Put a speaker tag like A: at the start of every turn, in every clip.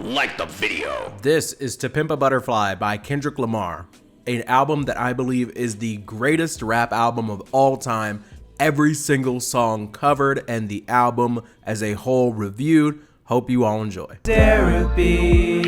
A: like the video.
B: This is To Pimp a Butterfly by Kendrick Lamar, an album that I believe is the greatest rap album of all time. Every single song covered and the album as a whole reviewed. Hope you all enjoy.
C: Derapy.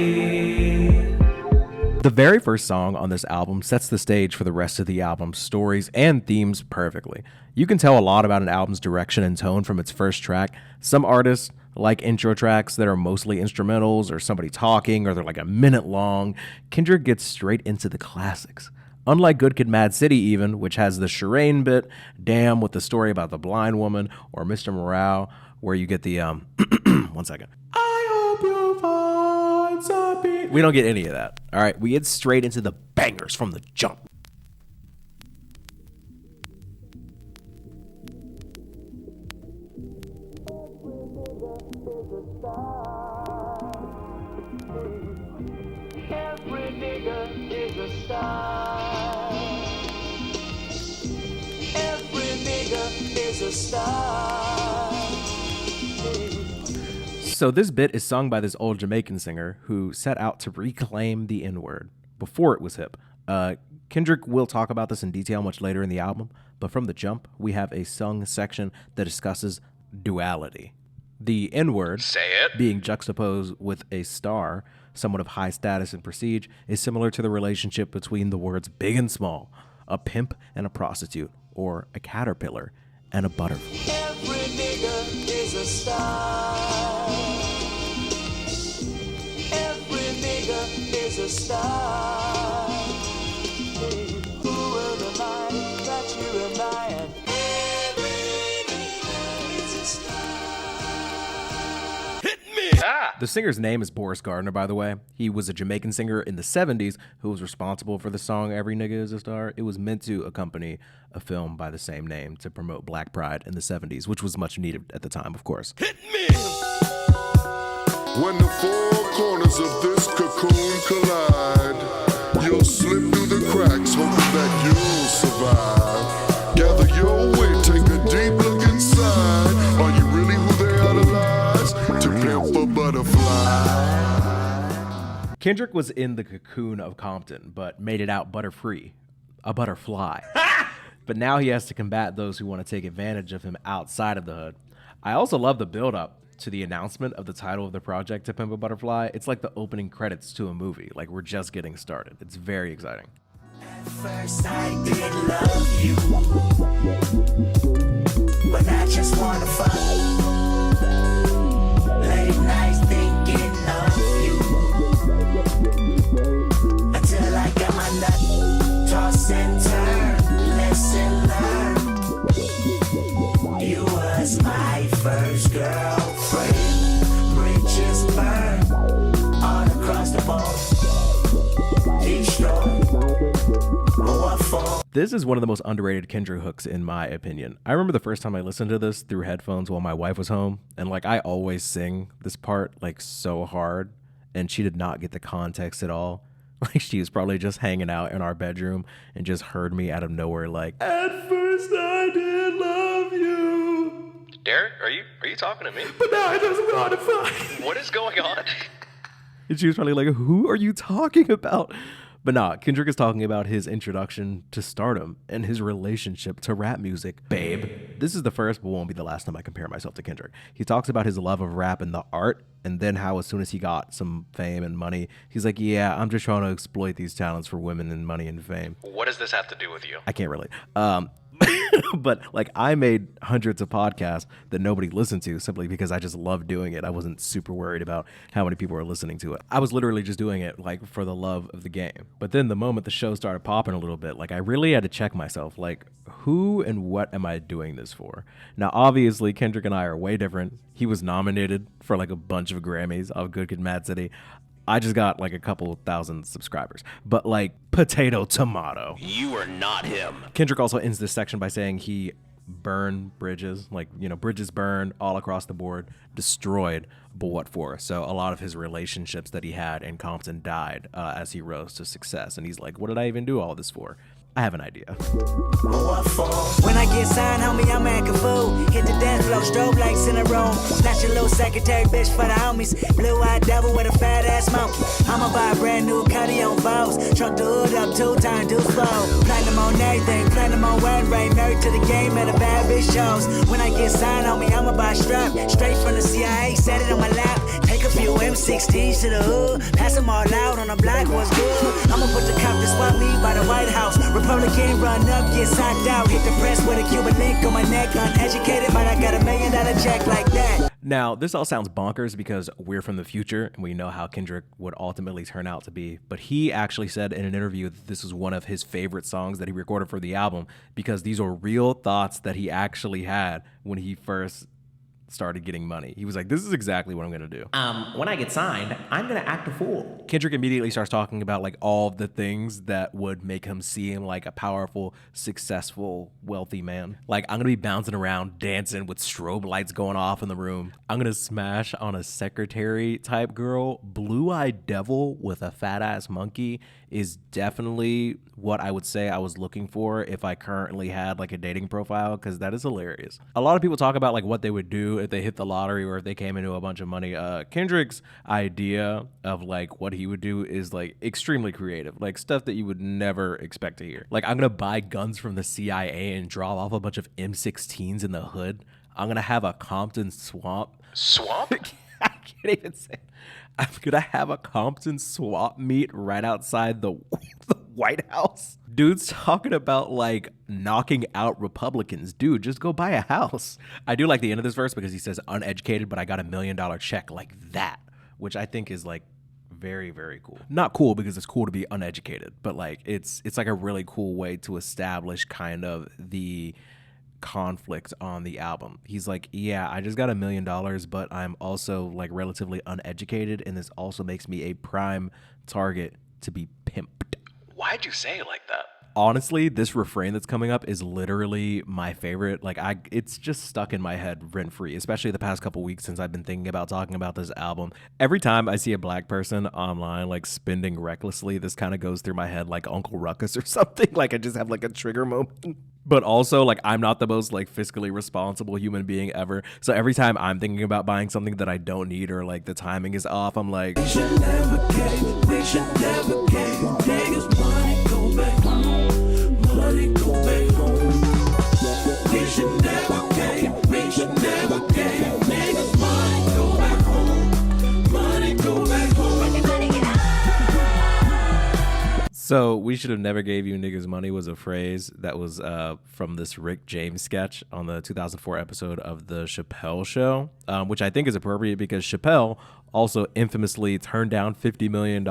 C: The very first song on this album sets the stage for the rest of the album's stories and themes perfectly. You can tell a lot about an album's direction and tone from its first track. Some artists like intro tracks that are mostly instrumentals or somebody talking or they're like a minute long. Kendrick gets straight into the classics. Unlike Good Kid, Mad City even, which has the Shireen bit, Damn with the story about the blind woman, or Mr. Morale, where you get the, one second. I hope you find something. We don't get any of that. All right, we get straight into the bangers from the jump.
D: Every nigga is a star. Every nigga is a star.
C: So this bit is sung by this old Jamaican singer who set out to reclaim the N-word before it was hip. Kendrick will talk about this in detail much later in the album, but from the jump, we have a sung section that discusses duality. The N-word, being juxtaposed with a star, someone of high status and prestige, is similar to the relationship between the words big and small, a pimp and a prostitute, or a caterpillar and a butterfly.
D: Every nigga is a star. Every nigga is a star. Who will remind that you remind? Every nigga is a star.
A: Hit me!
C: The singer's name is Boris Gardner, by the way. He was a Jamaican singer in the 70s who was responsible for the song Every Nigga Is a Star. It was meant to accompany a film by the same name to promote Black Pride in the 70s, which was much needed at the time, of course.
A: Hit me!
E: When the four corners of this cocoon collide, you'll slip through the cracks, hoping that you'll survive. Gather your wit, take a deep look inside. Are you really who they idolize? To pimp a butterfly.
C: Kendrick was in the cocoon of Compton, but made it out butterfree, a butterfly. But now he has to combat those who want to take advantage of him outside of the hood. I also love the build-up to the announcement of the title of the project, To Pimp a Butterfly. It's like the opening credits to a movie. Like, we're just getting started. It's very exciting.
D: At first I did love you, but I just wanna fuck. Late nights thinking of you, until I got my nut. Toss and turn, lesson learned. You was my first girlfriend. Bridges burn all across the board. Destroy.
C: This is one of the most underrated Kendrick hooks in my opinion. I remember the first time I listened to this through headphones while my wife was home, and like I always sing this part like so hard, and she did not get the context at all. Like she was probably just hanging out in our bedroom and just heard me out of nowhere like, at first I did love you.
A: Derek, are you talking to me?
C: But now I just want to fight.
A: What is going on?
C: And she was probably like, who are you talking about? But nah, Kendrick is talking about his introduction to stardom and his relationship to rap music. Babe. This is the first but won't be the last time I compare myself to Kendrick. He talks about his love of rap and the art, and then how as soon as he got some fame and money, he's like, yeah, I'm just trying to exploit these talents for women and money and fame.
A: What does this have to do with you?
C: I can't relate. But like I made hundreds of podcasts that nobody listened to simply because I just loved doing it. I wasn't super worried about how many people were listening to it. I was literally just doing it like for the love of the game. But then the moment the show started popping a little bit, like I really had to check myself, like who and what am I doing this for? Now, obviously Kendrick and I are way different. He was nominated for like a bunch of Grammys of Good Kid, Mad City. I just got like a couple thousand subscribers, but like potato tomato.
A: You are not him.
C: Kendrick also ends this section by saying he burned bridges, like, you know, bridges burned all across the board, destroyed, but what for? So a lot of his relationships that he had in Compton died as he rose to success. And he's like, what did I even do all this for? I have an idea.
F: When I get signed, homie, I'm acting fool. Hit the dance floor, strobe lights in a room. Not your little secretary bitch for the homies. Blue-eyed devil with a fat smoky. I'ma buy a brand new Cuddy on Vows. Truck the hood up 2 times, do slow. Platinum on everything, platinum on wedding ring. Married to the game at a bad bitch shows. When I get signed on me, I'ma buy a strap. Straight from the CIA, set it on my lap. Take a few M16s to the hood. Pass them all out on the block, what's good? I'ma put the cop to swap me by the White House. Republican run up, get socked out. Hit the press with a Cuban link on my neck. Uneducated, but I got $1 million check like that.
C: Now, this all sounds bonkers because we're from the future and we know how Kendrick would ultimately turn out to be. But he actually said in an interview that this was one of his favorite songs that he recorded for the album because these are real thoughts that he actually had when he first started getting money. He was like, this is exactly what I'm gonna do.
G: When I get signed, I'm gonna act a fool.
C: Kendrick immediately starts talking about like all the things that would make him seem like a powerful, successful, wealthy man. Like, I'm gonna be bouncing around, dancing with strobe lights going off in the room. I'm gonna smash on a secretary type girl. Blue-eyed devil with a fat ass monkey is definitely what I would say I was looking for if I currently had like a dating profile, because that is hilarious. A lot of people talk about like what they would do if they hit the lottery or if they came into a bunch of money. Kendrick's idea of like what he would do is like extremely creative, like stuff that you would never expect to hear. Like, I'm gonna buy guns from the CIA and drop off a bunch of M16s in the hood. I'm gonna have a Compton swamp.
A: Swamp?
C: I can't even say it. I'm gonna have a Compton swap meet right outside the White House. Dude's talking about like knocking out Republicans. Dude, just go buy a house. I do like the end of this verse because he says uneducated, but I got $1 million check, like that, which I think is like very, very cool. Not cool because it's cool to be uneducated, but like it's like a really cool way to establish kind of the conflict on the album. He's like, yeah, I just got $1 million, but I'm also like relatively uneducated, and this also makes me a prime target to be pimped.
A: Why'd you say it like that?
C: Honestly, this refrain that's coming up is literally my favorite. Like, it's just stuck in my head rent free, especially the past couple weeks since I've been thinking about talking about this album. Every time I see a black person online like spending recklessly, this kind of goes through my head like Uncle Ruckus or something. Like, I just have like a trigger moment. But also, like, I'm not the most like fiscally responsible human being ever. So every time I'm thinking about buying something that I don't need or like the timing is off, I'm like,
D: We should never give, we should never give niggas money, go back home. Money, go back home. We should never give, we should never give niggas money, go back home. Money, go back home. Everybody get high.
C: so we should have never gave you niggas money was a phrase that was from this Rick James sketch on the 2004 episode of the Chappelle Show, which I think is appropriate because Chappelle also infamously turned down $50 million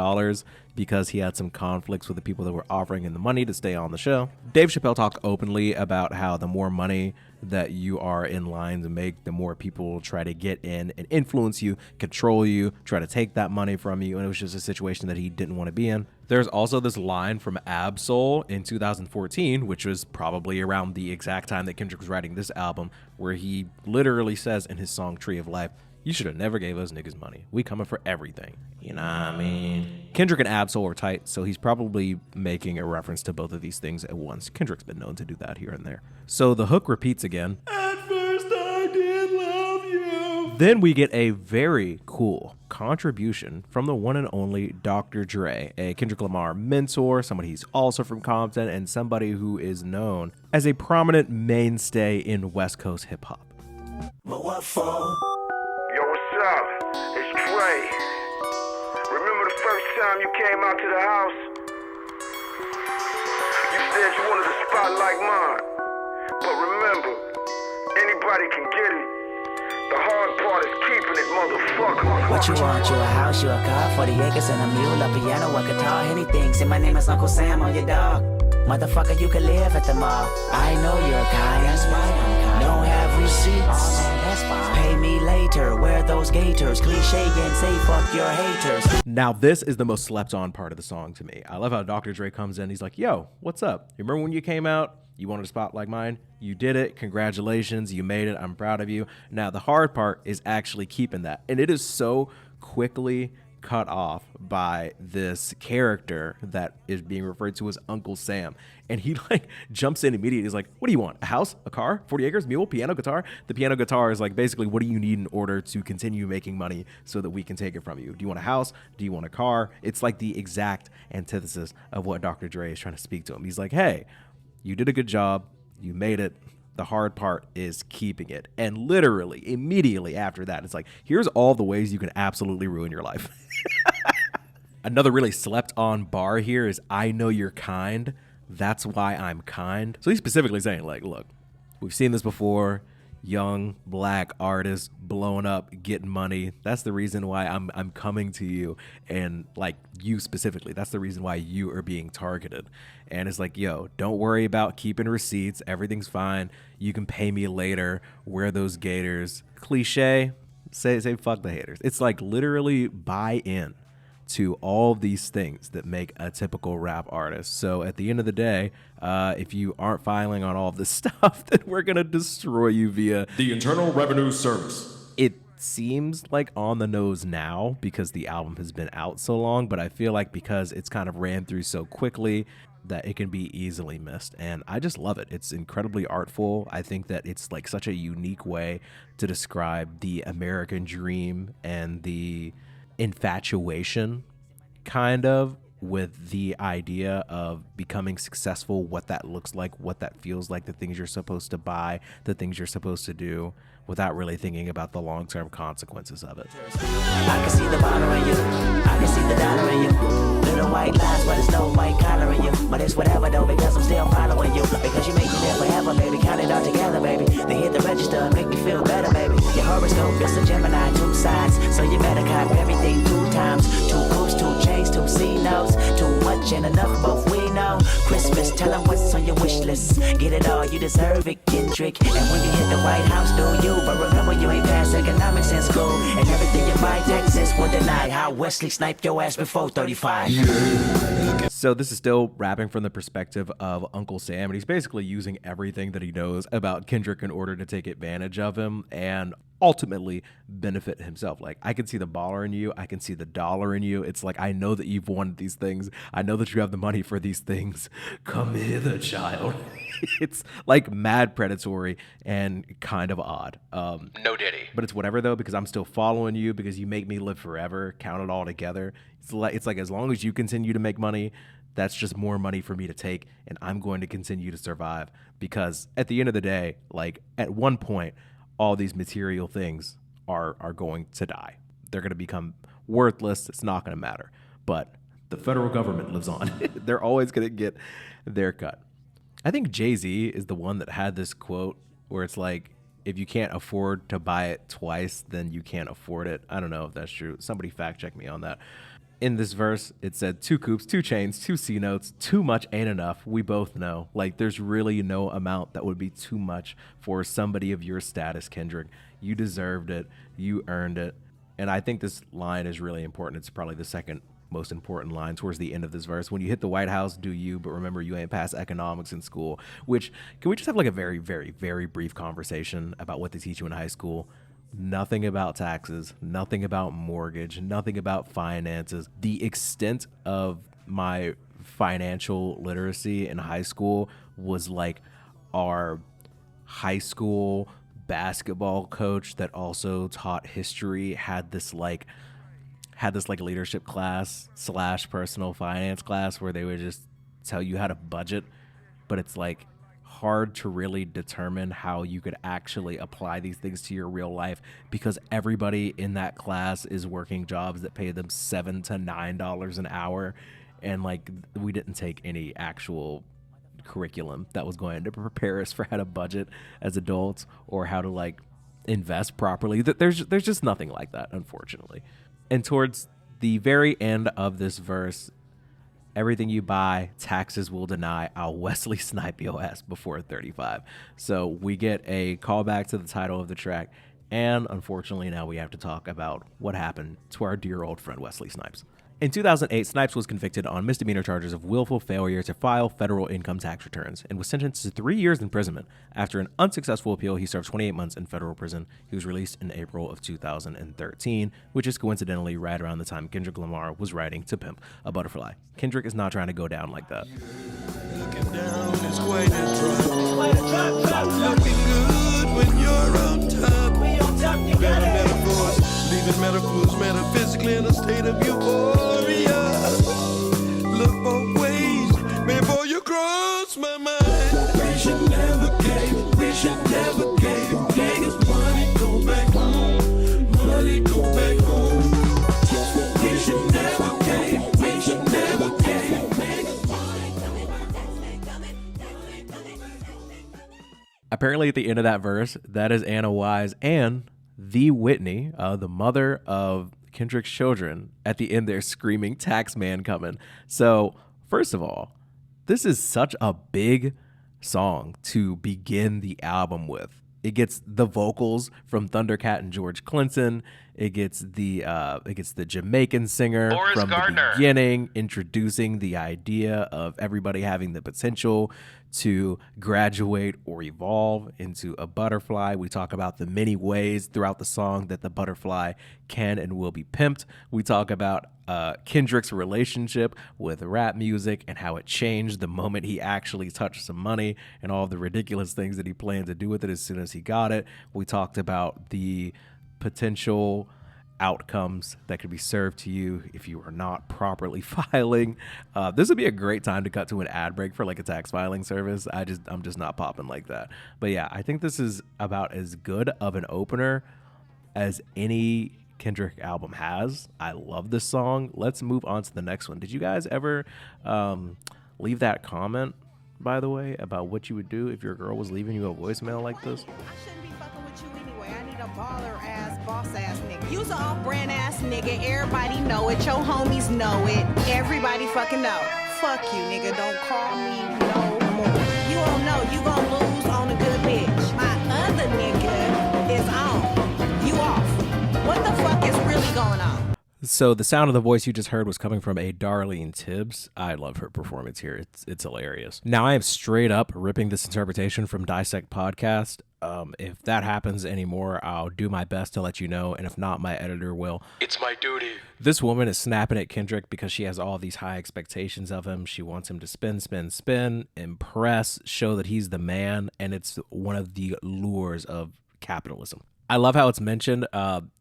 C: because he had some conflicts with the people that were offering him the money to stay on the show. Dave Chappelle talked openly about how the more money that you are in line to make, the more people will try to get in and influence you, control you, try to take that money from you, and it was just a situation that he didn't want to be in. There's also this line from Ab-Soul in 2014, which was probably around the exact time that Kendrick was writing this album, where he literally says in his song Tree of Life, "You should have never gave us niggas money. We coming for everything." You know what I mean? Kendrick and Ab-Soul are tight, so he's probably making a reference to both of these things at once. Kendrick's been known to do that here and there. So the hook repeats again. At first I did love you. Then we get a very cool contribution from the one and only Dr. Dre, a Kendrick Lamar mentor, somebody he's also from Compton, and somebody who is known as a prominent mainstay in West Coast hip hop.
D: But what for?
H: Yo, what's up? It's Trey. Remember the first time you came out to the house? You said you wanted a spot like mine. But remember, anybody can get it. The hard part is keeping it, motherfucker.
F: What you want? You a house, you a car, 40 acres and a mule, a piano, a guitar, anything. Say my name is Uncle Sam on your dog. Motherfucker, you can live at the mall. I know you're kind, that's why I'm kind. Don't have receipts, that's fine. Pay me later, wear those gaiters. Cliche and say fuck your haters.
C: Now, this is the most slept on part of the song to me. I love how Dr. Dre comes in. He's like, yo, what's up? You remember when you came out? You wanted a spot like mine? You did it. Congratulations. You made it. I'm proud of you. Now, the hard part is actually keeping that. And it is so quickly cut off by this character that is being referred to as Uncle Sam. And he like jumps in immediately. He's like, what do you want? A house, a car, 40 acres, mule, piano, guitar? The piano guitar is like, basically, what do you need in order to continue making money so that we can take it from you? Do you want a house? Do you want a car? It's like the exact antithesis of what Dr. Dre is trying to speak to him. He's like, hey, you did a good job. You made it. The hard part is keeping it. And literally, immediately after that, it's like, here's all the ways you can absolutely ruin your life. Another really slept on bar here is, I know you're kind. That's why I'm kind. So he's specifically saying, like, look, we've seen this before. Young black artists blowing up, getting money. That's the reason why I'm coming to you, and like you specifically. That's the reason why you are being targeted. And it's like, yo, don't worry about keeping receipts. Everything's fine. You can pay me later. Wear those gators. Cliche. Say fuck the haters. It's like literally buy in to all these things that make a typical rap artist. So at the end of the day, if you aren't filing on all of this stuff, then we're going to destroy you via
I: the Internal Revenue Service.
C: It seems like on the nose now because the album has been out so long, but I feel like because it's kind of ran through so quickly that it can be easily missed. And I just love it. It's incredibly artful. I think that it's like such a unique way to describe the American dream and the infatuation kind of with the idea of becoming successful, what that looks like, what that feels like, the things you're supposed to buy, the things you're supposed to do, without really thinking about the long-term consequences of it.
F: I can see the bottle in you. I can see the dollar in you. Little white lies, but there's no white collar in you. But it's whatever though, because I'm still following you. Because you make me live forever, baby. Count it all together, baby. They hit the register and make me feel better, baby. Your horoscope is a Gemini, 2 sides. So you better cop everything 2 times. 2 coops, 2 chains, 2 C notes. Too much and enough, both we know. Christmas, tell them what's on your wish list. Get it all, you deserve it, Kendrick. And when you hit the White House, do you? But remember, you ain't passed economics in school. And everything you buy, Texas will deny. How Wesley sniped your ass before 35.
C: So this is still rapping from the perspective of Uncle Sam, and he's basically using everything that he knows about Kendrick in order to take advantage of him and ultimately benefit himself. Like, I can see the baller in you. I can see the dollar in you. It's like, I know that you've wanted these things. I know that you have the money for these things. Come hither, child. It's like mad predatory and kind of odd.
A: No Diddy.
C: But it's whatever though, because I'm still following you, because you make me live forever. Count it all together. It's like as long as you continue to make money, that's just more money for me to take, and I'm going to continue to survive. Because at the end of the day, like at one point, all these material things are going to die. They're going to become worthless. It's not going to matter. But the federal government lives on. They're always going to get their cut. I think Jay-Z is the one that had this quote where it's like, if you can't afford to buy it twice, then you can't afford it. I don't know if that's true. Somebody fact check me on that. In this verse, it said 2 coops, 2 chains, 2 C notes. Too much ain't enough. We both know. Like, there's really no amount that would be too much for somebody of your status, Kendrick. You deserved it. You earned it. And I think this line is really important. It's probably the second most important line towards the end of this verse. When you hit the White House, do you, but remember you ain't passed economics in school. Which, can we just have like a very, very, very brief conversation about what they teach you in high school? Nothing about taxes, nothing about mortgage, nothing about finances. The extent of my financial literacy in high school was like our high school basketball coach that also taught history had this leadership class / personal finance class where they would just tell you how to budget, but it's like hard to really determine how you could actually apply these things to your real life because everybody in that class is working jobs that pay them $7 to $9 an hour, and like we didn't take any actual curriculum that was going to prepare us for how to budget as adults or how to like invest properly. There's just nothing like that, unfortunately. And towards the very end of this verse, everything you buy, taxes will deny. I'll Wesley snipe your ass before 35. So we get a callback to the title of the track. And unfortunately, now we have to talk about what happened to our dear old friend Wesley Snipes. In 2008, Snipes was convicted on misdemeanor charges of willful failure to file federal income tax returns and was sentenced to 3 years imprisonment. After an unsuccessful appeal, he served 28 months in federal prison. He was released in April of 2013, which is coincidentally right around the time Kendrick Lamar was writing To Pimp a Butterfly. Kendrick is not trying to go down like that.
D: Looking down is quite a drop. Looking good when you're on top. Better metaphors, leaving metaphors metaphysically in a state of euphoria. Look both ways before you cross my mind. We should never give, we should never give niggas money, go back home. Money, go back home. We should never give, we should never give niggas money.
C: Apparently, at the end of that verse, that is Anna Wise and the Whitney, the mother of Kendrick's children. At the end, they're screaming, "Tax man coming." So, first of all, this is such a big song to begin the album with. It gets the vocals from Thundercat and George Clinton. It gets the Jamaican singer
A: Boris
C: from
A: Gardner.
C: the beginning, introducing the idea of everybody having the potential to graduate or evolve into a butterfly. We talk about the many ways throughout the song that the butterfly can and will be pimped. We talk about Kendrick's relationship with rap music and how it changed the moment he actually touched some money and all of the ridiculous things that he planned to do with it as soon as he got it. We talked about the potential outcomes that could be served to you if you are not properly filing. This would be a great time to cut to an ad break for like a tax filing service. I'm just not popping like that. But yeah, I think this is about as good of an opener as any Kendrick album has. I love this song. Let's move on to the next one. Did you guys ever leave that comment, by the way, about what you would do if your girl was leaving you a voicemail like this?
J: I shouldn't be fucking with you anyway. I need a baller ass, boss ass nigga. You's an off-brand ass nigga. Everybody know it. Your homies know it. Everybody fucking know. Fuck you, nigga. Don't call me no more. You don't know. You gon' lose on a good bitch. My other nigga is on. You off. What the fuck is really going on?
C: So the sound of the voice you just heard was coming from a Darlene Tibbs. I love her performance here. It's hilarious. Now I am straight up ripping this interpretation from Dissect Podcast. If that happens anymore, I'll do my best to let you know, and if not, my editor will.
A: It's my duty.
C: This woman is snapping at Kendrick because she has all these high expectations of him. She wants him to spin, impress, show that he's the man, and it's one of the lures of capitalism. I love how it's mentioned,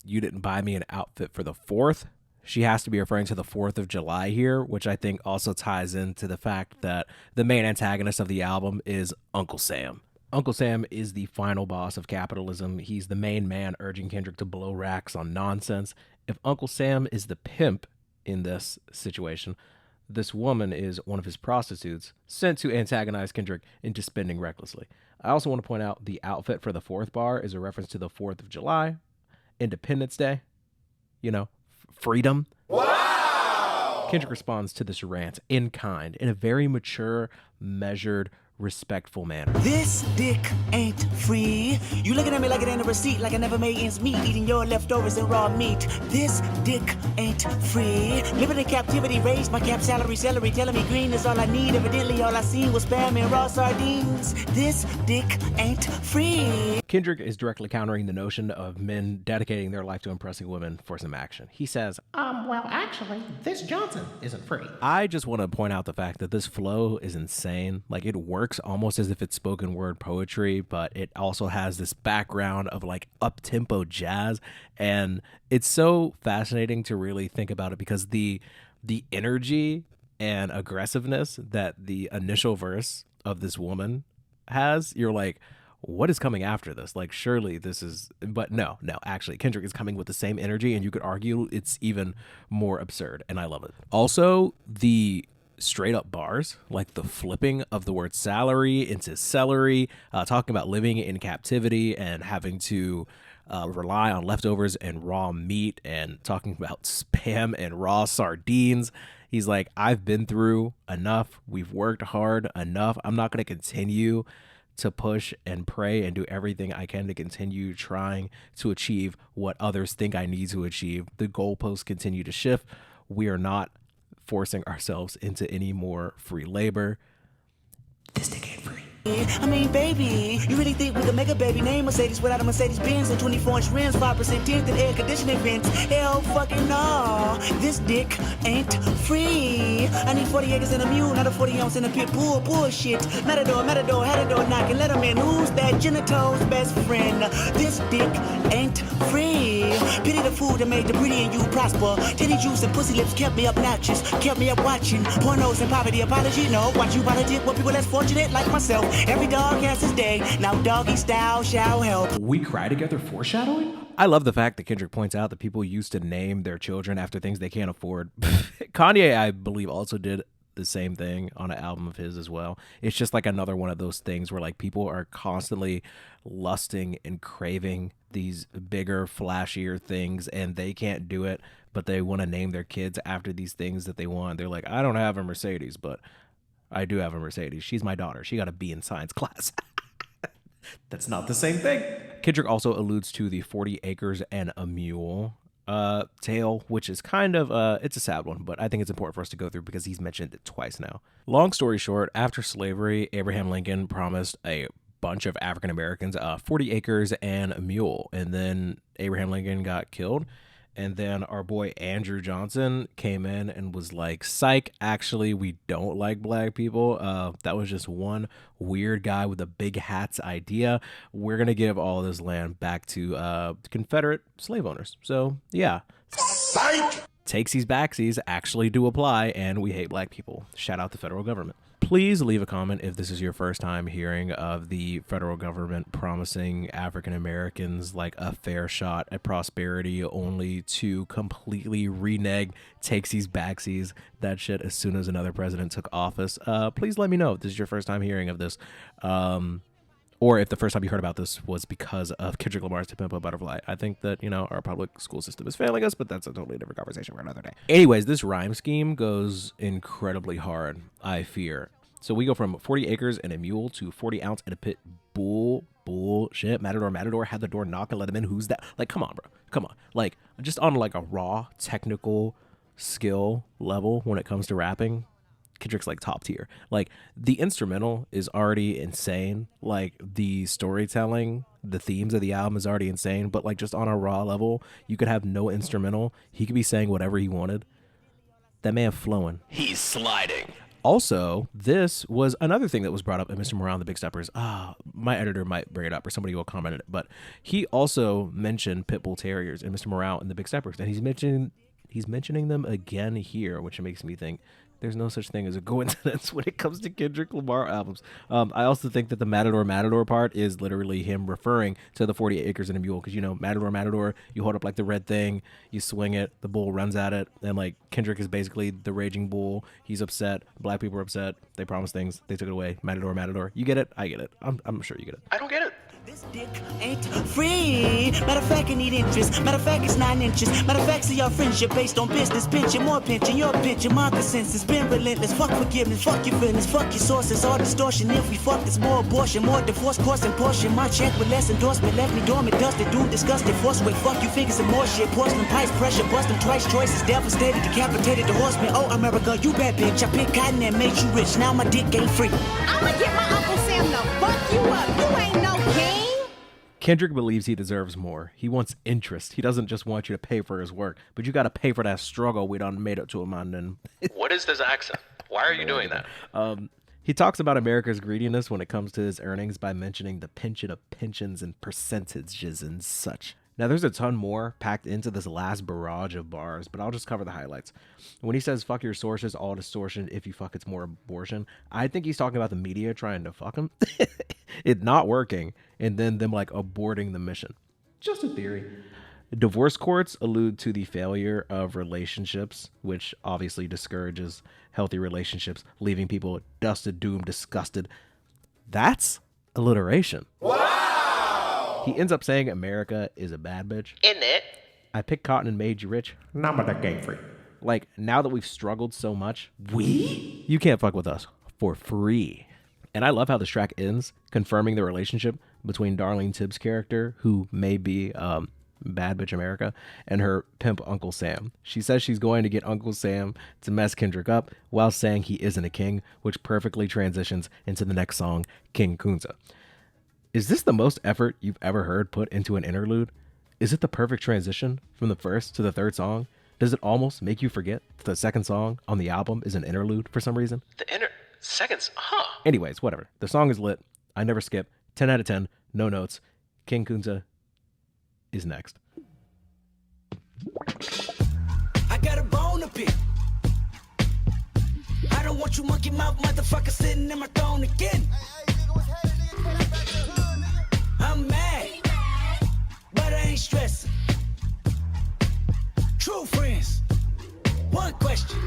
C: you didn't buy me an outfit for the 4th. She has to be referring to the 4th of July here, which I think also ties into the fact that the main antagonist of the album is Uncle Sam. Uncle Sam is the final boss of capitalism. He's the main man urging Kendrick to blow racks on nonsense. If Uncle Sam is the pimp in this situation, this woman is one of his prostitutes sent to antagonize Kendrick into spending recklessly. I also want to point out the outfit for the 4th bar is a reference to the 4th of July, Independence Day, freedom. Wow! Kendrick responds to this rant in kind, in a very mature, measured, respectful manner.
F: This dick ain't free. You looking at me like it ain't a receipt, like I never made ends meet, eating your leftovers and raw meat. This dick ain't free. Living in captivity, raised my cap salary, celery, telling me green is all I need. Evidently all I seen was spam and raw sardines. This dick ain't free.
C: Kendrick is directly countering the notion of men dedicating their life to impressing women for some action. He says,
G: Well, actually, this Johnson isn't free.
C: I just want to point out the fact that this flow is insane. Like, it works almost as if it's spoken word poetry, but it also has this background of like up-tempo jazz, and it's so fascinating to really think about it because the energy and aggressiveness that the initial verse of this woman has, you're like, what is coming after this? Like, surely this is, but no, actually, Kendrick is coming with the same energy, and you could argue it's even more absurd, and I love it. Also, the straight up bars, like the flipping of the word salary into celery, talking about living in captivity and having to rely on leftovers and raw meat, and talking about spam and raw sardines. He's like, I've been through enough. We've worked hard enough. I'm not going to continue to push and pray and do everything I can to continue trying to achieve what others think I need to achieve. The goalposts continue to shift. We are not forcing ourselves into any more free labor. This dick ain't free.
F: I mean, baby, you really think we could make a baby name Mercedes without a Mercedes Benz and 24-inch rims, 5% tint and air conditioning vents? Hell fucking no, this dick ain't free. I need 40 acres and a mule, not a 40 ounce in a pit bull. Bullshit. Matador, had a door knocking. Let him in. Who's that? Genito's best friend. This dick ain't free. Pity the food that made the pretty and you prosper. Titty juice and pussy lips kept me obnoxious, kept me up watching pornos and poverty. Apology, no. Watch you politic with people less fortunate like myself. Every dog has his day. Now doggy style shall help.
I: We cry together foreshadowing?
C: I love the fact that Kendrick points out that people used to name their children after things they can't afford. Kanye, I believe, also did the same thing on an album of his as well. It's just like another one of those things where like people are constantly lusting and craving these bigger, flashier things and they can't do it, but they want to name their kids after these things that they want. They're like, I don't have a Mercedes, but I do have a Mercedes. She's my daughter. She got a B in science class.
I: That's not the same thing.
C: Kendrick also alludes to the 40 acres and a mule tale, which is kind of, it's a sad one, but I think it's important for us to go through because he's mentioned it twice now. Long story short, after slavery, Abraham Lincoln promised a bunch of African Americans 40 acres and a mule, and then Abraham Lincoln got killed. And then our boy Andrew Johnson came in and was like, psych, actually, we don't like black people. That was just one weird guy with a big hat's idea. We're going to give all of this land back to Confederate slave owners. So, yeah. Psych! Takesies backsies actually do apply, and we hate black people. Shout out the federal government. Please leave a comment if this is your first time hearing of the federal government promising African Americans like a fair shot at prosperity, only to completely renege takesies backsies that shit as soon as another president took office. Please let me know if this is your first time hearing of this. Or if the first time you heard about this was because of Kendrick Lamar's To Pimp a Butterfly. I think that, you know, our public school system is failing us, but that's a totally different conversation for another day. Anyways, this rhyme scheme goes incredibly hard, I fear. So we go from 40 acres and a mule to 40 ounce and a pit bullshit. Matador had the door knock and let him in. Who's that? Like, come on, bro. Come on. Like, just on like a raw technical skill level when it comes to rapping, Kendrick's like top tier. Like the instrumental is already insane. Like the storytelling, the themes of the album is already insane. But like just on a raw level, you could have no instrumental. He could be saying whatever he wanted. That man flowing.
A: He's sliding.
C: Also, this was another thing that was brought up in Mr. Morale and the Big Steppers. My editor might bring it up or somebody will comment on it. But he also mentioned Pitbull Terriers in Mr. Morale and the Big Steppers. And he's mentioning them again here, which makes me think there's no such thing as a coincidence when it comes to Kendrick Lamar albums. I also think that the Matador part is literally him referring to the 40 acres and a mule. Because, you know, Matador, you hold up like the red thing, you swing it, the bull runs at it. And like Kendrick is basically the raging bull. He's upset. Black people are upset. They promised things. They took it away. Matador. You get it? I get it. I'm sure you get it.
A: I don't get it.
F: This dick ain't free. Matter of fact, I need interest. Matter of fact, it's 9 inches. Matter of fact, see your friendship based on business. Pinching, more pinching, your pinching. My consensus been relentless. Fuck forgiveness, fuck your feelings, fuck your sources. All distortion. If we fuck, it's more abortion, more divorce, course and portion. My check with less endorsement left me dormant, dusted, doomed, disgusted. Force weight, fuck you, figures and more shit. Porcelain pipes, pressure, busting twice. Choices devastated, decapitated the horseman. Oh, America, you bad bitch. I picked cotton and made you rich. Now my dick ain't free.
J: I'ma get my Uncle Sam to fuck you up. You ain't no king.
C: Kendrick believes he deserves more. He wants interest. He doesn't just want you to pay for his work, but you got to pay for that struggle we done made up to him on.
A: What is this accent? Why are you doing that?
C: He talks about America's greediness when it comes to his earnings by mentioning the pension of pensions and percentages and such. Now, there's a ton more packed into this last barrage of bars, but I'll just cover the highlights. When he says, fuck your sources, all distortion, if you fuck, it's more abortion, I think he's talking about the media trying to fuck him. It not working, and then them, like, aborting the mission.
I: Just a theory.
C: Divorce courts allude to the failure of relationships, which obviously discourages healthy relationships, leaving people dusted, doomed, disgusted. That's alliteration. Wow! He ends up saying America is a bad bitch.
A: In it.
C: I picked cotton and made you rich.
I: Nah, but that game free.
C: Like, now that we've struggled so much, you can't fuck with us for free. And I love how this track ends, confirming the relationship between Darlene Tibbs' character, who may be Bad Bitch America, and her pimp Uncle Sam. She says she's going to get Uncle Sam to mess Kendrick up while saying he isn't a king, which perfectly transitions into the next song, King Kunta. Is this the most effort you've ever heard put into an interlude? Is it the perfect transition from the first to the third song? Does it almost make you forget that the second song on the album is an interlude for some reason?
A: Seconds, huh?
C: Anyways, whatever. The song is lit. I never skip. 10 out of 10. No notes. King Kunta is next.
F: I got a bone to pick. I don't want you monkey mouth motherfucker sitting in my throne again. I'm mad, but I ain't stressing. True friends. One question.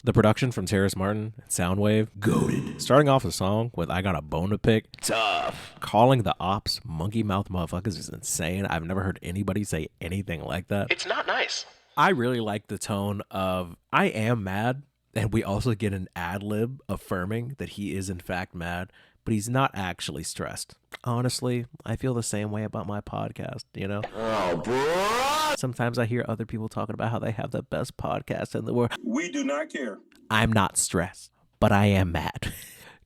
C: The production from Terrace Martin and Soundwave, goated. Starting off the song with I Got a Bone to Pick, tough. Calling the ops monkey mouth motherfuckers is insane. I've never heard anybody say anything like that.
A: It's not nice.
C: I really like the tone of I am mad, and we also get an ad lib affirming that he is in fact mad, but he's not actually stressed. Honestly, I feel the same way about my podcast, you know?
E: Oh, bro.
C: Sometimes I hear other people talking about how they have the best podcast in the world.
K: We do not care.
C: I'm not stressed, but I am mad.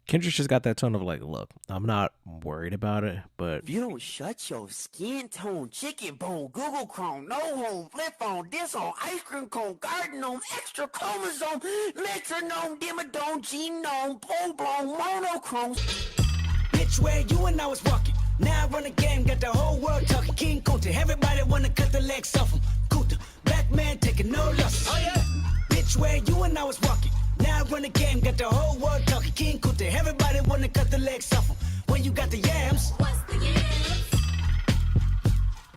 C: Kendrick just got that tone of like, look, I'm not worried about it, but
L: if you don't shut your skin tone, chicken bone, Google Chrome, no home, flip phone, this on, ice cream cone, garden gnome, extra chromosome, metronome, dimmadome, genome, full blown monochrome.
F: Bitch, where you and I was walking. Now I run the game, got the whole world talking. King Kunta, everybody wanna cut the legs off him. Kunta, black man taking no losses. Oh yeah. Bitch, where you and I was walking. Now I run the game, got the whole world talking. King Kunta, everybody wanna cut the legs off him. When you got the yams. What's the yams?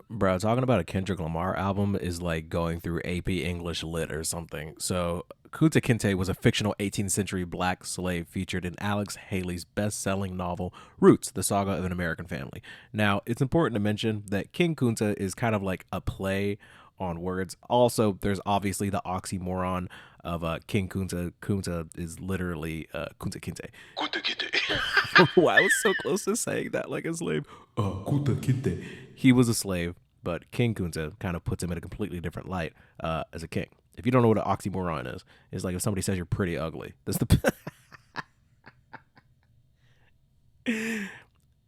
C: Bro, talking about a Kendrick Lamar album is like going through AP English Lit or something. So Kunta Kinte was a fictional 18th century black slave featured in Alex Haley's best-selling novel, Roots, the Saga of an American Family. Now, it's important to mention that King Kunta is kind of like a play on words. Also, there's obviously the oxymoron of King Kunta. Kunta is literally Kunta Kinte.
A: Kunta Kinte.
C: Wow, I was so close to saying that like a slave. Kunta Kinte. He was a slave, but King Kunta kind of puts him in a completely different light as a king. If you don't know what an oxymoron is, it's like if somebody says you're pretty ugly. That's the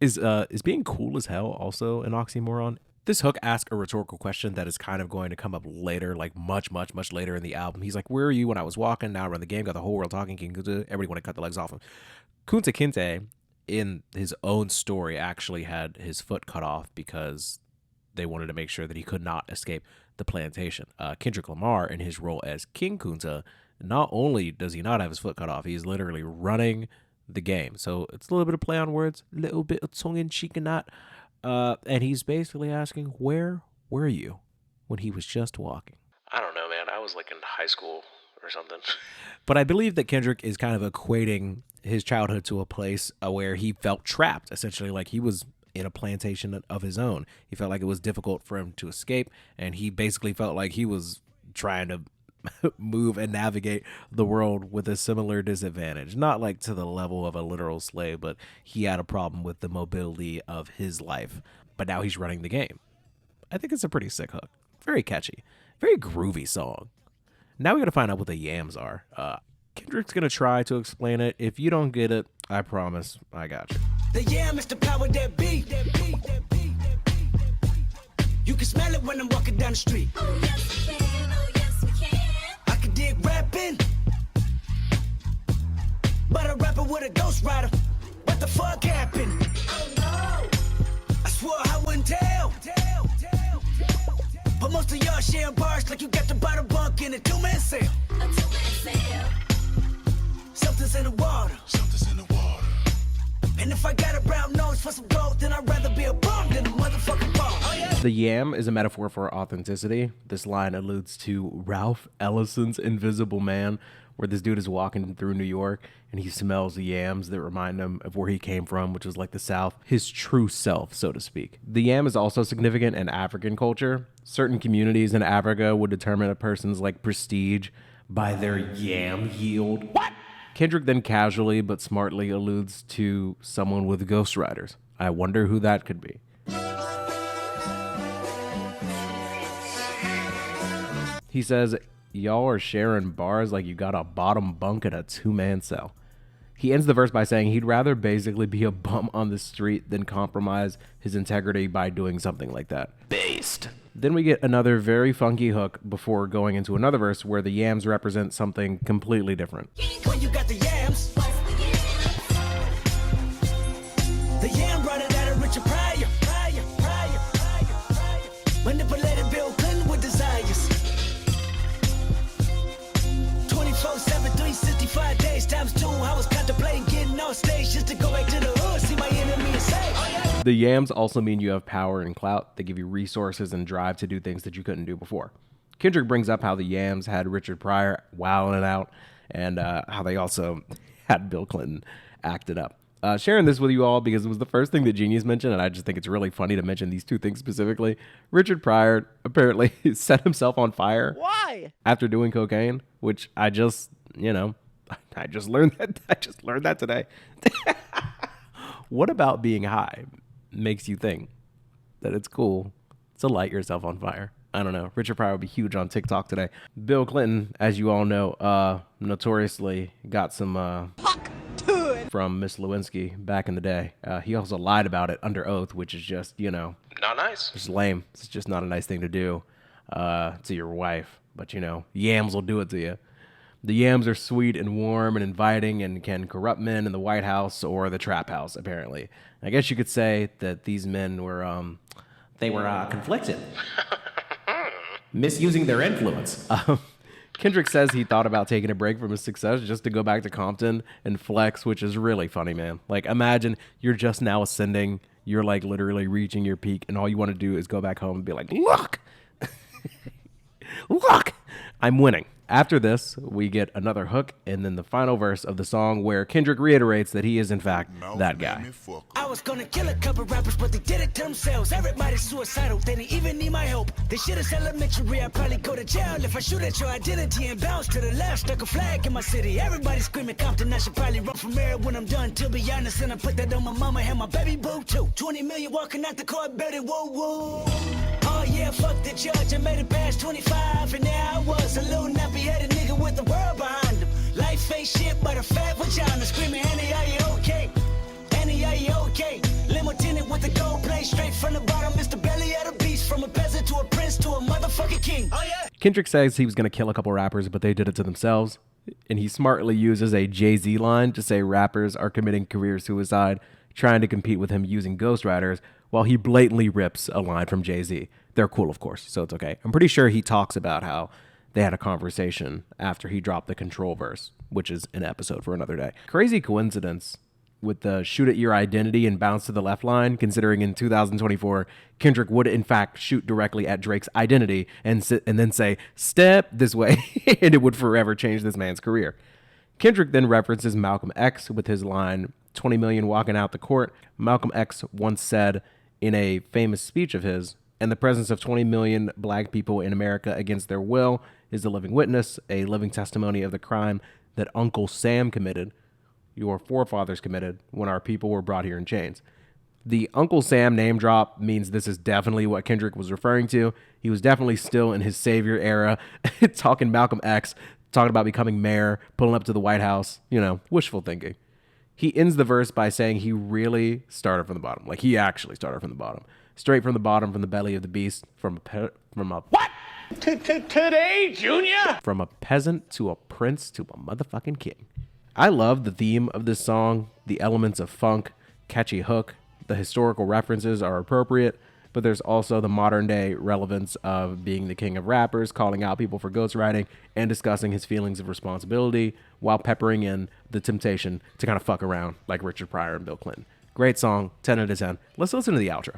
C: is being cool as hell also an oxymoron? This hook asks a rhetorical question that is kind of going to come up later, like much later in the album. He's like, where are you when I was walking? Now I run the game, got the whole world talking. King Kunta, everybody want to cut the legs off him. Kunta Kinte, in his own story, actually had his foot cut off because they wanted to make sure that he could not escape the plantation. Kendrick Lamar, in his role as King Kunta, not only does he not have his foot cut off, he's literally running the game. So it's a little bit of play on words, a little bit of tongue-in-cheek and that. And he's basically asking, where were you when he was just walking?
A: I don't know, man. I was like in high school or something.
C: But I believe that Kendrick is kind of equating his childhood to a place where he felt trapped, essentially, like he was in a plantation of his own. He felt like it was difficult for him to escape, and he basically felt like he was trying to move and navigate the world with a similar disadvantage. Not like to the level of a literal slave, but he had a problem with the mobility of his life. But now he's running the game. I think it's a pretty sick hook. Very catchy. Very groovy song. Now we gotta find out what the yams are. Kendrick's gonna try to explain it. If you don't get it, I promise I got you.
F: The yam is the power that be. You can smell it when I'm walking down the street.
D: Oh yes we can, oh yes we can.
F: I can dig rapping, but a rapper with a ghost rider. What the fuck happened?
D: Oh no.
F: I swore I wouldn't tell. But most of y'all sharing bars like you got the bottom bunk in a two-man sale.
D: A two-man sale.
F: Something's in the water.
E: Something's in the water.
F: And if I got a brown nose for some gold, then I'd rather be a bum than a motherfucking bum. Oh yeah.
C: The yam is a metaphor for authenticity. This line alludes to Ralph Ellison's Invisible Man, where this dude is walking through New York and he smells the yams that remind him of where he came from, which was like the South, his true self, so to speak. The yam is also significant in African culture. Certain communities in Africa would determine a person's like prestige by their yam yield. What? Kendrick then casually but smartly alludes to someone with ghostwriters. I wonder who that could be. He says, y'all are sharing bars like you got a bottom bunk in a 2-man cell. He ends the verse by saying he'd rather basically be a bum on the street than compromise his integrity by doing something like that. Based. Then we get another very funky hook before going into another verse where the yams represent something completely different.
F: When you got the yams, the yam brought it out of Richard Pryor. Manipulated Bill Clinton with desires. 24/7, 365 days times 2. I was contemplating getting on stage just to go back to the hood, see my enemy and say, oh yeah.
C: The yams also mean you have power and clout. They give you resources and drive to do things that you couldn't do before. Kendrick brings up how the yams had Richard Pryor wilding it out and how they also had Bill Clinton acted up. Sharing this with you all because it was the first thing that Genius mentioned, and I just think it's really funny to mention these two things specifically. Richard Pryor apparently set himself on fire.
L: Why?
C: After doing cocaine, which I just learned that today. What about being high makes you think that it's cool to light yourself on fire? I don't know. Richard Pryor would be huge on TikTok today. Bill Clinton, as you all know, notoriously got some from Miss Lewinsky back in the day. He also lied about it under oath, which is just,
A: Not nice.
C: just lame. It's just not a nice thing to do to your wife. But, yams will do it to you. The yams are sweet and warm and inviting and can corrupt men in the White House or the trap house, apparently. I guess you could say that these men were,
I: Conflicted. Misusing their influence.
C: Kendrick says he thought about taking a break from his success just to go back to Compton and flex, which is really funny, man. Like, imagine you're just now ascending. You're, like, literally reaching your peak, and all you want to do is go back home and be like, look! Look! I'm winning. After this, we get another hook and then the final verse of the song where Kendrick reiterates that he is, in fact, that guy.
F: I was gonna kill a couple rappers, but they did it to themselves. Everybody's suicidal, they didn't even need my help. This shit is elementary, I'd probably go to jail if I shoot at your identity and bounce to the left. Stuck a flag in my city, everybody screaming Compton. I should probably run from here when I'm done, to be honest. And I put that on my mama and my baby boo too. 20 million walking out the court, baby, whoa, whoa. Oh yeah, fuck the judge, I made it past 25, and now I was a little nappy-headed nigga with the world behind him. Life ain't shit but a fat vagina, screaming, Annie, are you okay? Annie, are you okay? Limo tinted with the gold plate, straight from the bottom, Mr. Belly of the beast, from a peasant to a prince to a motherfucking king. Oh yeah.
C: Kendrick says he was going to kill a couple rappers, but they did it to themselves. And he smartly uses a Jay-Z line to say rappers are committing career suicide, trying to compete with him using ghostwriters, while he blatantly rips a line from Jay-Z. They're cool, of course, so it's okay. I'm pretty sure he talks about how they had a conversation after he dropped the Control verse, which is an episode for another day. Crazy coincidence with the shoot at your identity and bounce to the left line, considering in 2024, Kendrick would in fact shoot directly at Drake's identity and then say, step this way, and it would forever change this man's career. Kendrick then references Malcolm X with his line, 20 million walking out the court. Malcolm X once said in a famous speech of his, and the presence of 20 million black people in America against their will is a living witness, a living testimony of the crime that Uncle Sam committed, your forefathers committed, when our people were brought here in chains. The Uncle Sam name drop means this is definitely what Kendrick was referring to. He was definitely still in his savior era, talking Malcolm X, talking about becoming mayor, pulling up to the White House, wishful thinking. He ends the verse by saying he really started from the bottom. Like, he actually started from the bottom. Straight from the bottom, from the belly of the beast, from a what?
G: Today, Junior?
C: From a peasant to a prince to a motherfucking king. I love the theme of this song, the elements of funk, catchy hook, the historical references are appropriate, but there's also the modern day relevance of being the king of rappers, calling out people for ghostwriting, and discussing his feelings of responsibility while peppering in the temptation to kind of fuck around like Richard Pryor and Bill Clinton. Great song, 10 out of 10. Let's listen to the outro.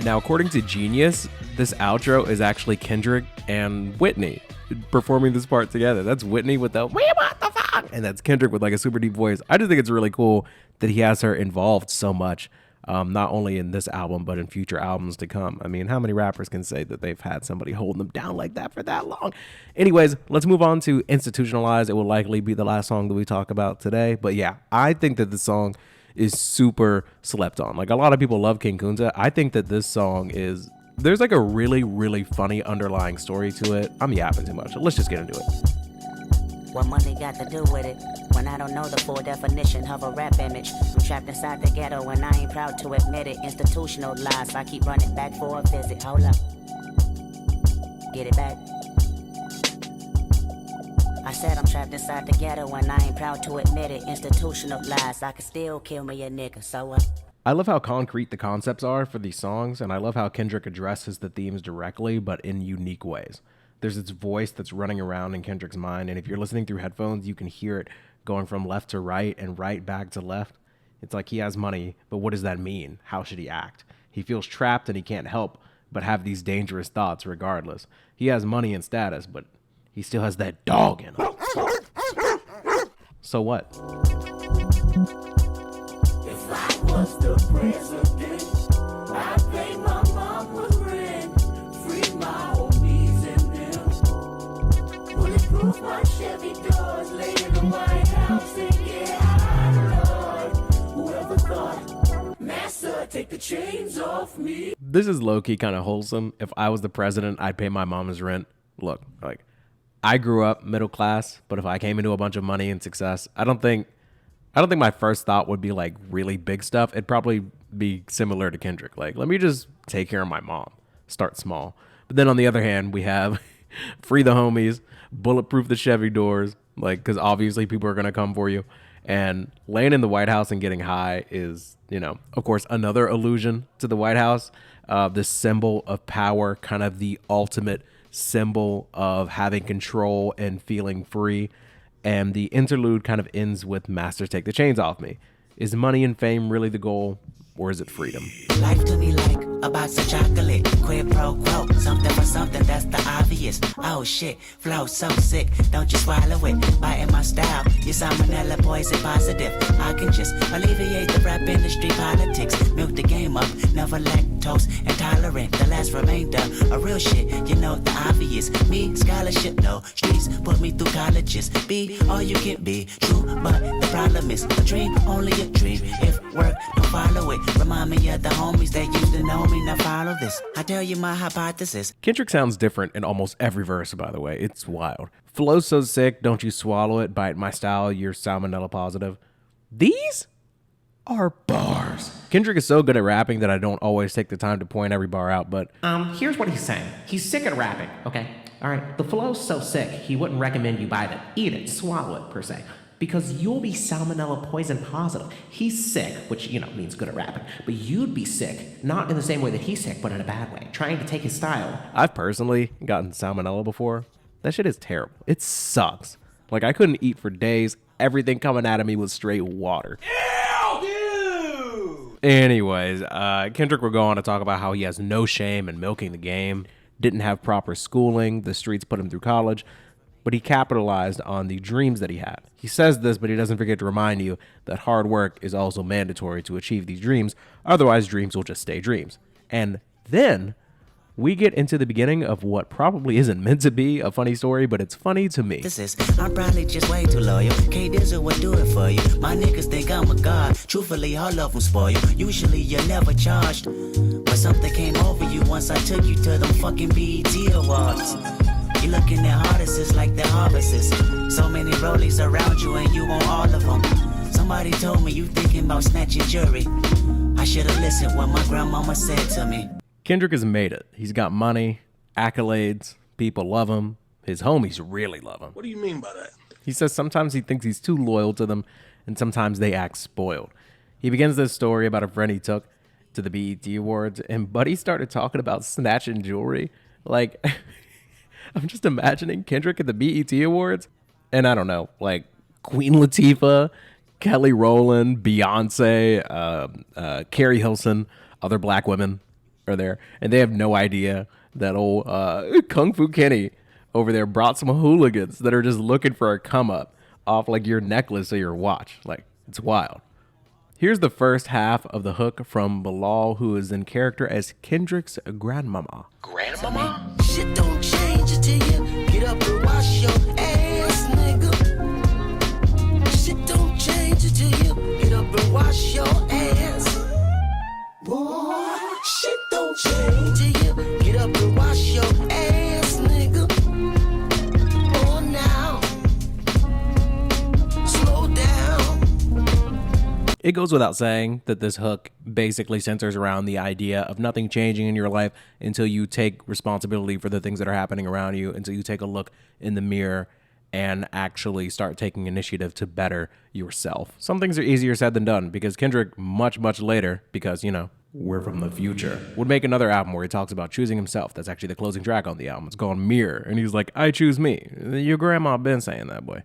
C: Now, according to Genius, this outro is actually Kendrick and Whitney performing this part together. That's Whitney with the "We want the fuck," and that's Kendrick with like a super deep voice. I just think it's really cool that he has her involved so much. not only in this album, but in future albums to come. I mean, how many rappers can say that they've had somebody holding them down like that for that long? Anyways, let's move on to Institutionalized. It will likely be the last song that we talk about today. But yeah, I think that this song is super slept on. Like, a lot of people love King Kunta. I think that this song is, there's like a really, really funny underlying story to it. I'm yapping too much. Let's just get into it.
K: What money got to do with it? When I don't know the full definition of a rap image. I'm trapped inside the ghetto and I ain't proud to admit it. Institutionalized, I keep running back for a visit. Hold up. Get it back. I said I'm trapped inside the ghetto and I ain't proud to admit it. Institutionalized, I can still kill me a nigga, so what?
C: I love how concrete the concepts are for these songs, and I love how Kendrick addresses the themes directly, but in unique ways. There's this voice that's running around in Kendrick's mind, and if you're listening through headphones, you can hear it going from left to right and right back to left. It's like he has money, but what does that mean? How should he act? He feels trapped and he can't help but have these dangerous thoughts regardless. He has money and status, but he still has that dog in him. So what?
D: If I was the president, I'd pay my mama's rent, free my homies and them, bulletproof my Chevy doors, lay in the White House and get high, Lord. Whoever thought, Massa, take the chains off me.
C: This is low-key kind of wholesome. If I was the president, I'd pay my mama's rent. Look, like, I grew up middle class, but if I came into a bunch of money and success, I don't think my first thought would be like really big stuff. It'd probably be similar to Kendrick. Like, let me just take care of my mom. Start small. But then on the other hand, we have free the homies, bulletproof the Chevy doors, like, because obviously people are going to come for you. And laying in the White House and getting high is, you know, of course, another allusion to the White House. This symbol of power, kind of the ultimate symbol of having control and feeling free. And the interlude kind of ends with "Master, take the chains off me." Is money and fame really the goal, or is it freedom?
K: Life to me like a box of chocolate, quid pro quo, something for something, that's the obvious. Oh shit, flow so sick, don't you swallow it, biting my style, your salmonella poison positive. I can just alleviate the rap industry politics, milk the game up, never lactose intolerant, the last remainder of real shit, you know the obvious. Me, scholarship, no, streets put me through colleges, be all you can be, true, but the problem is a dream, only a dream, if work, don't follow it, remind me of the homies that used to know me. Now follow this. I tell you my hypothesis.
C: Kendrick sounds different in almost every verse, by the way. It's wild. Flow's so sick, don't you swallow it. Bite my style, you're salmonella positive. These are bars. Kendrick is so good at rapping that I don't always take the time to point every bar out, but
I: Here's what he's saying. He's sick at rapping, okay? All right, the flow's so sick, he wouldn't recommend you bite it, eat it, swallow it, per se. Because you'll be salmonella poison positive. He's sick, which, you know, means good at rapping. But you'd be sick, not in the same way that he's sick, but in a bad way, trying to take his style.
C: I've personally gotten salmonella before. That shit is terrible. It sucks. Like, I couldn't eat for days. Everything coming out of me was straight water. Ew! Anyways, Kendrick will go on to talk about how he has no shame in milking the game, didn't have proper schooling, the streets put him through college, but he capitalized on the dreams that he had. He says this, but he doesn't forget to remind you that hard work is also mandatory to achieve these dreams. Otherwise, dreams will just stay dreams. And then we get into the beginning of what probably isn't meant to be a funny story, but it's funny to me.
K: I'm probably just way too loyal. K-Dizzle would do it for you. My niggas think I'm a god. Truthfully, all of them spoil you. Usually, you're never charged. But something came over you once I took you to them fucking BET Awards. You looking at artists like they're harvests. So many rollies around you and you want all of them. Somebody told me you thinking about snatching jewelry. I should've listened what my grandmama said to me.
C: Kendrick has made it. He's got money, accolades, people love him. His homies really love him.
M: What do you mean by that?
C: He says sometimes he thinks he's too loyal to them, and sometimes they act spoiled. He begins this story about a friend he took to the BET Awards, and Buddy started talking about snatching jewelry. Like... I'm just imagining Kendrick at the BET Awards, and I don't know, like Queen Latifah, Kelly Rowland, Beyonce, Carrie Hilson, other black women are there, and they have no idea that old Kung Fu Kenny over there brought some hooligans that are just looking for a come up off like your necklace or your watch. Like, it's wild. Here's the first half of the hook from Bilal, who is in character as Kendrick's grandmama.
A: Grandmama?
L: Shit don't change until you get up and wash your ass, nigga. Shit don't change until you get up and wash your ass. Boy, shit don't change till you get up and wash your ass, nigga. Oh, now, slow down.
C: It goes without saying that this hook basically centers around the idea of nothing changing in your life until you take responsibility for the things that are happening around you, until you take a look in the mirror and actually start taking initiative to better yourself. Some things are easier said than done, because Kendrick much later, because, you know, we're from the future, would make another album where he talks about choosing himself. That's actually the closing track on the album. It's called Mirror. And he's like, I choose me. Your grandma been saying that, boy.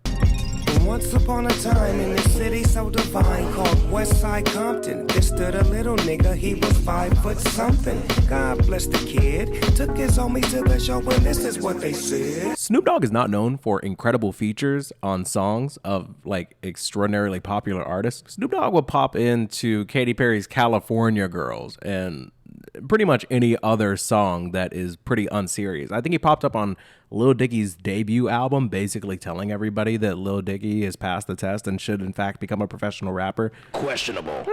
M: Once upon a time in a city so divine called Westside Compton, there stood a little nigga, he was 5 foot something. God bless the kid, took his homie to the show and this is what they said.
C: Snoop Dogg is not known for incredible features on songs of like extraordinarily popular artists. Snoop Dogg will pop into Katy Perry's California Girls and pretty much any other song that is pretty unserious. I think he popped up on Lil Dicky's debut album, basically telling everybody that Lil Dicky has passed the test and should in fact become a professional rapper.
A: Questionable.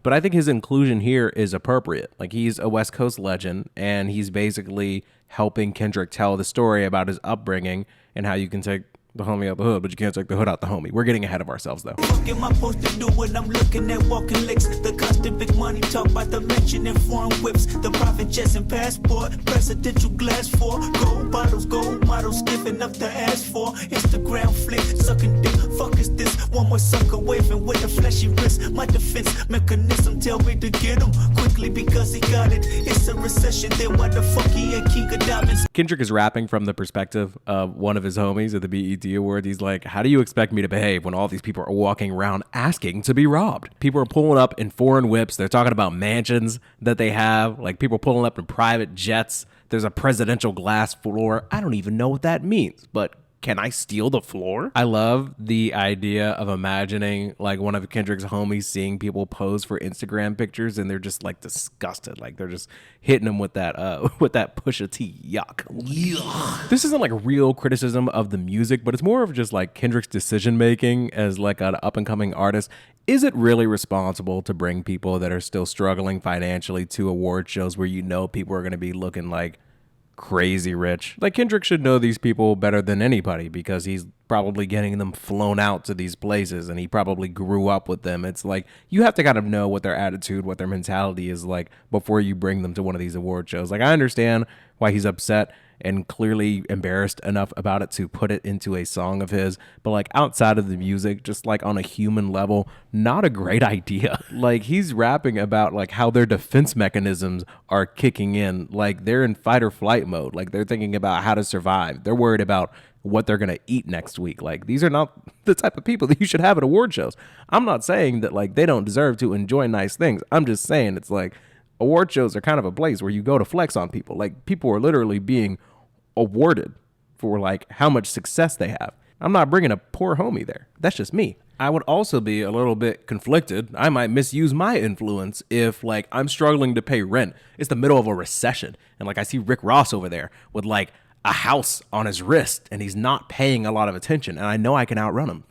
C: But I think his inclusion here is appropriate. Like, he's a West Coast legend, and he's basically helping Kendrick tell the story about his upbringing and how you can take the homie out the hood, but you can't take the hood out the homie. We're getting ahead of ourselves, though.
D: What am I supposed to do when I'm looking at walking licks? The constant big money talk about the mention and foreign whips, the private jets and passport, presidential glass for gold bottles, gold models, stiff enough to ask for. Instagram flick, sucking dick. Fuck is this? One more sucker waving with a fleshy wrist. My defense mechanism tell me to get him quickly because he got it. It's a recession. Then why the fuck he ain't king of diamonds?
C: Kendrick is rapping from the perspective of one of his homies at the BET Awards. He's like, how do you expect me to behave when all these people are walking around asking to be robbed? People are pulling up in foreign whips. They're talking about mansions that they have. Like, people pulling up in private jets. There's a presidential glass floor. I don't even know what that means, but can I steal the floor? I love the idea of imagining like one of Kendrick's homies seeing people pose for Instagram pictures and they're just like disgusted. Like, they're just hitting them with that Pusha T yuck. This isn't like real criticism of the music, but it's more of just like Kendrick's decision making as like an up and coming artist. Is it really responsible to bring people that are still struggling financially to award shows where you know people are going to be looking like crazy rich? Like, Kendrick should know these people better than anybody because he's probably getting them flown out to these places and he probably grew up with them. It's like, you have to kind of know what their attitude, what their mentality is like before you bring them to one of these award shows. Like, I understand why he's upset and clearly embarrassed enough about it to put it into a song of his, but like outside of the music, just like on a human level, not a great idea. Like, he's rapping about like how their defense mechanisms are kicking in, like they're in fight or flight mode, like they're thinking about how to survive, they're worried about what they're gonna eat next week. Like, these are not the type of people that you should have at award shows. I'm not saying that like they don't deserve to enjoy nice things. I'm just saying it's like award shows are kind of a place where you go to flex on people. Like, people are literally being awarded for like how much success they have. I'm not bringing a poor homie there. That's just me. I would also be a little bit conflicted. I might misuse my influence if like I'm struggling to pay rent. It's the middle of a recession and like I see Rick Ross over there with like a house on his wrist and he's not paying a lot of attention and I know I can outrun him.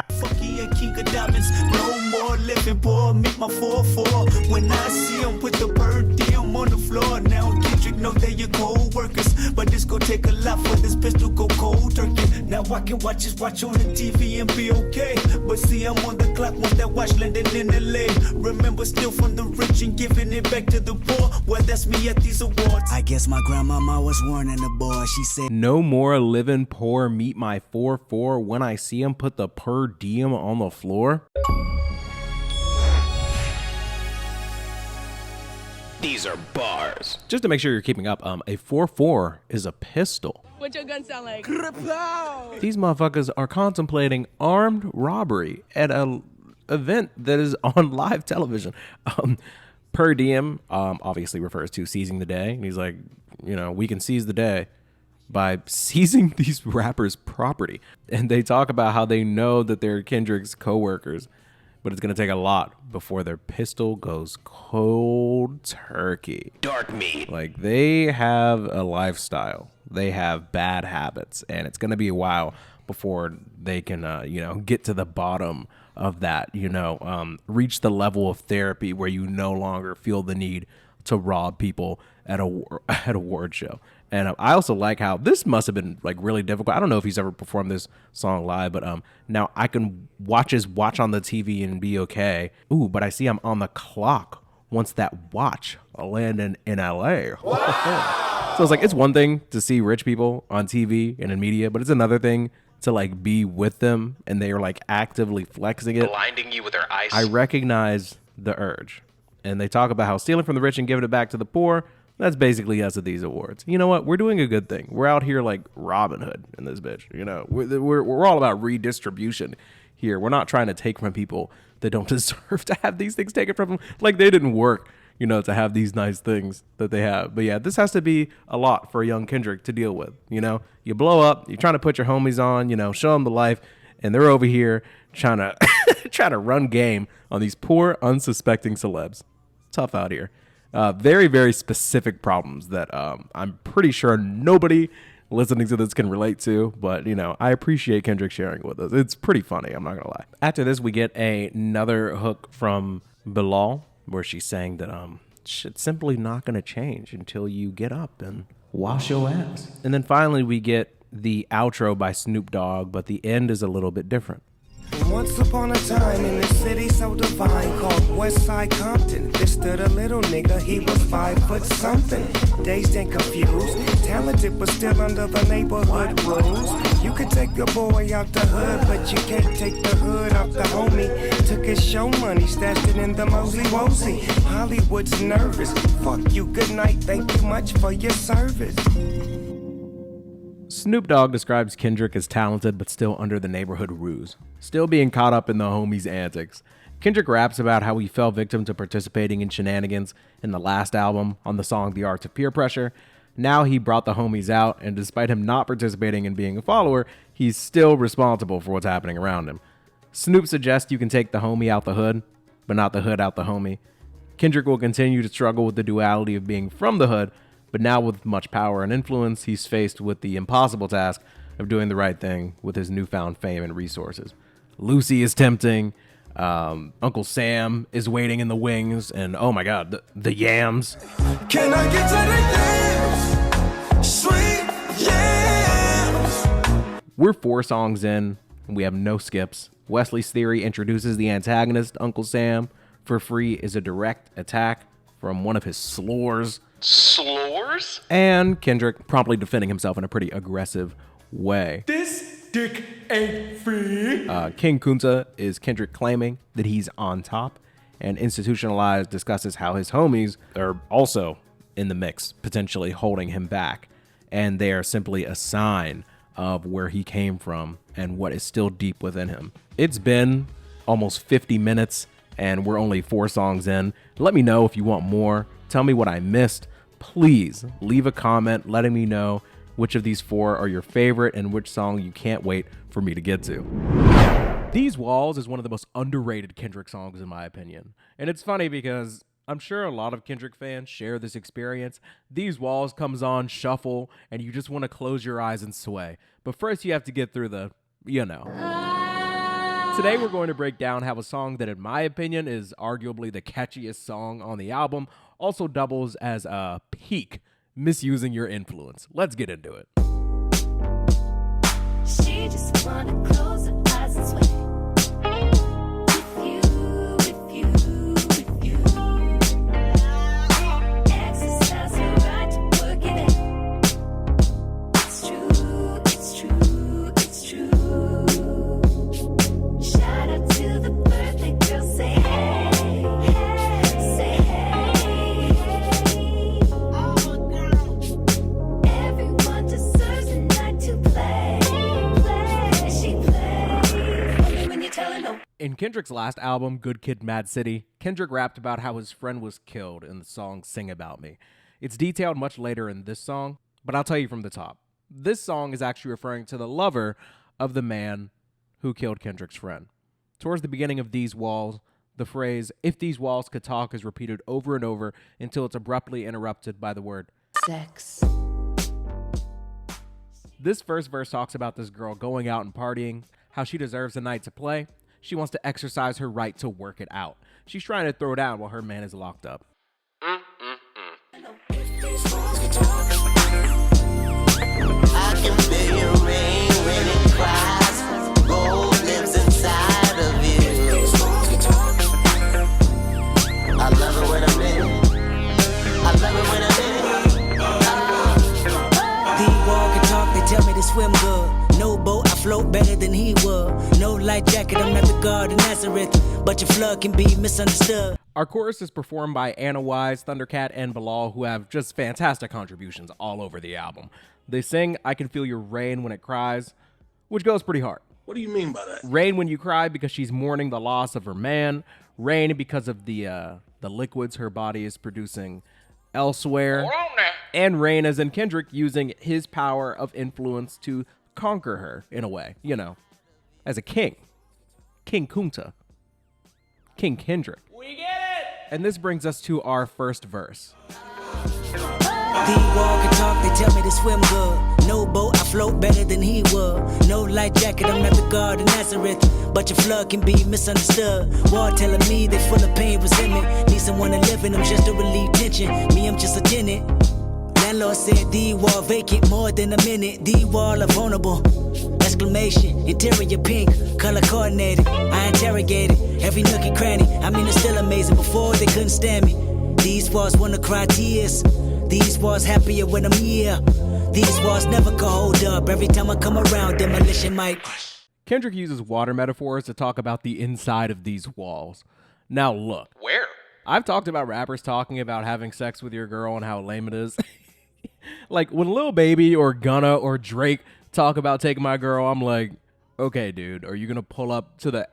D: Fucky and king of diamonds, no more living poor, meet my 4-4. When I see him put the per diem on the floor, now Kendrick know they your co-workers, but this gon' take a lot for this pistol go cold turkey. Now I can watch on the TV and be okay, but see I'm on the clock once that watch landing in LA. Remember, still from the rich and giving it back to the poor. Well, that's me at these awards.
F: I guess my grandmama was warning the boy. She said,
C: no more living poor, meet my 4-4. When I see him put the per diem on the floor.
A: These are bars.
C: Just to make sure you're keeping up, a 4-4 is a pistol.
J: What your gun sound like?
C: These motherfuckers are contemplating armed robbery at an event that is on live television. Per diem obviously refers to seizing the day. And he's like, you know, we can seize the day by seizing these rappers' property. And they talk about how they know that they're Kendrick's co-workers but it's going to take a lot before their pistol goes cold turkey.
A: Dark meat.
C: Like, they have a lifestyle. They have bad habits, and it's going to be a while before they can, get to the bottom of that, reach the level of therapy where you no longer feel the need to rob people at a award show. And I also like how this must have been like really difficult. I don't know if he's ever performed this song live, but now I can watch on the TV and be okay. Ooh, but I see I'm on the clock once that watch land in LA. Wow. So it's like, it's one thing to see rich people on TV and in media, but it's another thing to like be with them and they are like actively flexing it.
A: Blinding you with their eyes.
C: I recognize the urge. And they talk about how stealing from the rich and giving it back to the poor, that's basically us at these awards. You know what? We're doing a good thing. We're out here like Robin Hood in this bitch. We're all about redistribution here. We're not trying to take from people that don't deserve to have these things taken from them. Like, they didn't work, to have these nice things that they have. But yeah, this has to be a lot for a young Kendrick to deal with. You blow up, you're trying to put your homies on, show them the life, and they're over here trying to run game on these poor, unsuspecting celebs. Tough out here. Very, very specific problems that I'm pretty sure nobody listening to this can relate to. But, I appreciate Kendrick sharing it with us. It's pretty funny. I'm not going to lie. After this, we get another hook from Bilal where she's saying that shit's simply not going to change until you get up and wash your ass. And then finally, we get the outro by Snoop Dogg, but the end is a little bit different.
M: Once upon a time in a city so divine called Westside Compton, there stood a little nigga, he was 5 foot something. Dazed and confused, talented but still under the neighborhood rules. You could take your boy out the hood, but you can't take the hood out the homie. Took his show money, stashed it in the mosey wosey. Hollywood's nervous, fuck you, good night, thank you much for your service.
C: Snoop Dogg describes Kendrick as talented but still under the neighborhood ruse, still being caught up in the homies' antics. Kendrick raps about how he fell victim to participating in shenanigans in the last album on the song The Art of Peer Pressure. Now he brought the homies out, and despite him not participating and being a follower, he's still responsible for what's happening around him. Snoop suggests you can take the homie out the hood, but not the hood out the homie. Kendrick will continue to struggle with the duality of being from the hood, but now with much power and influence, he's faced with the impossible task of doing the right thing with his newfound fame and resources. Lucy is tempting, Uncle Sam is waiting in the wings, and oh my god, the yams.
D: Can I get to the yams? Sweet yams.
C: We're 4 songs in, and we have no skips. Wesley's theory introduces the antagonist, Uncle Sam. For Free is a direct attack from one of his slurs.
A: Slurs?
C: And Kendrick promptly defending himself in a pretty aggressive way.
D: This dick ain't free.
C: King Kunta is Kendrick claiming that he's on top, and Institutionalized discusses how his homies are also in the mix, potentially holding him back, and they are simply a sign of where he came from and what is still deep within him. It's been almost 50 minutes, and we're only 4 songs in. Let me know if you want more. Tell me what I missed. Please leave a comment letting me know which of these 4 are your favorite and which song you can't wait for me to get to. These Walls is one of the most underrated Kendrick songs in my opinion. And it's funny because I'm sure a lot of Kendrick fans share this experience. These Walls comes on shuffle and you just want to close your eyes and sway. But first you have to get through the, Today we're going to break down how a song that in my opinion is arguably the catchiest song on the album also doubles as a peak misusing your influence. Let's get into it.
N: She just wanna close her eyes and sway. Exercise her right to work it in. It's true, it's true, it's true. Shout out to the birthday girl, say hey, hey, say hey, hey. Oh, girl. Everyone deserves a night to play, play. She plays when you tell her no.
C: In Kendrick's last album, Good Kid, Mad City, Kendrick rapped about how his friend was killed in the song Sing About Me. It's detailed much later in this song, but I'll tell you from the top. This song is actually referring to the lover of the man who killed Kendrick's friend. Towards the beginning of These Walls, the phrase, "if these walls could talk," is repeated over and over until it's abruptly interrupted by the word sex. This first verse talks about this girl going out and partying, how she deserves a night to play. She wants to exercise her right to work it out. She's trying to throw down while her man is locked up.
L: I can feel your rain when it cries. Gold lives inside of you. I love it when I'm in it. I love it when I'm in it.
F: The wall can talk, they tell me to swim good. No boat, I float better than he would. No light jacket, I'm not the God of Nazareth. But your flood can be misunderstood.
C: Our chorus is performed by Anna Wise, Thundercat, and Bilal, who have just fantastic contributions all over the album. They sing "I Can Feel Your Rain When It Cries," which goes pretty hard.
O: What do you mean by that?
C: Rain when you cry because she's mourning the loss of her man. Rain because of the liquids her body is producing elsewhere. And rain as in Kendrick using his power of influence to conquer her in a way, you know, as a king. King Kunta. King Kendrick.
G: We get it!
C: And this brings us to our first verse.
F: The wall can talk, they tell me to swim good. No boat, I float better than he would. No light jacket, I'm not the God of Nazareth. But your flood can be misunderstood. Wall telling me they full of pain, resentment. Need someone to live in them just to relieve tension. Me, I'm just a tenant. Landlord said the wall vacant more than a minute. The wall are vulnerable. Exclamation, interior pink, color coordinated. I interrogated every nook and cranny. I mean, it's still amazing. Before they couldn't stand me. These walls wanna cry tears. These walls happier when I'm here. These walls never can hold up. Every time I come around, demolition might.
C: Kendrick uses water metaphors to talk about the inside of these walls. Now look.
A: Where?
C: I've talked about rappers talking about having sex with your girl and how lame it is. Like when Lil Baby or Gunna or Drake talk about taking my girl, I'm like, okay, dude, are you gonna pull up to the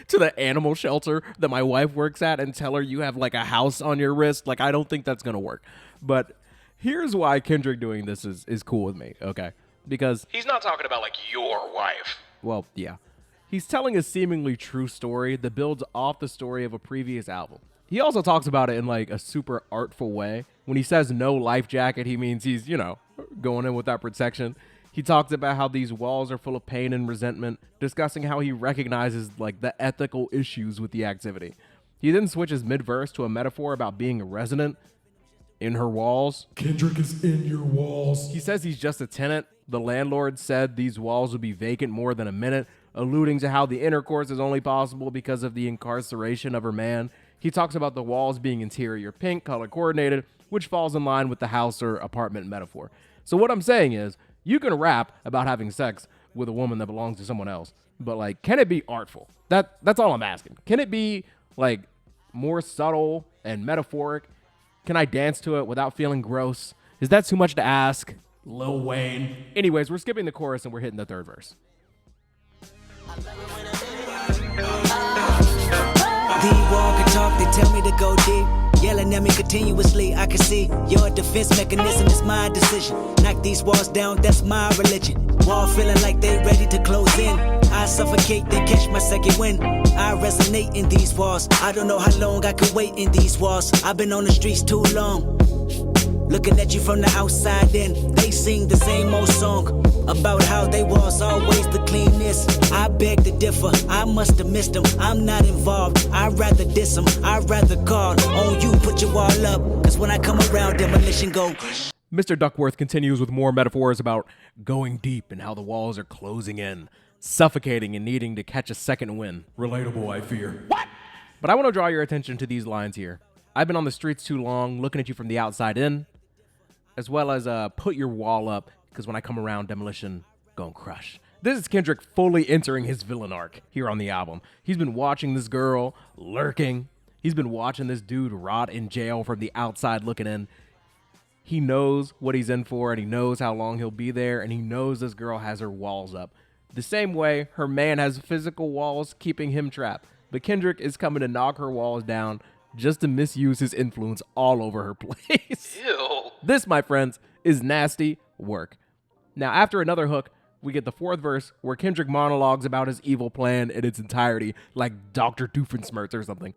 C: to the animal shelter that my wife works at and tell her you have like a house on your wrist? Like, I don't think that's gonna work. But here's why Kendrick doing this is cool with me, okay? Because
A: He's not talking about like your wife.
C: well, yeah. He's telling a seemingly true story that builds off the story of a previous album. He also talks about it in like a super artful way. When he says no life jacket, he means he's, you know, going in without protection. He talks about how these walls are full of pain and resentment, discussing how he recognizes like the ethical issues with the activity. He then switches mid-verse to a metaphor about being a resident in her walls.
P: Kendrick is in your walls.
C: He says he's just a tenant. The landlord said these walls would be vacant more than a minute, alluding to how the intercourse is only possible because of the incarceration of her man. He talks about the walls being interior pink, color coordinated, which falls in line with the house or apartment metaphor. So what I'm saying is, you can rap about having sex with a woman that belongs to someone else, but like, can it be artful? That's all I'm asking. Can it be like more subtle and metaphoric? Can I dance to it without feeling gross? Is that too much to ask?
P: Lil Wayne.
C: Anyways, we're skipping the chorus and we're hitting the third verse.
F: The wall can talk, they tell me to go deep. Yelling at me continuously, I can see your defense mechanism is my decision. Knock these walls down, that's my religion. Wall feeling like they ready to close in. I suffocate, then catch my second wind. I resonate in these walls. I don't know how long I could wait in these walls. I've been on the streets too long. Looking at you from the outside in, they sing the same old song about how they was always the cleanest. I beg to differ, I must have missed them. I'm not involved, I'd rather diss them. I'd rather call on you, put your wall up. Cause when I come around, demolition go.
C: Mr. Duckworth continues with more metaphors about going deep and how the walls are closing in, suffocating and needing to catch a second wind.
P: Relatable, I fear.
C: What? But I want to draw your attention to these lines here. I've been on the streets too long, looking at you from the outside in, as well as put your wall up, because when I come around, demolition gon' crush. This is Kendrick fully entering his villain arc here on the album. He's been watching this girl lurking. He's been watching this dude rot in jail from the outside looking in. He knows what he's in for, and he knows how long he'll be there, and he knows this girl has her walls up. The same way her man has physical walls keeping him trapped. But Kendrick is coming to knock her walls down just to misuse his influence all over her place.
A: Ew.
C: This, my friends, is nasty work. Now, after another hook,
B: we get the fourth verse where Kendrick monologues about his evil plan in its entirety, like Dr. Doofenshmirtz or something.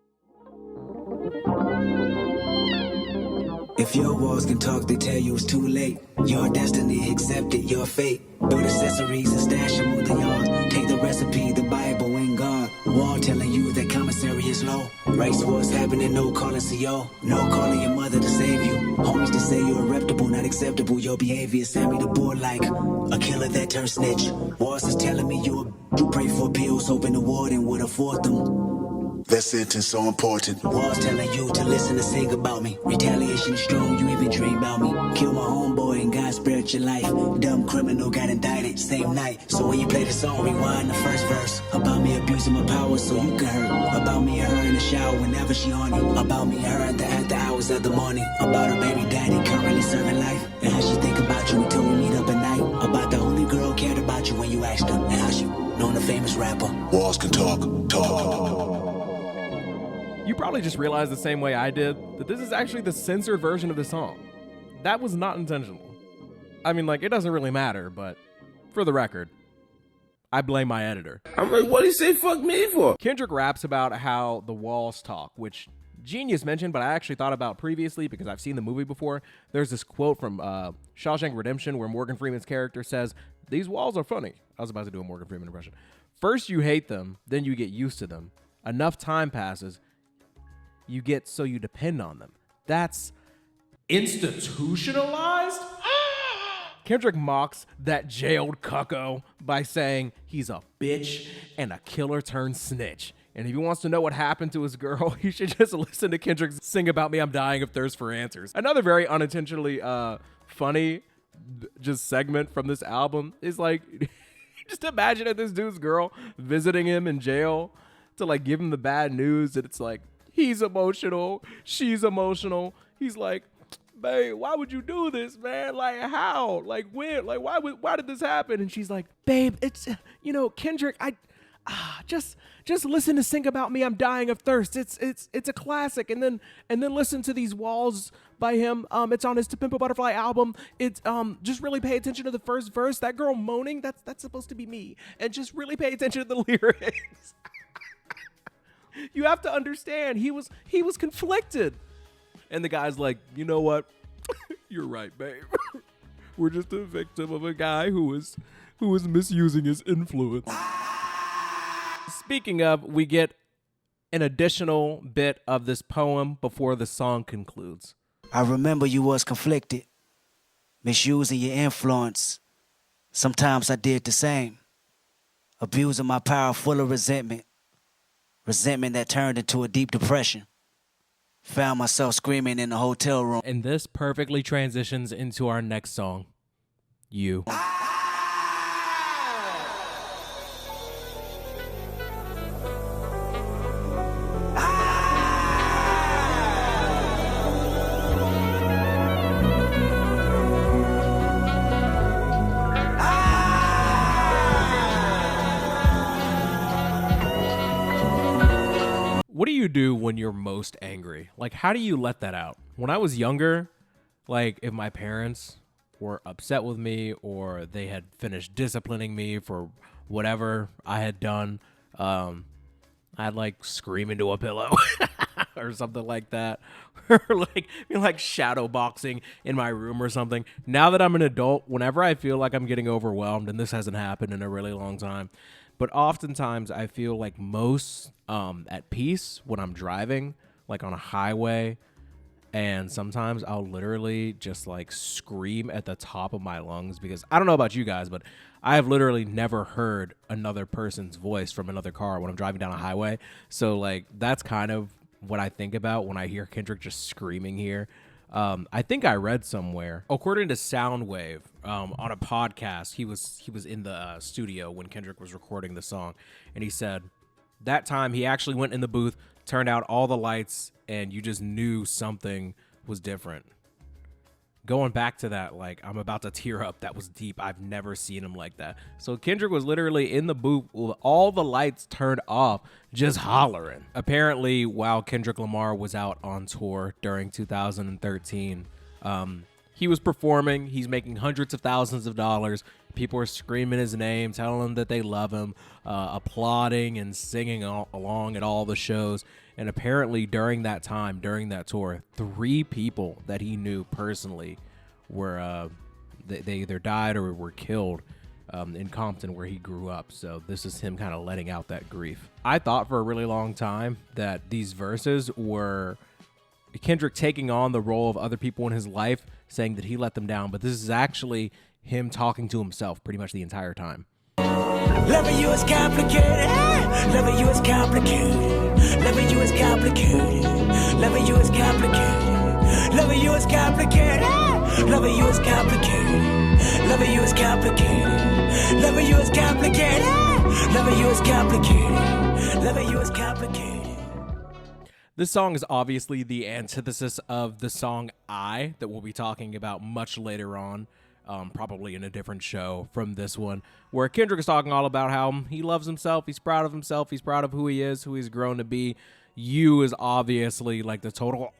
F: If your walls can talk, they tell you it's too late. Your destiny accepted, your fate. Build accessories and stash them with the yard. Take the recipe, the Bible and God. Wall telling you that commissary is low. Race wars happening, no calling CO. No calling your mother to save you. Homies to say you're reputable, not acceptable. Your behavior sent me to board like a killer that turned snitch. Walls is telling me you pray for pills, hoping the warden would afford them. That sentence so important. Walls telling you to listen to sing about me. Retaliation is strong, you even dream about me. Kill my homeboy and God spared your life. Dumb criminal got indicted same night. So when you play the song, rewind the first verse. About me abusing my power so you can hurt. About me and her in the shower whenever she horny. About me and her at the after hours of the morning. About her baby daddy currently serving life. And how she think about you until we meet up at night. About the only girl cared about you when you asked her. And how she known a famous rapper. Walls can talk.
B: You probably just realized the same way I did that this is actually the censored version of the song. That was not intentional. I mean, like, it doesn't really matter, but for the record, I blame my editor.
O: I'm like, what did he say fuck me for?
B: Kendrick raps about how the walls talk, which Genius mentioned, but I actually thought about previously because I've seen the movie before. There's this quote from Shawshank Redemption where Morgan Freeman's character says, "These walls are funny." I was about to do a Morgan Freeman impression. First you hate them, then you get used to them. Enough time passes, you get so you depend on them. That's
P: Institutionalized?
B: Kendrick mocks that jailed cucko by saying he's a bitch and a killer turned snitch. And if he wants to know what happened to his girl, he should just listen to Kendrick sing about me, I'm dying of thirst for answers. Another very unintentionally funny just segment from this album is like, just imagine if this dude's girl visiting him in jail to like give him the bad news that it's like, he's emotional, she's emotional. He's like, babe, why would you do this, man? Like, how? Like, when? Like, why did this happen? And she's like, babe, it's, Kendrick, just listen to Sing About Me, I'm Dying of Thirst. It's a classic. And then listen to these walls by him. It's on his To Pimp a Butterfly album. It's just really pay attention to the first verse. That girl moaning, that's supposed to be me. And just really pay attention to the lyrics. You have to understand, he was conflicted. And the guy's like, you know what? You're right, babe. We're just a victim of a guy who was misusing his influence. Speaking of, we get an additional bit of this poem before the song concludes.
F: I remember you was conflicted, misusing your influence. Sometimes I did the same, abusing my power full of resentment that turned into a deep depression. Found myself screaming in the hotel room.
B: And this perfectly transitions into our next song, You. What do you do when you're most angry? Like, how do you let that out? When I was younger, like, if my parents were upset with me or they had finished disciplining me for whatever I had done, I'd, like, scream into a pillow or something like that. Or, like shadow boxing in my room or something. Now that I'm an adult, whenever I feel like I'm getting overwhelmed, and this hasn't happened in a really long time, but oftentimes I feel like most at peace when I'm driving, like on a highway, and sometimes I'll literally just like scream at the top of my lungs because I don't know about you guys, but I have literally never heard another person's voice from another car when I'm driving down a highway. So like that's kind of what I think about when I hear Kendrick just screaming here. I think I read somewhere, according to Soundwave, on a podcast, he was in the studio when Kendrick was recording the song, and he said that time he actually went in the booth, turned out all the lights, and you just knew something was different. Going back to that, like, I'm about to tear up. That was deep. I've never seen him like that. So Kendrick was literally in the booth with all the lights turned off, just hollering. Apparently, while Kendrick Lamar was out on tour during 2013, He was performing. He's making hundreds of thousands of dollars. People are screaming his name, telling him that they love him, applauding and singing along at all the shows. And apparently during that time, during that tour, 3 people that he knew personally were they either died or were killed in Compton where he grew up. So this is him kind of letting out that grief. I thought for a really long time that these verses were Kendrick taking on the role of other people in his life, saying that he let them down, but this is actually him talking to himself pretty much the entire time.
F: Loving you is complicated. Loving you is complicated. Loving you is complicated. Loving you is complicated. Loving you is complicated. Loving you is complicated. Loving you is complicated. Loving you is complicated. Loving you is complicated. Loving you is complicated.
B: This song is obviously the antithesis of the song I that we'll be talking about much later on, probably in a different show from this one, where Kendrick is talking all about how he loves himself, he's proud of himself, he's proud of who he is, who he's grown to be. You is obviously like the total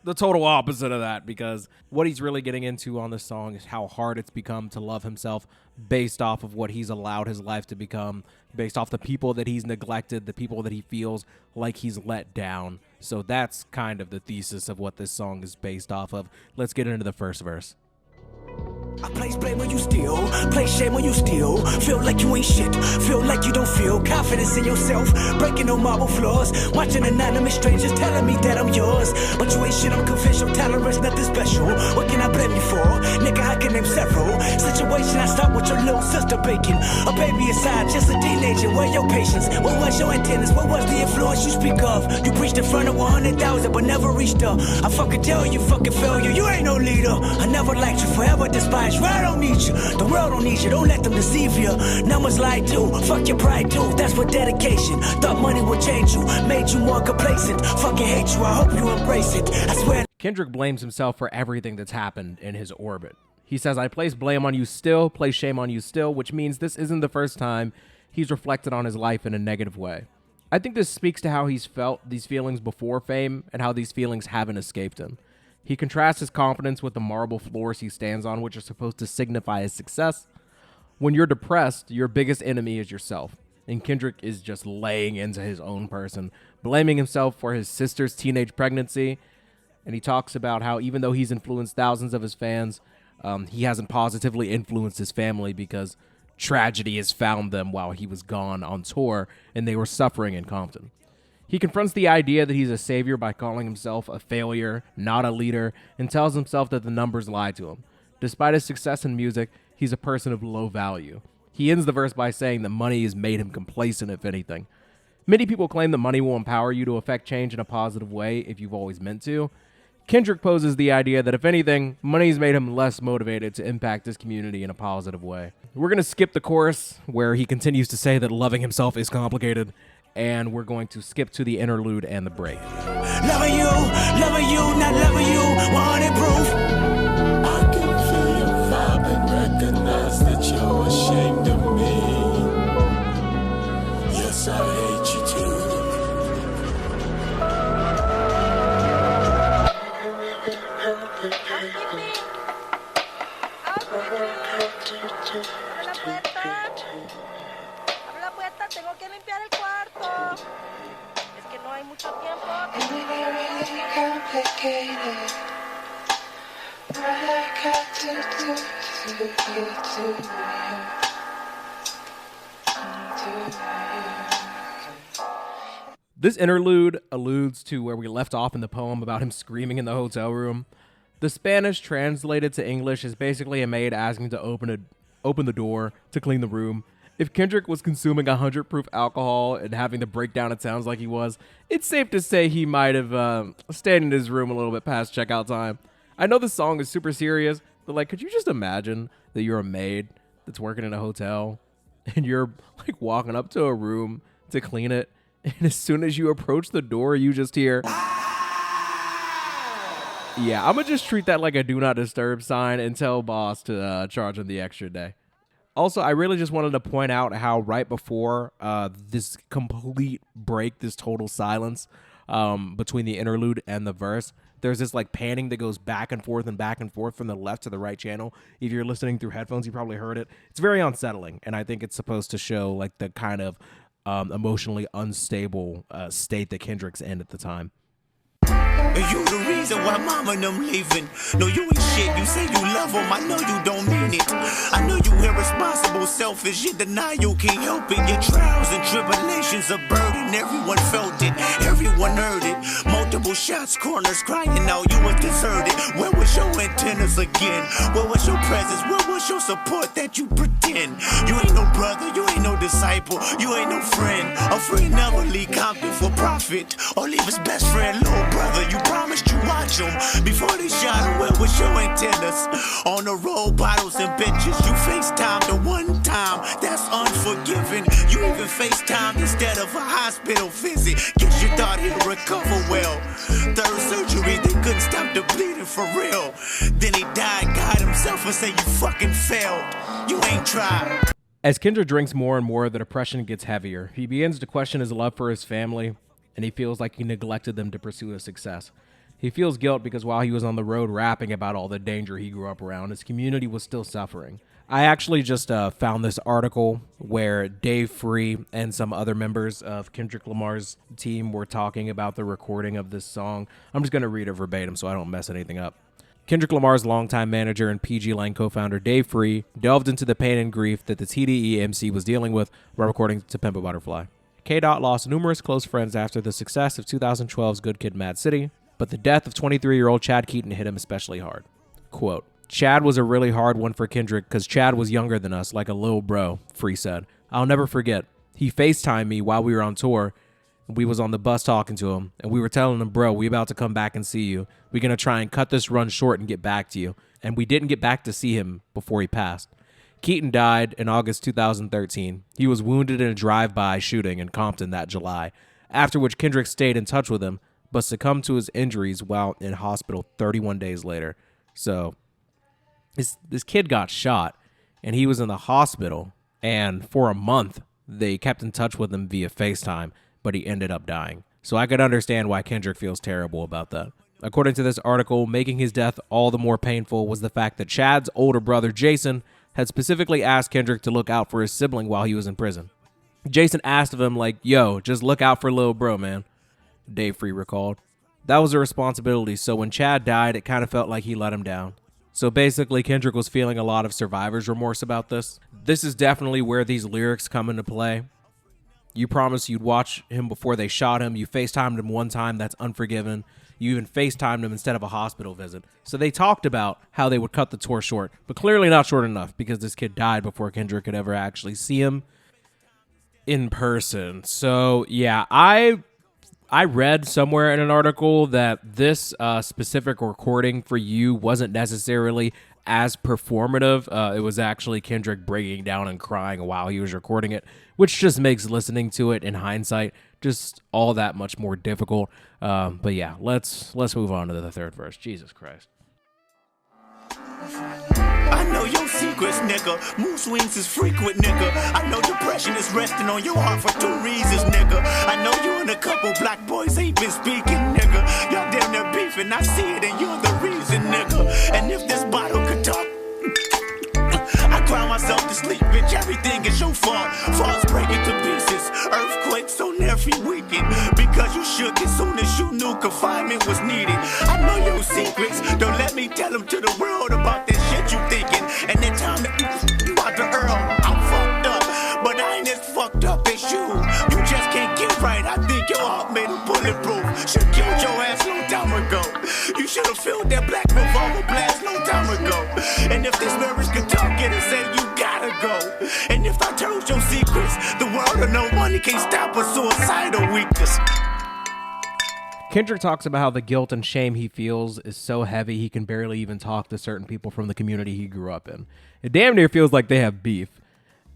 B: the total opposite of that, because what he's really getting into on this song is how hard it's become to love himself based off of what he's allowed his life to become, based off the people that he's neglected, the people that he feels like he's let down. So that's kind of the thesis of what this song is based off of. Let's get into the first verse.
F: I place blame when you steal, place shame when you steal. Feel like you ain't shit, feel like you don't feel confidence in yourself. Breaking on marble floors, watching anonymous strangers telling me that I'm yours. But you ain't shit, I'm confidential, tolerance nothing special. What can I blame you for? Nigga, I can name several. Situation I start with your little sister baking. A baby aside, just a teenager, where your patience? What was your antennas? What was the influence you speak of? You preached in front of 100,000 but never reached up. I fucking tell you, fucking failure, you ain't no leader. I never liked you, forever despise. I don't need you, the world don't need you, don't let them deceive you. Numbers lie too, fuck your pride too, that's what dedication. Thought money would change you, made you more complacent. Fucking hate you, I hope you embrace it, I swear.
B: Kendrick blames himself for everything that's happened in his orbit. He says, I place blame on you still, place shame on you still, which means this isn't the first time he's reflected on his life in a negative way. I think this speaks to how he's felt these feelings before fame and how these feelings haven't escaped him. He contrasts his confidence with the marble floors he stands on, which are supposed to signify his success. When you're depressed, your biggest enemy is yourself. And Kendrick is just laying into his own person, blaming himself for his sister's teenage pregnancy. And he talks about how even though he's influenced thousands of his fans, he hasn't positively influenced his family because tragedy has found them while he was gone on tour and they were suffering in Compton. He confronts the idea that he's a savior by calling himself a failure, not a leader, and tells himself that the numbers lie to him. Despite his success in music, he's a person of low value. He ends the verse by saying that money has made him complacent, if anything. Many people claim that money will empower you to affect change in a positive way if you've always meant to. Kendrick poses the idea that if anything, money's made him less motivated to impact his community in a positive way. We're going to skip the chorus where he continues to say that loving himself is complicated, and we're going to skip to the interlude and the break.
F: Loving you, not loving you, 100 proof.
D: I can feel your vibe and recognize that you're ashamed of me. Yes, I hate you too.
J: Tengo que limpiar el cuarto. Es que no hay mucho tiempo.
B: This interlude alludes to where we left off in the poem about him screaming in the hotel room. The Spanish translated to English is basically a maid asking to open the door to clean the room. If Kendrick was consuming 100 proof alcohol and having the breakdown it sounds like he was, it's safe to say he might have stayed in his room a little bit past checkout time. I know this song is super serious, but like, could you just imagine that you're a maid that's working in a hotel and you're like walking up to a room to clean it, and as soon as you approach the door, you just hear... Yeah, I'm gonna just treat that like a do not disturb sign and tell boss to charge him the extra day. Also, I really just wanted to point out how right before this complete break, this total silence, between the interlude and the verse. There's this like panning that goes back and forth from the left to the right channel. If you're listening through headphones, you probably heard it. It's very unsettling, and I think it's supposed to show like the kind of emotionally unstable state that Kendrick's in at the time.
L: You the reason why mama and them leaving. No, you ain't shit. You say you love them. I know you don't mean it. I know you irresponsible, selfish. You deny you can't help it. Your trials and tribulations are burden. Everyone felt it. Everyone heard it. Multiple shots, corners crying out. You was deserted. Where was your antennas again? Where was your presence? Where was your support that you pretend? You ain't no brother. You ain't no disciple. You ain't no friend. A friend never leave Compton for profit or leave his best friend, little brother. You promised you watch them before they shot him. Where was your antennas? On the road, bottles and bitches. You FaceTime the one time. That's unforgiving. You even FaceTime instead of a hospital visit. Guess you thought he'd recover well. Third surgery, they couldn't stop the bleeding for real. Then he died, God himself, and say you fucking failed. You ain't tried.
B: As Kendrick drinks more and more, the depression gets heavier. He begins to question his love for his family, and he feels like he neglected them to pursue his success. He feels guilt because while he was on the road rapping about all the danger he grew up around, his community was still suffering. I actually just found this article where Dave Free and some other members of Kendrick Lamar's team were talking about the recording of this song. I'm just going to read it verbatim so I don't mess anything up. Kendrick Lamar's longtime manager and PG Lang co-founder Dave Free delved into the pain and grief that the TDE MC was dealing with while recording To Pimp a Butterfly. K-Dot lost numerous close friends after the success of 2012's Good Kid, Mad City, but the death of 23-year-old Chad Keaton hit him especially hard. Quote, Chad was a really hard one for Kendrick because Chad was younger than us, like a little bro, Free said. I'll never forget. He FaceTimed me while we were on tour. We was on the bus talking to him, and we were telling him, bro, we about to come back and see you. We're going to try and cut this run short and get back to you. And we didn't get back to see him before he passed. Keaton died in August 2013. He was wounded in a drive-by shooting in Compton that July, after which Kendrick stayed in touch with him, but succumbed to his injuries while in hospital 31 days later. So this kid got shot, and he was in the hospital, and for a month, they kept in touch with him via FaceTime, but he ended up dying. So I could understand why Kendrick feels terrible about that. According to this article, making his death all the more painful was the fact that Chad's older brother, Jason, had specifically asked Kendrick to look out for his sibling while he was in prison. Jason asked of him, like, yo, just look out for little bro, man. Dave Free recalled. That was a responsibility, so when Chad died, it kind of felt like he let him down. So basically, Kendrick was feeling a lot of survivor's remorse about this. This is definitely where these lyrics come into play. You promised you'd watch him before they shot him. You FaceTimed him one time. That's unforgiven. You even FaceTimed him instead of a hospital visit. So they talked about how they would cut the tour short, but clearly not short enough because this kid died before Kendrick could ever actually see him in person. So yeah, I read somewhere in an article that this specific recording for You wasn't necessarily as performative. It was actually Kendrick breaking down and crying while he was recording it, which just makes listening to it in hindsight just all that much more difficult. But yeah, let's move on to the third verse. Jesus Christ.
L: I know your secrets, nigga. Mood swings is frequent, nigga. I know depression is resting on your heart for 2 reasons, nigga. I know you and a couple black boys ain't been speaking, nigga. Y'all damn near beefing, I see it, and you're the reason, nigga. And if this bottle could talk, I cry myself to sleep, bitch. Everything is your fault. Falls breaking to pieces. Earthquakes on every weekend. Because you shook as soon as you knew confinement was needed. I know your secrets. Don't let me tell them to the world about this shit you thinking. And that time that you about to Earl. I'm fucked up, but I ain't as fucked up as you. You just can't get right. I think your heart made a bulletproof. Should killed your ass long time ago. You should have filled that black revolver blast long time ago. And if this marriage could talk, it'll say you gotta go. And if I told your secrets, the world of no money can't stop a suicidal weakness.
B: Kendrick talks about how the guilt and shame he feels is so heavy he can barely even talk to certain people from the community he grew up in. It damn near feels like they have beef.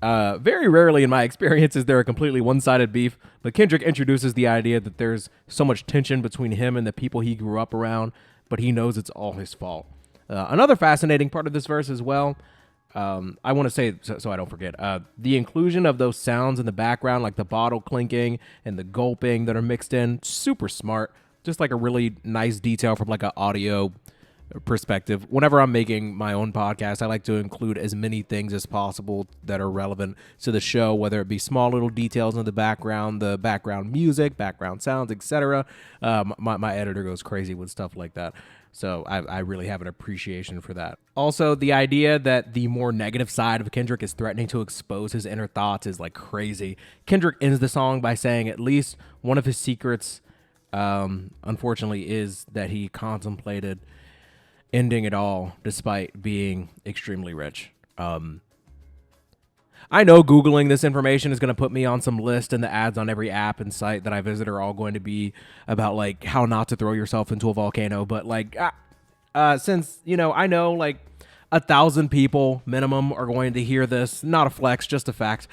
B: Very rarely in my experience is there a completely one-sided beef, but Kendrick introduces the idea that there's so much tension between him and the people he grew up around, but he knows it's all his fault. Another fascinating part of this verse as well,
C: I want to say, so I don't forget, the inclusion of those sounds in the background, like the bottle clinking and the gulping that are mixed in, super smart. Just like a really nice detail from like an audio perspective. Whenever I'm making my own podcast, I like to include as many things as possible that are relevant to the show, whether it be small little details in the background music, background sounds, etc. My editor goes crazy with stuff like that. So I really have an appreciation for that. Also, the idea that the more negative side of Kendrick is threatening to expose his inner thoughts is like crazy. Kendrick ends the song by saying at least one of his secrets, unfortunately, is that he contemplated ending it all despite being extremely rich. I know Googling this information is going to put me on some list, and the ads on every app and site that I visit are all going to be about like how not to throw yourself into a volcano. But like, since, you know, I know like 1,000 people minimum are going to hear this, not a flex, just a fact.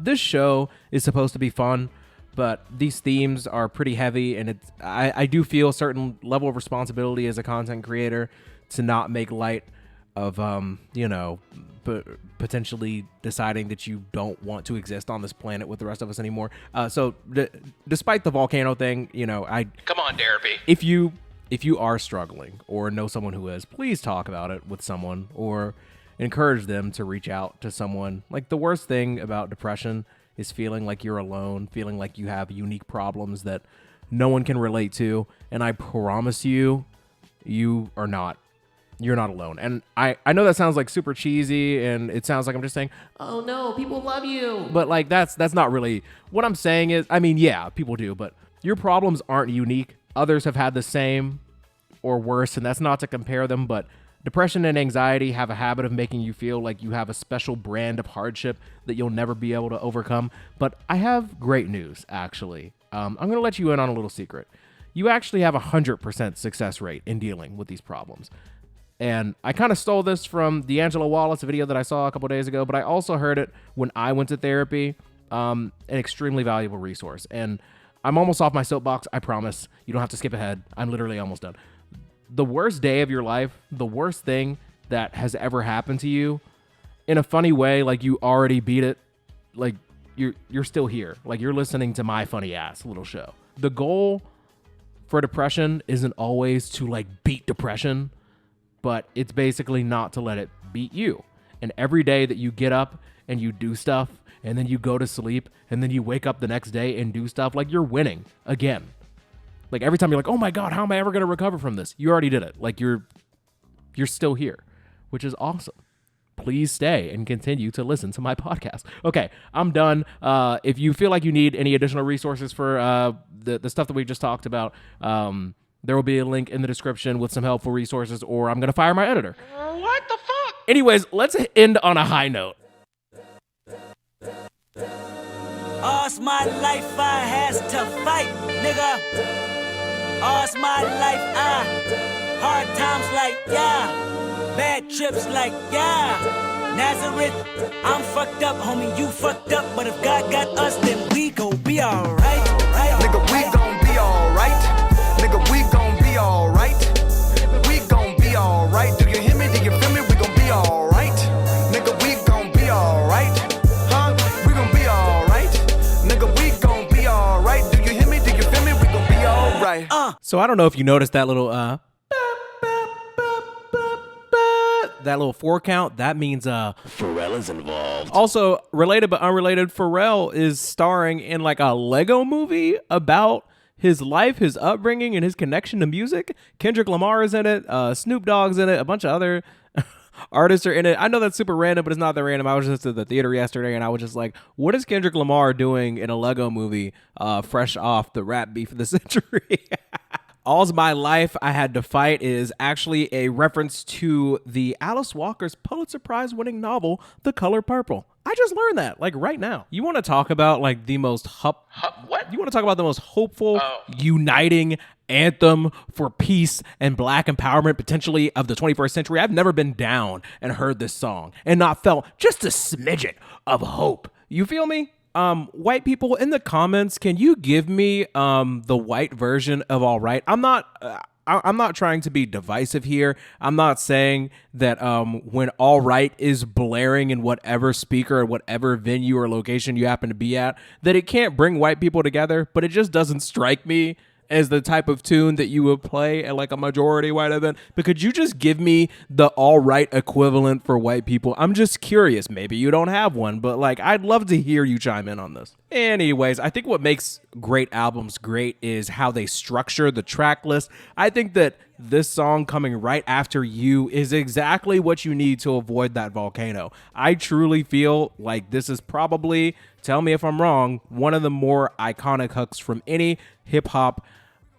C: This show is supposed to be fun, but these themes are pretty heavy, and I do feel a certain level of responsibility as a content creator to not make light of, potentially deciding that you don't want to exist on this planet with the rest of us anymore. So despite the volcano thing, you know,
A: Come on, Derapy.
C: if you are struggling or know someone who is, please talk about it with someone or encourage them to reach out to someone. Like, the worst thing about depression is feeling like you're alone, feeling like you have unique problems that no one can relate to. And I promise you, you're not alone. And I know that sounds like super cheesy, and it sounds like I'm just saying, oh no, people love you. But like, that's not really what I'm saying. Is, I mean, yeah, people do, but your problems aren't unique. Others have had the same or worse, and that's not to compare them, but depression and anxiety have a habit of making you feel like you have a special brand of hardship that you'll never be able to overcome. But I have great news, actually. I'm going to let you in on a little secret. You actually have a 100% success rate in dealing with these problems. And I kind of stole this from the Angela Wallace video that I saw a couple days ago, but I also heard it when I went to therapy. An extremely valuable resource. And I'm almost off my soapbox, I promise. You don't have to skip ahead. I'm literally almost done. The worst day of your life, the worst thing that has ever happened to you, in a funny way, like you already beat it, like you're still here. Like, you're listening to my funny ass little show. The goal for depression isn't always to like beat depression, but it's basically not to let it beat you. And every day that you get up and you do stuff, and then you go to sleep, and then you wake up the next day and do stuff, like, you're winning again. Like, every time you're like, oh my God, how am I ever going to recover from this? You already did it. Like, you're still here, which is awesome. Please stay and continue to listen to my podcast. Okay, I'm done. If you feel like you need any additional resources for the stuff that we just talked about, there will be a link in the description with some helpful resources, or I'm going to fire my editor.
A: What the fuck?
C: Anyways, let's end on a high note.
F: All's my life I has to fight, nigga. All's my life hard times like, yeah. Bad trips like, yeah. Nazareth, I'm fucked up, homie, you fucked up. But if God got us, then we gon' be alright.
Q: Nigga, we gon' be alright. Nigga, we gon' be alright. We gon' be alright. Do you hear me? Do you feel me? We gon' be alright. Nigga, we gon' be alright. Huh? We gon' be alright. Nigga, we gon' be alright. Do you hear me? Do you feel me? We gon' be alright.
C: So I don't know if you noticed that little that little 4 count. That means
A: Pharrell is involved.
C: Also, related but unrelated, Pharrell is starring in like a Lego movie about his life, his upbringing, and his connection to music. Kendrick Lamar is in it. Snoop Dogg's in it. A bunch of other artists are in it. I know that's super random, but it's not that random. I was just at the theater yesterday, and I was just like, what is Kendrick Lamar doing in a Lego movie fresh off the rap beef of the century? All's My Life I Had to Fight is actually a reference to the Alice Walker's Pulitzer Prize winning novel, The Color Purple. I just learned that, like, right now. You want to talk about, like, the most
A: what?
C: You want to talk about the most hopeful, uniting anthem for peace and black empowerment, potentially, of the 21st century? I've never been down and heard this song and not felt just a smidgen of hope. You feel me? White people in the comments, can you give me the white version of All Right? I'm not
B: I'm not trying to be divisive here. I'm not saying that when All Right is blaring in whatever speaker or whatever venue or location you happen to be at, that it can't bring white people together, but it just doesn't strike me as the type of tune that you would play at like a majority white event. But could you just give me the All Right equivalent for white people? I'm just curious. Maybe you don't have one, but like I'd love to hear you chime in on this. Anyways, I think what makes great albums great is how they structure the track list. I think that this song coming right after You is exactly what you need to avoid that volcano. I truly feel like this is probably, tell me if I'm wrong, one of the more iconic hooks from any hip-hop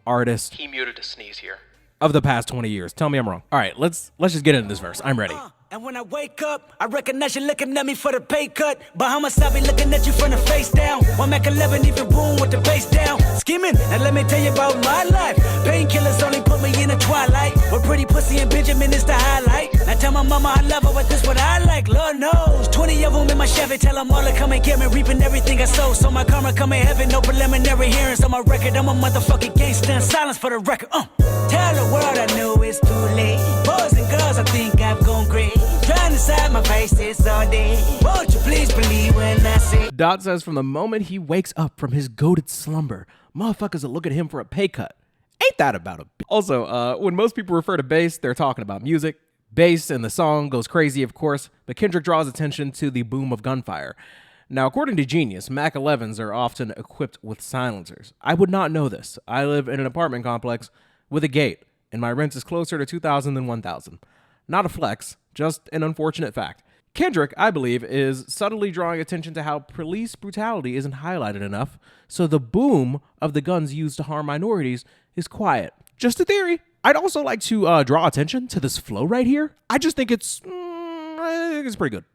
B: artist
A: He muted a sneeze here.
B: of the past 20 years. Tell me I'm wrong. All right, let's just get into this verse. I'm ready.
F: And when I wake up, I recognize you looking at me for the pay cut. Bahamas, I be looking at you from the face down. One Mac 11, even boom with the bass down. Scheming, and let me tell you about my life. Painkillers only put me in the twilight. With pretty pussy and Benjamin is the highlight. I tell my mama I love her, but this what I like. Lord knows, 20 of them in my Chevy. Tell them all to come and get me, reaping everything I sow. So my karma come in heaven, no preliminary hearings on my record. I'm a motherfucking gangster in silence for the record. Tell the world I know it's too late. Boys and girls, I think I've gone great. Trying to decide my faces all day. Won't you please believe when I say?
B: Dot says from the moment he wakes up from his goated slumber, motherfuckers will look at him for a pay cut. Ain't that about a bitch? Also, when most people refer to bass, they're talking about music. Bass in the song goes crazy, of course, but Kendrick draws attention to the boom of gunfire. Now, according to Genius, Mac 11s are often equipped with silencers. I would not know this. I live in an apartment complex with a gate, and my rent is closer to $2,000 than $1,000. Not a flex, just an unfortunate fact. Kendrick, I believe, is subtly drawing attention to how police brutality isn't highlighted enough, so the boom of the guns used to harm minorities is quiet. Just a theory. I'd also like to draw attention to this flow right here. I just think it's pretty good.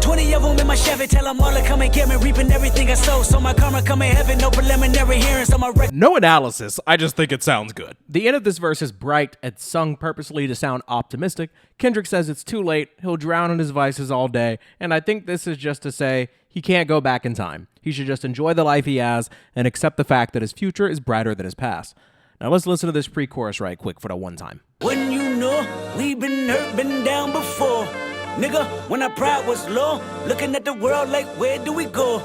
F: 20 of them in my Chevy, tell them all to come and get me, reaping everything I sow. So my karma come in heaven, no preliminary hearings on my record.
B: No analysis, I just think it sounds good. The end of this verse is bright and sung purposely to sound optimistic. Kendrick says it's too late, he'll drown in his vices all day, and I think this is just to say he can't go back in time. He should just enjoy the life he has and accept the fact that his future is brighter than his past. Now let's listen to this pre-chorus right quick for the one time.
F: When you know we've been hurt, been down before. Nigga, when our pride was low, looking at the world like, where do we go?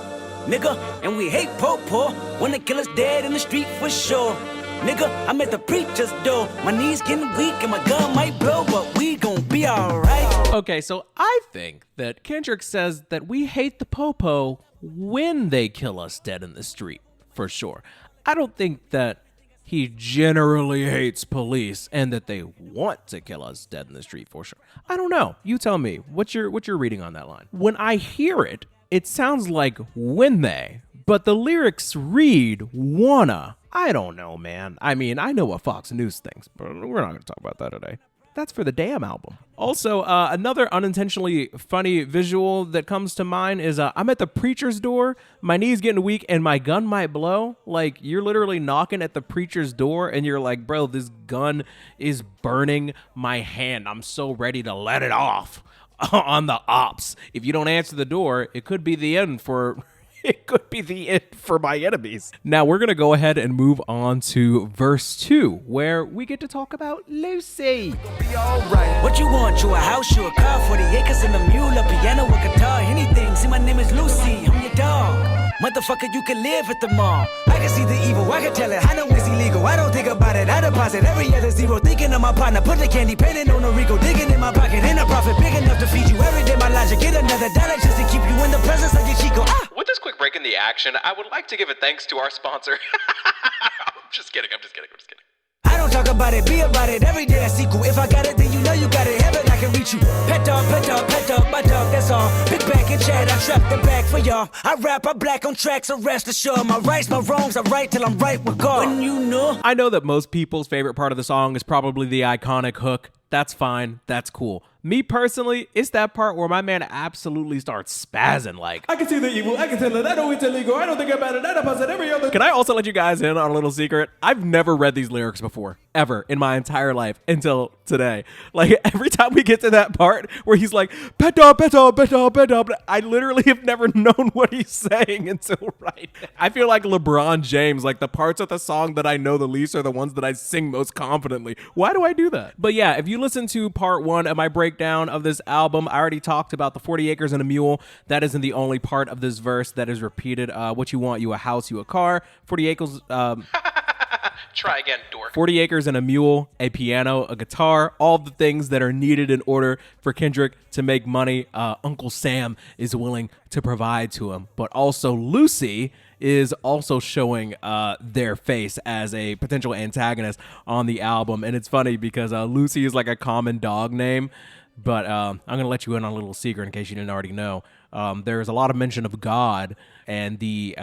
F: Nigga, and we hate po-po, when the killer's dead in the street for sure. Nigga, I'm at the preacher's door, my knees getting weak and my gun might blow, but we gon' be alright.
B: Okay, so I think that Kendrick says that we hate the po-po when they kill us dead in the street, for sure. I don't think that he generally hates police and that they want to kill us dead in the street, for sure. I don't know. You tell me. What's your reading on that line? When I hear it, it sounds like when they, but the lyrics read wanna. I don't know, man. I mean, I know what Fox News thinks, but we're not going to talk about that today. That's for the damn album. Also, another unintentionally funny visual that comes to mind is I'm at the preacher's door, my knee's getting weak, and my gun might blow. Like, you're literally knocking at the preacher's door, and you're like, bro, this gun is burning my hand. I'm so ready to let it off on the ops. If you don't answer the door, it could be the end for... It could be the end for my enemies. Now we're going to go ahead and move on to verse 2, where we get to talk about Lucy.
F: What you want? You a house, you a car, 40 acres and a mule, a piano, a guitar, anything. See, my name is Lucy, I'm your dog. Motherfucker, you can live at the mall. I can see the evil, I can tell it. I know it's illegal, I don't think about it. I deposit every other zero, thinking of my partner. Put the candy, painting on a Rico, digging in my pocket. In a profit big enough to feed you every day. My logic, get another dollar just to keep you in the presence of your Chico.
A: With this quick break in the action, I would like to give a thanks to our sponsor. I'm just kidding.
F: I don't talk about it, be about it. Every day I sequel. If I got it, then you know you got it. Heaven, I can reach you. Pet dog, my dog, that's all. Big back and chat, I trap the back for y'all. I rap, I black on tracks, so rest assured. My rights, my wrongs, I right till I'm right with God. When you know.
B: I know that most people's favorite part of the song is probably the iconic hook. That's fine. That's cool. Me personally, it's that part where my man absolutely starts spazzing like,
P: I can see the evil, I can tell it, I know it's illegal, I don't think about it, I deposit every other...
B: Can I also let you guys in on a little secret? I've never read these lyrics before, ever, in my entire life, until today. Like, every time we get to that part where he's like, pet dog,
C: dubbed. I literally have never known what he's saying until right now. I feel like LeBron James, like the parts of the song that I know the least are the ones that I sing most confidently. Why do I do that? But yeah, if you listen to part 1 of my breakdown of this album, I already talked about the 40 acres and a mule. That isn't the only part of this verse that is repeated. What you want, you a house, you a car. 40 acres,
A: Try again, dork.
C: 40 acres and a mule, a piano, a guitar, all the things that are needed in order for Kendrick to make money. Uncle Sam is willing to provide to him. But also Lucy is also showing their face as a potential antagonist on the album. And it's funny because Lucy is like a common dog name. But I'm going to let you in on a little secret in case you didn't already know. There's a lot of mention of God, and the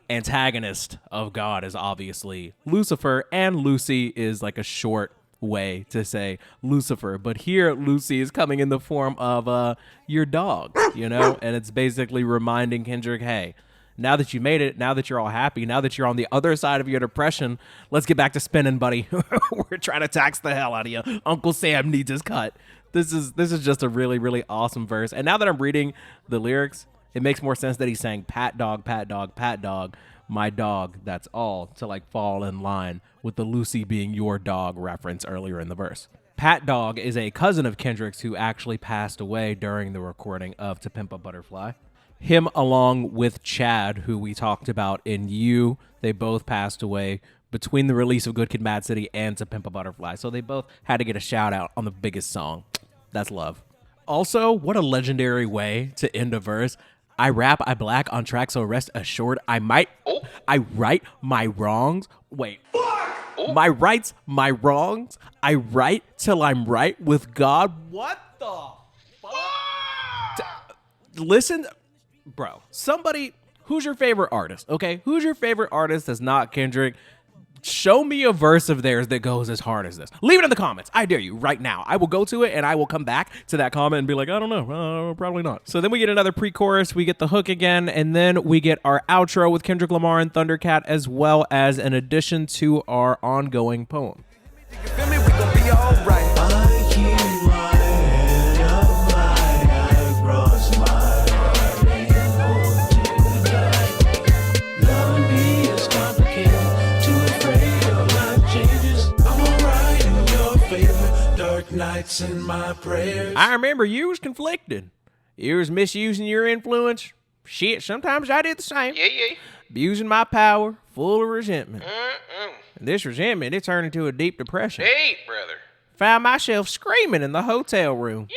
C: antagonist of God is obviously Lucifer, and Lucy is like a short way to say Lucifer. But here, Lucy is coming in the form of your dog, you know? And it's basically reminding Kendrick, hey, now that you made it, now that you're all happy, now that you're on the other side of your depression, let's get back to spinning, buddy. We're trying to tax the hell out of you. Uncle Sam needs his cut. This is just a really, really awesome verse. And now that I'm reading the lyrics, it makes more sense that he's saying pat dog, pat dog, pat dog, my dog, that's all, to like fall in line with the Lucy being your dog reference earlier in the verse. Pat Dog is a cousin of Kendrick's who actually passed away during the recording of To Pimp a Butterfly. Him along with Chad, who we talked about in You, they both passed away between the release of Good Kid, Mad City and To Pimp a Butterfly. So they both had to get a shout out on the biggest song. That's love. Also, what a legendary way to end a verse. I rap, I black on track, so rest assured I right my wrongs. Wait. My rights, my wrongs. I write till I'm right with God. What the fuck? Listen, bro, somebody, who's your favorite artist? Okay, who's your favorite artist that's not Kendrick? Show me a verse of theirs that goes as hard as this. Leave it in the comments. I dare you right now. I will go to it and I will come back to that comment and be like, I don't know, probably not. So then we get another pre-chorus, we get the hook again, and then we get our outro with Kendrick Lamar and Thundercat, as well as an addition to our ongoing poem.
D: Nights in my prayers.
C: I remember you was conflicted. You was misusing your influence. Shit, sometimes I did the same.
A: Yeah.
C: Abusing my power, full of resentment. And this resentment, it turned into a deep depression.
A: Hey, brother.
C: Found myself screaming in the hotel room.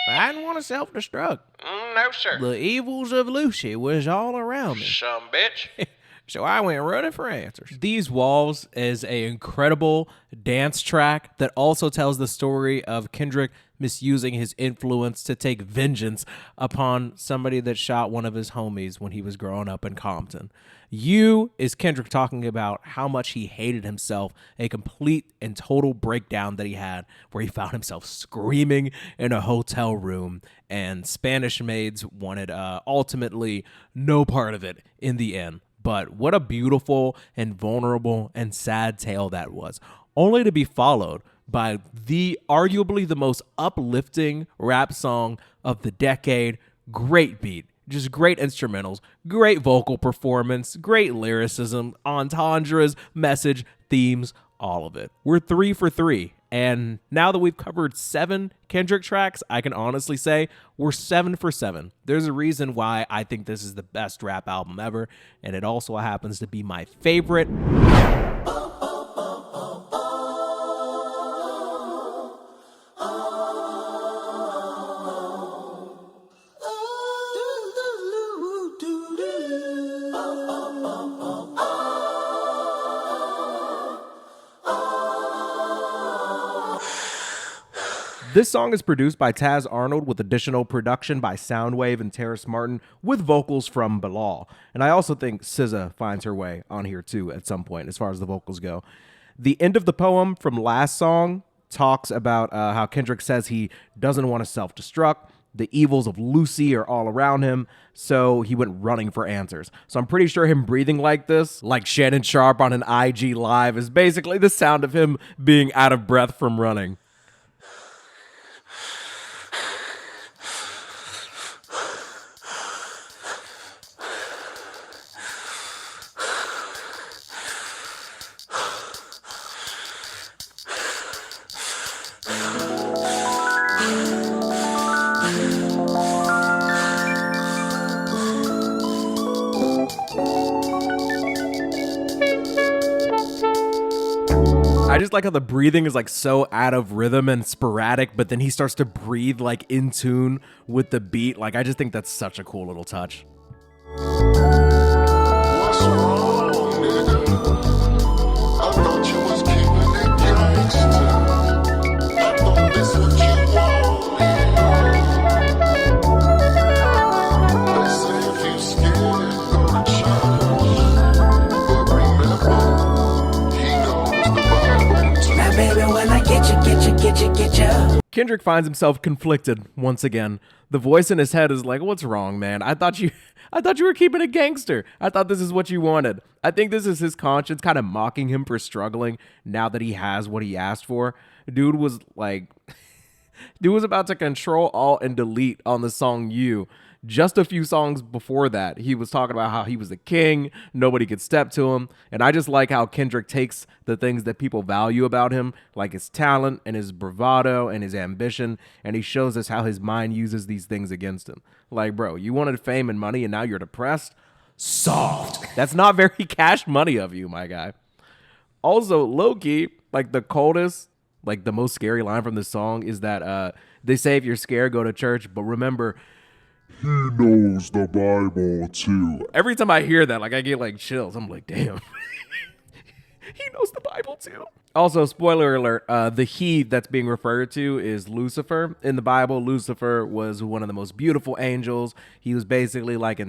C: I didn't want to self-destruct.
A: No, sir.
C: The evils of Lucy was all around me.
A: Some bitch.
C: So I went running for answers. These Walls is an incredible dance track that also tells the story of Kendrick misusing his influence to take vengeance upon somebody that shot one of his homies when he was growing up in Compton. You is Kendrick talking about how much he hated himself, a complete and total breakdown that he had where he found himself screaming in a hotel room, and Spanish maids wanted ultimately no part of it in the end. But what a beautiful and vulnerable and sad tale that was, only to be followed by arguably the most uplifting rap song of the decade. Great beat, just great instrumentals, great vocal performance, great lyricism, entendres, message, themes, all of it. We're 3 for 3. And now that we've covered 7 Kendrick tracks, I can honestly say we're 7 for 7. There's a reason why I think this is the best rap album ever, and it also happens to be my favorite. This song is produced by Taz Arnold with additional production by Soundwave and Terrace Martin with vocals from Bilal. And I also think SZA finds her way on here too at some point as far as the vocals go. The end of the poem from last song talks about how Kendrick says he doesn't want to self-destruct. The evils of Lucy are all around him, so he went running for answers. So I'm pretty sure him breathing like this, like Shannon Sharp on an IG Live, is basically the sound of him being out of breath from running. just like how the breathing is like so out of rhythm and sporadic, but then he starts to breathe like in tune with the beat. Like, I just think that's such a cool little touch.
E: What's wrong, nigga? I thought you was keeping it gangster. I thought this what you wanted. They say if you scared, go to church. But remember, he knows the Bible too.
K: Now, baby, when I get you.
C: Kendrick finds himself conflicted once again. The voice in his head is like, what's wrong, man? I thought you were keeping it gangster. I thought this is what you wanted. I think this is his conscience kind of mocking him for struggling now that he has what he asked for. Dude was about to control, alt, and delete on the song You. Just a few songs before that, he was talking about how he was the king, nobody could step to him, and I just like how Kendrick takes the things that people value about him, like his talent and his bravado and his ambition, and he shows us how his mind uses these things against him. Like, bro, you wanted fame and money and now you're depressed? Soft. That's not very Cash Money of you, my guy. Also, low-key, like the coldest, like the most scary line from this song is that they say if you're scared, go to church, but remember,
E: He knows the Bible too.
C: every time I hear that, like I get like chills. I'm like, damn. He knows the Bible too. Also, spoiler alert, the he that's being referred to is Lucifer. In the Bible, Lucifer was one of the most beautiful angels. He was basically like he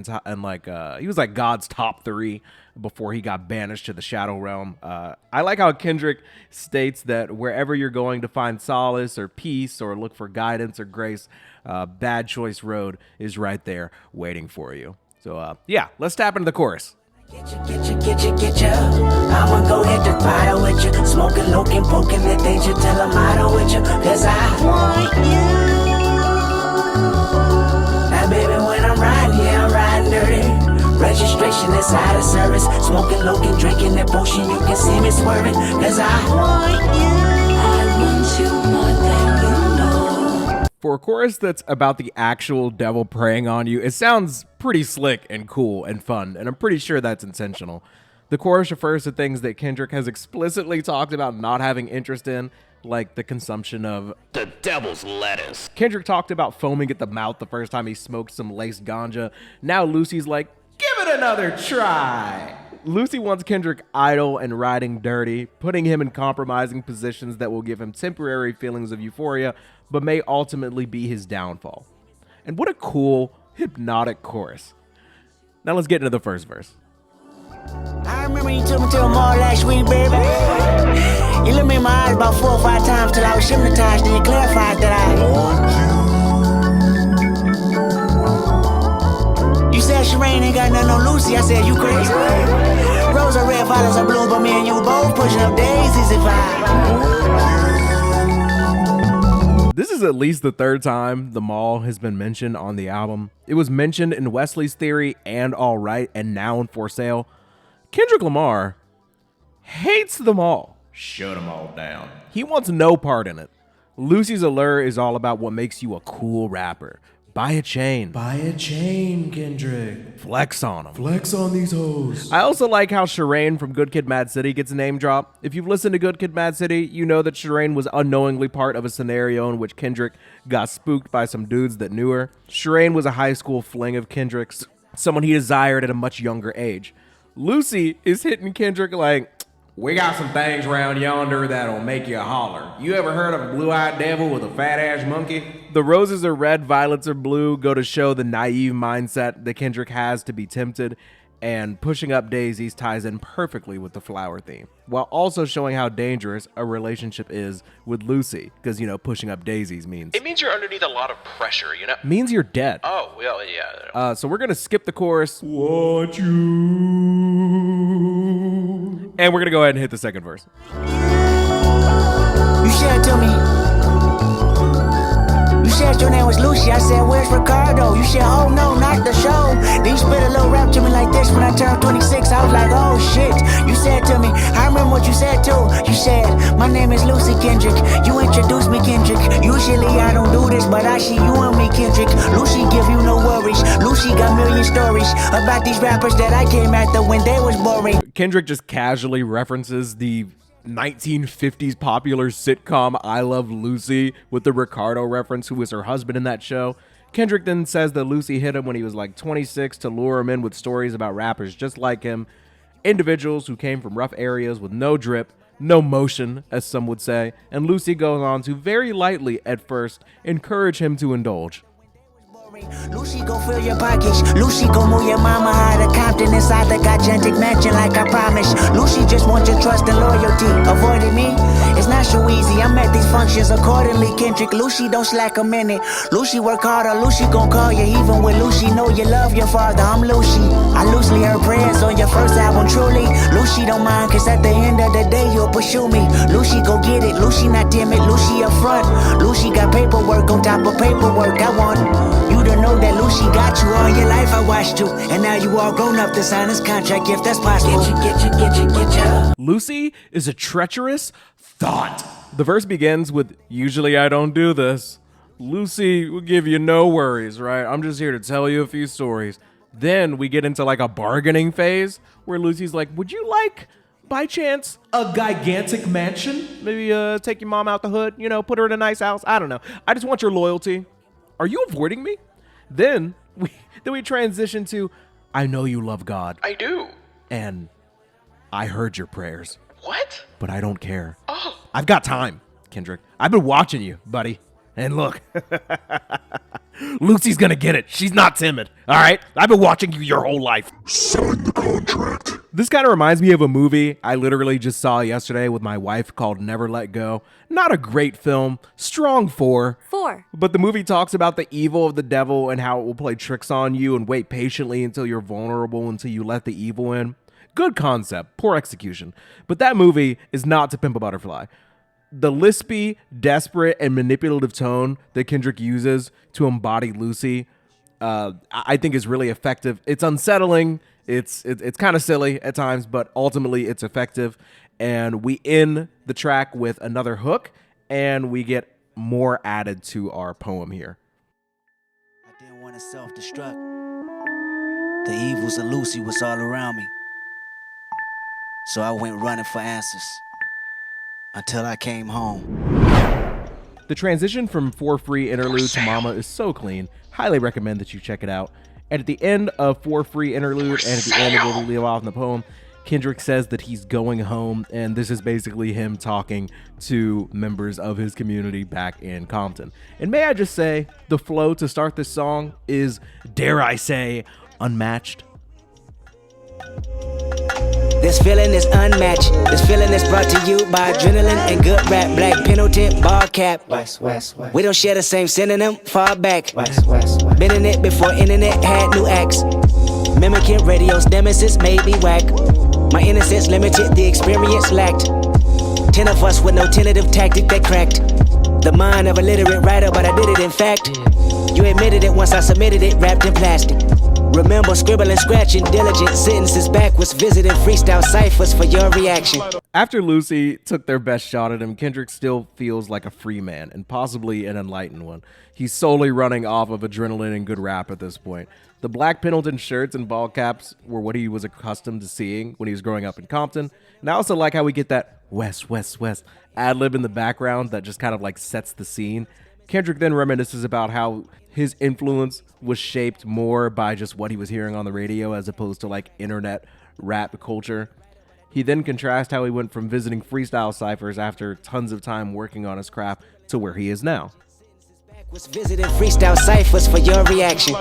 C: was like God's top 3 before he got banished to the shadow realm. I like how Kendrick states that wherever you're going to find solace or peace or look for guidance or grace, Bad Choice Road is right there waiting for you. So yeah, let's tap into the chorus.
K: Get you. I'ma go hit the fire with you. Smoking, looking, poking the danger till I'm out with you. Cause I want you. Now, baby, when I'm riding, yeah, I'm riding dirty. Registration inside of service. Smoking, looking, drinking that potion. You can see me swerving. Cause I want you. I want you more than you know.
C: For a chorus that's about the actual devil preying on you, it sounds pretty slick and cool and fun, and I'm pretty sure that's intentional. The chorus refers to things that Kendrick has explicitly talked about not having interest in, like the consumption of
A: the devil's lettuce.
C: Kendrick talked about foaming at the mouth the first time he smoked some laced ganja. Now Lucy's like, give it another try. Lucy wants Kendrick idle and riding dirty, putting him in compromising positions that will give him temporary feelings of euphoria, but may ultimately be his downfall. And what a cool, hypnotic chorus. Now let's get into the first verse.
K: I remember you took me to the mall last week, baby. You looked me in my eyes about 4 or 5 times till I was hypnotized, then you clarified that You said Shireen ain't got nothing on Lucy. I said, you crazy? Rose are red, violets are blue, but me and you both pushing up daisies if
C: This is at least the 3rd time the mall has been mentioned on the album. It was mentioned in Wesley's Theory and All Right, and now in For Sale. Kendrick Lamar hates them all.
B: Shut them all down.
C: He wants no part in it. Lucy's Allure is all about what makes you a cool rapper. Buy a chain.
B: Buy a chain, Kendrick.
C: Flex on them.
B: Flex on these hoes.
C: I also like how Shireen from Good Kid Mad City gets a name drop. If you've listened to Good Kid Mad City, you know that Shireen was unknowingly part of a scenario in which Kendrick got spooked by some dudes that knew her. Shireen was a high school fling of Kendrick's, someone he desired at a much younger age. Lucy is hitting Kendrick like, we got some things round yonder that'll make you holler. You ever heard of a blue-eyed devil with a fat-ass monkey? The roses are red, violets are blue go to show the naive mindset that Kendrick has to be tempted, and pushing up daisies ties in perfectly with the flower theme, while also showing how dangerous a relationship is with Lucy, because, you know, pushing up daisies means...
A: It means you're underneath a lot of pressure, you know?
C: means you're dead.
A: Oh, well, yeah.
C: So we're going to skip the chorus.
B: Want you.
C: And we're going to go ahead and hit the second verse.
K: You said to me, you said your name was Lucy. I said, where's Ricardo? You said, oh no, not the show. Then you spit a little rap to me like this when I turned 26. I was like, oh shit. You said to me, I remember what you said too. You said, my name is Lucy Kendrick. You introduced me, Kendrick. Usually I don't do this, but I see you and me, Kendrick. Lucy give you no worries. Lucy got million stories about these rappers that I came after when they was boring.
C: Kendrick just casually references the
B: 1950s popular sitcom I Love Lucy with the Ricardo reference, who was her husband in that show. Kendrick then says that Lucy hit him when he was like 26 to lure him in with stories about rappers just like him, individuals who came from rough areas with no drip, no motion, as some would say, and Lucy goes on to very lightly at first encourage him to indulge.
F: Lucy gon' fill your pockets. Lucy gon' move your mama out of Compton inside the gigantic mansion like I promised. Lucy just wants your trust and loyalty. Avoiding me, it's not so easy. I'm at these functions accordingly. Kendrick, Lucy don't slack a minute. Lucy work harder. Lucy gon' call you even when Lucy know you love your father. I'm Lucy. I loosely heard prayers on your first album, truly. Lucy don't mind, cause at the end of the day you'll pursue me. Lucy go get it. Lucy not timid. Lucy up front. Lucy got paperwork on top of paperwork. I want you to know that Lucy got you all your life. I watched you, and now you all grown up to sign this contract if that's possible. Get you.
B: Lucy is a treacherous thought. The verse begins with, "Usually I don't do this. Lucy will give you no worries, right? I'm just here to tell you a few stories." Then we get into like a bargaining phase where Lucy's like, "Would you like, by chance, a gigantic mansion? Maybe take your mom out the hood, put her in a nice house. I don't know. I just want your loyalty. Are you avoiding me?" Then we transition to, "I know you love God.
A: I do.
B: And I heard your prayers.
A: What?
B: But I don't care.
A: Oh.
B: I've got time, Kendrick. I've been watching you, buddy. And look, Lucy's gonna get it. She's not timid, all right? I've been watching you your whole life.
E: Sign the contract."
B: This kind of reminds me of a movie I literally just saw yesterday with my wife called Never Let Go. Not a great film, strong 4.
R: 4.
B: But the movie talks about the evil of the devil and how it will play tricks on you and wait patiently until you're vulnerable until you let the evil in. Good concept, poor execution. But that movie is not To Pimp a Butterfly. The lispy, desperate, and manipulative tone that Kendrick uses to embody Lucy, I think is really effective. It's unsettling. It's kind of silly at times, but ultimately it's effective. And we end the track with another hook, and we get more added to our poem here.
F: I didn't want to self-destruct. The evils of Lucy was all around me. So I went running for answers until I came home.
B: The transition from For Free Interlude to Momma is so clean. Highly recommend that you check it out. And at the end of For Free Interlude and at the end of where we leave off in the poem, Kendrick says that he's going home, and this is basically him talking to members of his community back in Compton. And may I just say, the flow to start this song is, dare I say, unmatched.
F: This feeling is unmatched. This feeling is brought to you by adrenaline and good rap. Black Pendleton, ball cap. West. We don't share the same synonym, far back. West. Been in it before internet had new acts. Mimicking radio's nemesis made me whack. My innocence limited, the experience lacked. 10 of us with no tentative tactic that cracked. The mind of a literate writer, but I did it in fact. You admitted it once I submitted it, wrapped in plastic. Remember scribbling, scratching, diligent sentences backwards, visiting freestyle ciphers for your reaction.
B: After Lucy took their best shot at him, Kendrick still feels like a free man, and possibly an enlightened one. He's solely running off of adrenaline and good rap at this point. The black Pendleton shirts and ball caps were what he was accustomed to seeing when he was growing up in Compton. And I also like how we get that West ad-lib in the background that just kind of like sets the scene. Kendrick then reminisces about how his influence was shaped more by just what he was hearing on the radio as opposed to like internet rap culture. He then contrasts how he went from visiting freestyle ciphers after tons of time working on his craft to where he is now.
F: Was visiting freestyle ciphers for your reaction.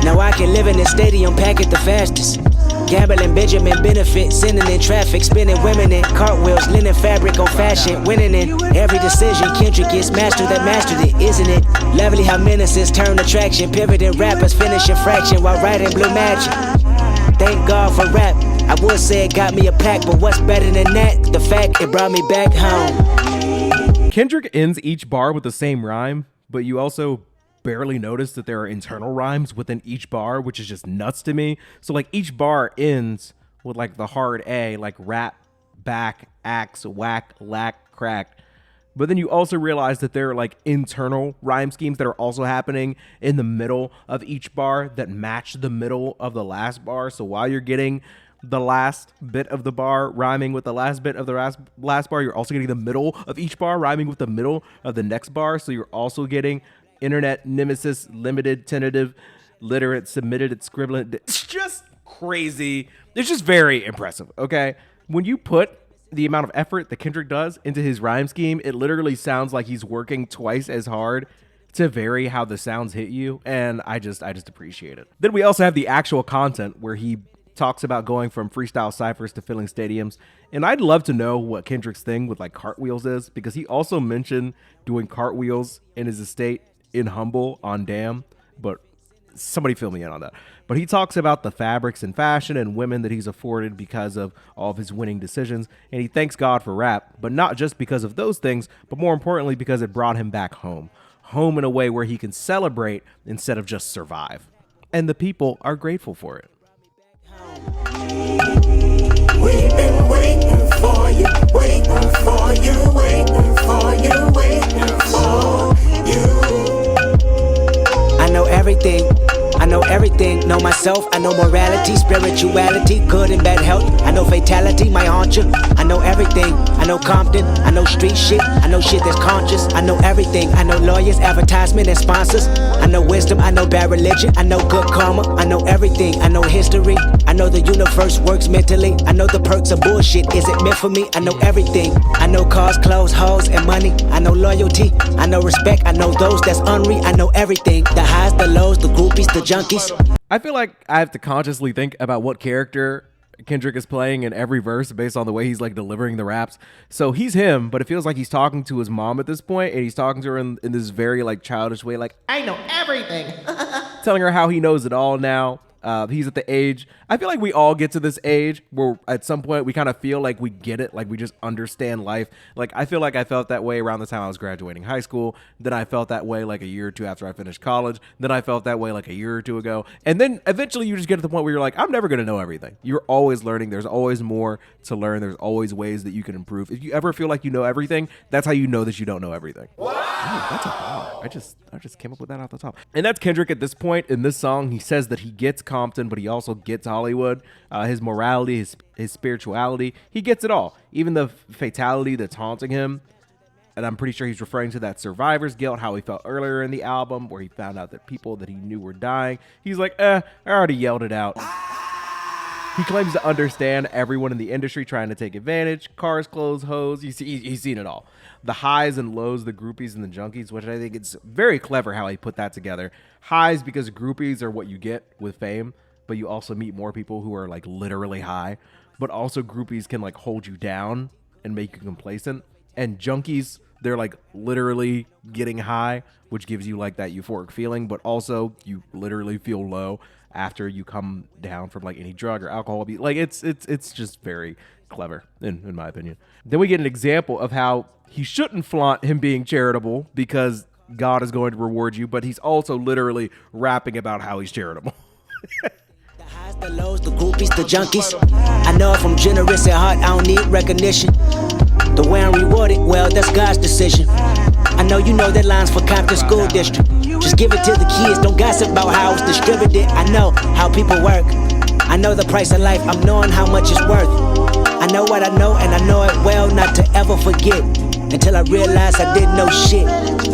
F: Now I can live in this stadium, pack it the fastest. Gambling Benjamin benefit, sending in traffic, spinning women in cartwheels, linen fabric on fashion, winning in every decision. Kendrick is master that mastered it, isn't it? Lovely how menaces turn attraction, pivoting rappers finish a fraction while writing blue magic. Thank God for rap. I would say it got me a pack, but what's better than that? The fact it brought me back home.
B: Kendrick ends each bar with the same rhyme, but you also barely notice that there are internal rhymes within each bar, which is just nuts to me. So like each bar ends with like the hard A, like rap, back, axe, whack, lack, crack. But then you also realize that there are like internal rhyme schemes that are also happening in the middle of each bar that match the middle of the last bar. So while you're getting
C: the last bit of the bar rhyming with the last bit of the last bar. You're also getting the middle of each bar rhyming with the middle of the next bar. So you're also getting internet, nemesis, limited, tentative, literate, submitted, it's scribbling. It's just crazy. It's just very impressive, okay? When you put the amount of effort that Kendrick does into his rhyme scheme, it literally sounds like he's working twice as hard to vary how the sounds hit you, and I just appreciate it. Then we also have the actual content where he talks about going from freestyle ciphers to filling stadiums, and I'd love to know what Kendrick's thing with like cartwheels is, because he also mentioned doing cartwheels in his estate in Humble on Damn, but somebody fill me in on that. But he talks about the fabrics and fashion and women that he's afforded because of all of his winning decisions, and he thanks God for rap, but not just because of those things, but more importantly because it brought him back home in a way where he can celebrate instead of just survive, and the people are grateful for it.
D: We've been waiting for you, waiting for you, waiting for you, waiting for you.
F: I know everything. I know everything, know myself, I know morality, spirituality, good and bad health. I know fatality might haunt you. I know everything, I know Compton, I know street shit, I know shit that's conscious. I know everything, I know lawyers, advertisement, and sponsors. I know wisdom, I know bad religion, I know good karma. I know everything, I know history, I know the universe works mentally. I know the perks of bullshit, is it meant for me? I know everything, I know cars, clothes, hoes, and money. I know loyalty, I know respect, I know those that's unreal. I know everything, the highs, the lows, the groupies, the junkies.
C: I feel like I have to consciously think about what character Kendrick is playing in every verse based on the way he's like delivering the raps. So he's him, but it feels like he's talking to his mom at this point, and he's talking to her in this very like childish way, like,
I: I know everything.
C: telling her how he knows it all now. He's at the age, I feel like we all get to this age where at some point we kind of feel like we get it, like we just understand life. Like I feel like I felt that way around the time I was graduating high school. Then I felt that way like a year or two after I finished college. Then I felt that way like a year or two ago. And then eventually you just get to the point where you're like, I'm never going to know everything. You're always learning. There's always more to learn. There's always ways that you can improve. If you ever feel like you know everything, that's how you know that you don't know everything. Wow, that's a bar. I just came up with that off the top. And that's Kendrick at this point in this song. He says that he gets Compton, but he also gets Hollywood. His morality, his spirituality, he gets it all. Even the fatality that's haunting him. And I'm pretty sure he's referring to that survivor's guilt, how he felt earlier in the album, where he found out that people that he knew were dying. He's like, I already yelled it out. He claims to understand everyone in the industry trying to take advantage. Cars, clothes, hoes. He's seen it all. The highs and lows, the groupies and the junkies, which I think it's very clever how he put that together. Highs because groupies are what you get with fame, but you also meet more people who are like literally high. But also groupies can like hold you down and make you complacent. And junkies, they're like literally getting high, which gives you like that euphoric feeling, but also you literally feel low after you come down from like any drug or alcohol. Like it's just very clever in my opinion. Then we get an example of how he shouldn't flaunt him being charitable because God is going to reward you, but he's also literally rapping about how he's charitable.
F: The highs, the lows, the groupies, the junkies. I know if I'm generous at heart, I don't need recognition. The way I'm rewarded, well, that's God's decision. I know you know that line's for Compton School District. Just give it to the kids, don't gossip about how it's distributed. I know how people work. I know the price of life, I'm knowing how much it's worth. I know what I know, and I know it well not to ever forget. Until I realized I didn't know shit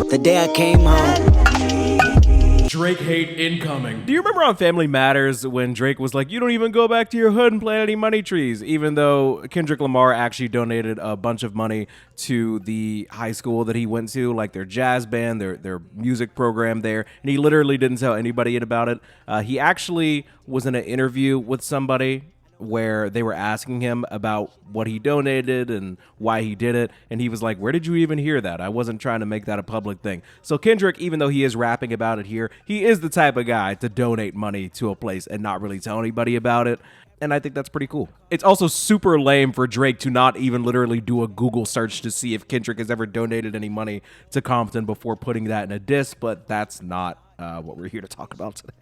F: the day I came home.
B: Drake hate incoming.
C: Do you remember on Family Matters when Drake was like, you don't even go back to your hood and plant any money trees, even though Kendrick Lamar actually donated a bunch of money to the high school that he went to, like their jazz band, their music program there, and he literally didn't tell anybody about it. He actually was in an interview with somebody where they were asking him about what he donated and why he did it, and he was like, where did you even hear that? I wasn't trying to make that a public thing. So Kendrick, even though he is rapping about it here, he is the type of guy to donate money to a place and not really tell anybody about it, and I think that's pretty cool. It's also super lame for Drake to not even literally do a Google search to see if Kendrick has ever donated any money to Compton before putting that in a diss, but that's not what we're here to talk about today.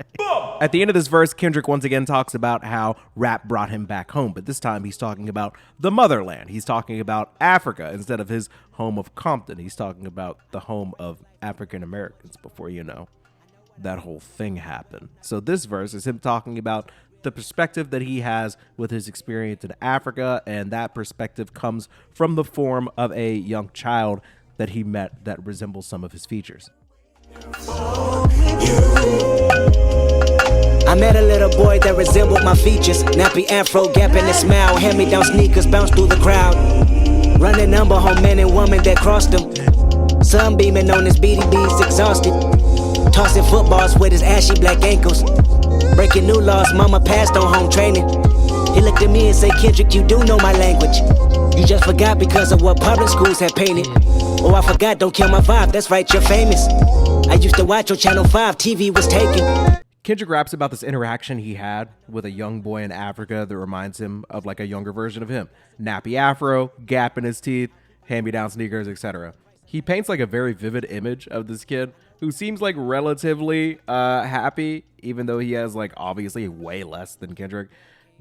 C: At the end of this verse, Kendrick once again talks about how rap brought him back home, but this time he's talking about the motherland. He's talking about Africa instead of his home of Compton. He's talking about the home of African Americans before, you know, that whole thing happened. So this verse is him talking about the perspective that he has with his experience in Africa, and that perspective comes from the form of a young child that he met that resembles some of his features.
F: I met a little boy that resembled my features. Nappy afro, gap in his smile. Hand-me-down sneakers bounce through the crowd. Running number home men and women that crossed him. Sunbeaming on his BDBs, exhausted. Tossing footballs with his ashy black ankles. Breaking new laws, mama passed on home training. He looked at me and said, Kendrick, you do know my language. You just forgot because of what public schools have painted. Oh, I forgot, don't kill my vibe, that's right, you're famous. I used to watch on Channel 5, TV was taken.
C: Kendrick raps about this interaction he had with a young boy in Africa that reminds him of like a younger version of him. Nappy afro, gap in his teeth, hand-me-down sneakers, etc. He paints like a very vivid image of this kid who seems like relatively happy, even though he has like obviously way less than Kendrick.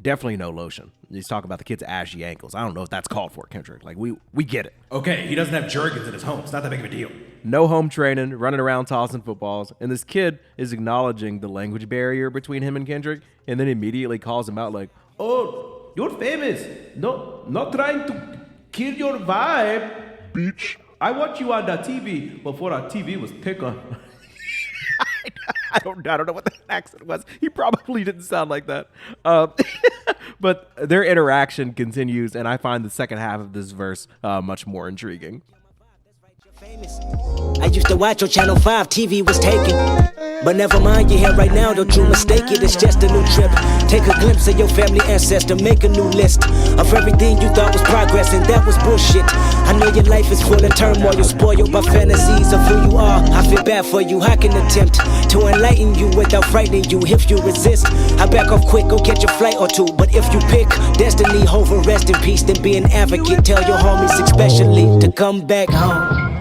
C: Definitely no lotion. He's talking about the kid's ashy ankles. I don't know if that's called for, Kendrick. Like, we get it.
P: Okay, he doesn't have Jergens in his home. It's not that big of a deal.
C: No home training, running around tossing footballs, and this kid is acknowledging the language barrier between him and Kendrick, and then immediately calls him out like,
P: oh, you're famous. No, not trying to kill your vibe.
E: Bitch.
P: I watch you on the TV before our TV was taken.
C: I don't know what the accent was. He probably didn't sound like that. But their interaction continues, and I find the second half of this verse much more intriguing.
F: I used to watch on Channel 5, TV was taken. But never mind, you're here right now, don't you mistake it, it's just a new trip. Take a glimpse of your family ancestor, make a new list of everything you thought was progress, and that was bullshit. I know your life is full of turmoil, you're spoiled by fantasies of who you are. I feel bad for you, I can attempt to enlighten you without frightening you. If you resist, I back off quick, go catch a flight or two. But if you pick destiny over rest in peace, then be an advocate. Tell your homies especially to come back home.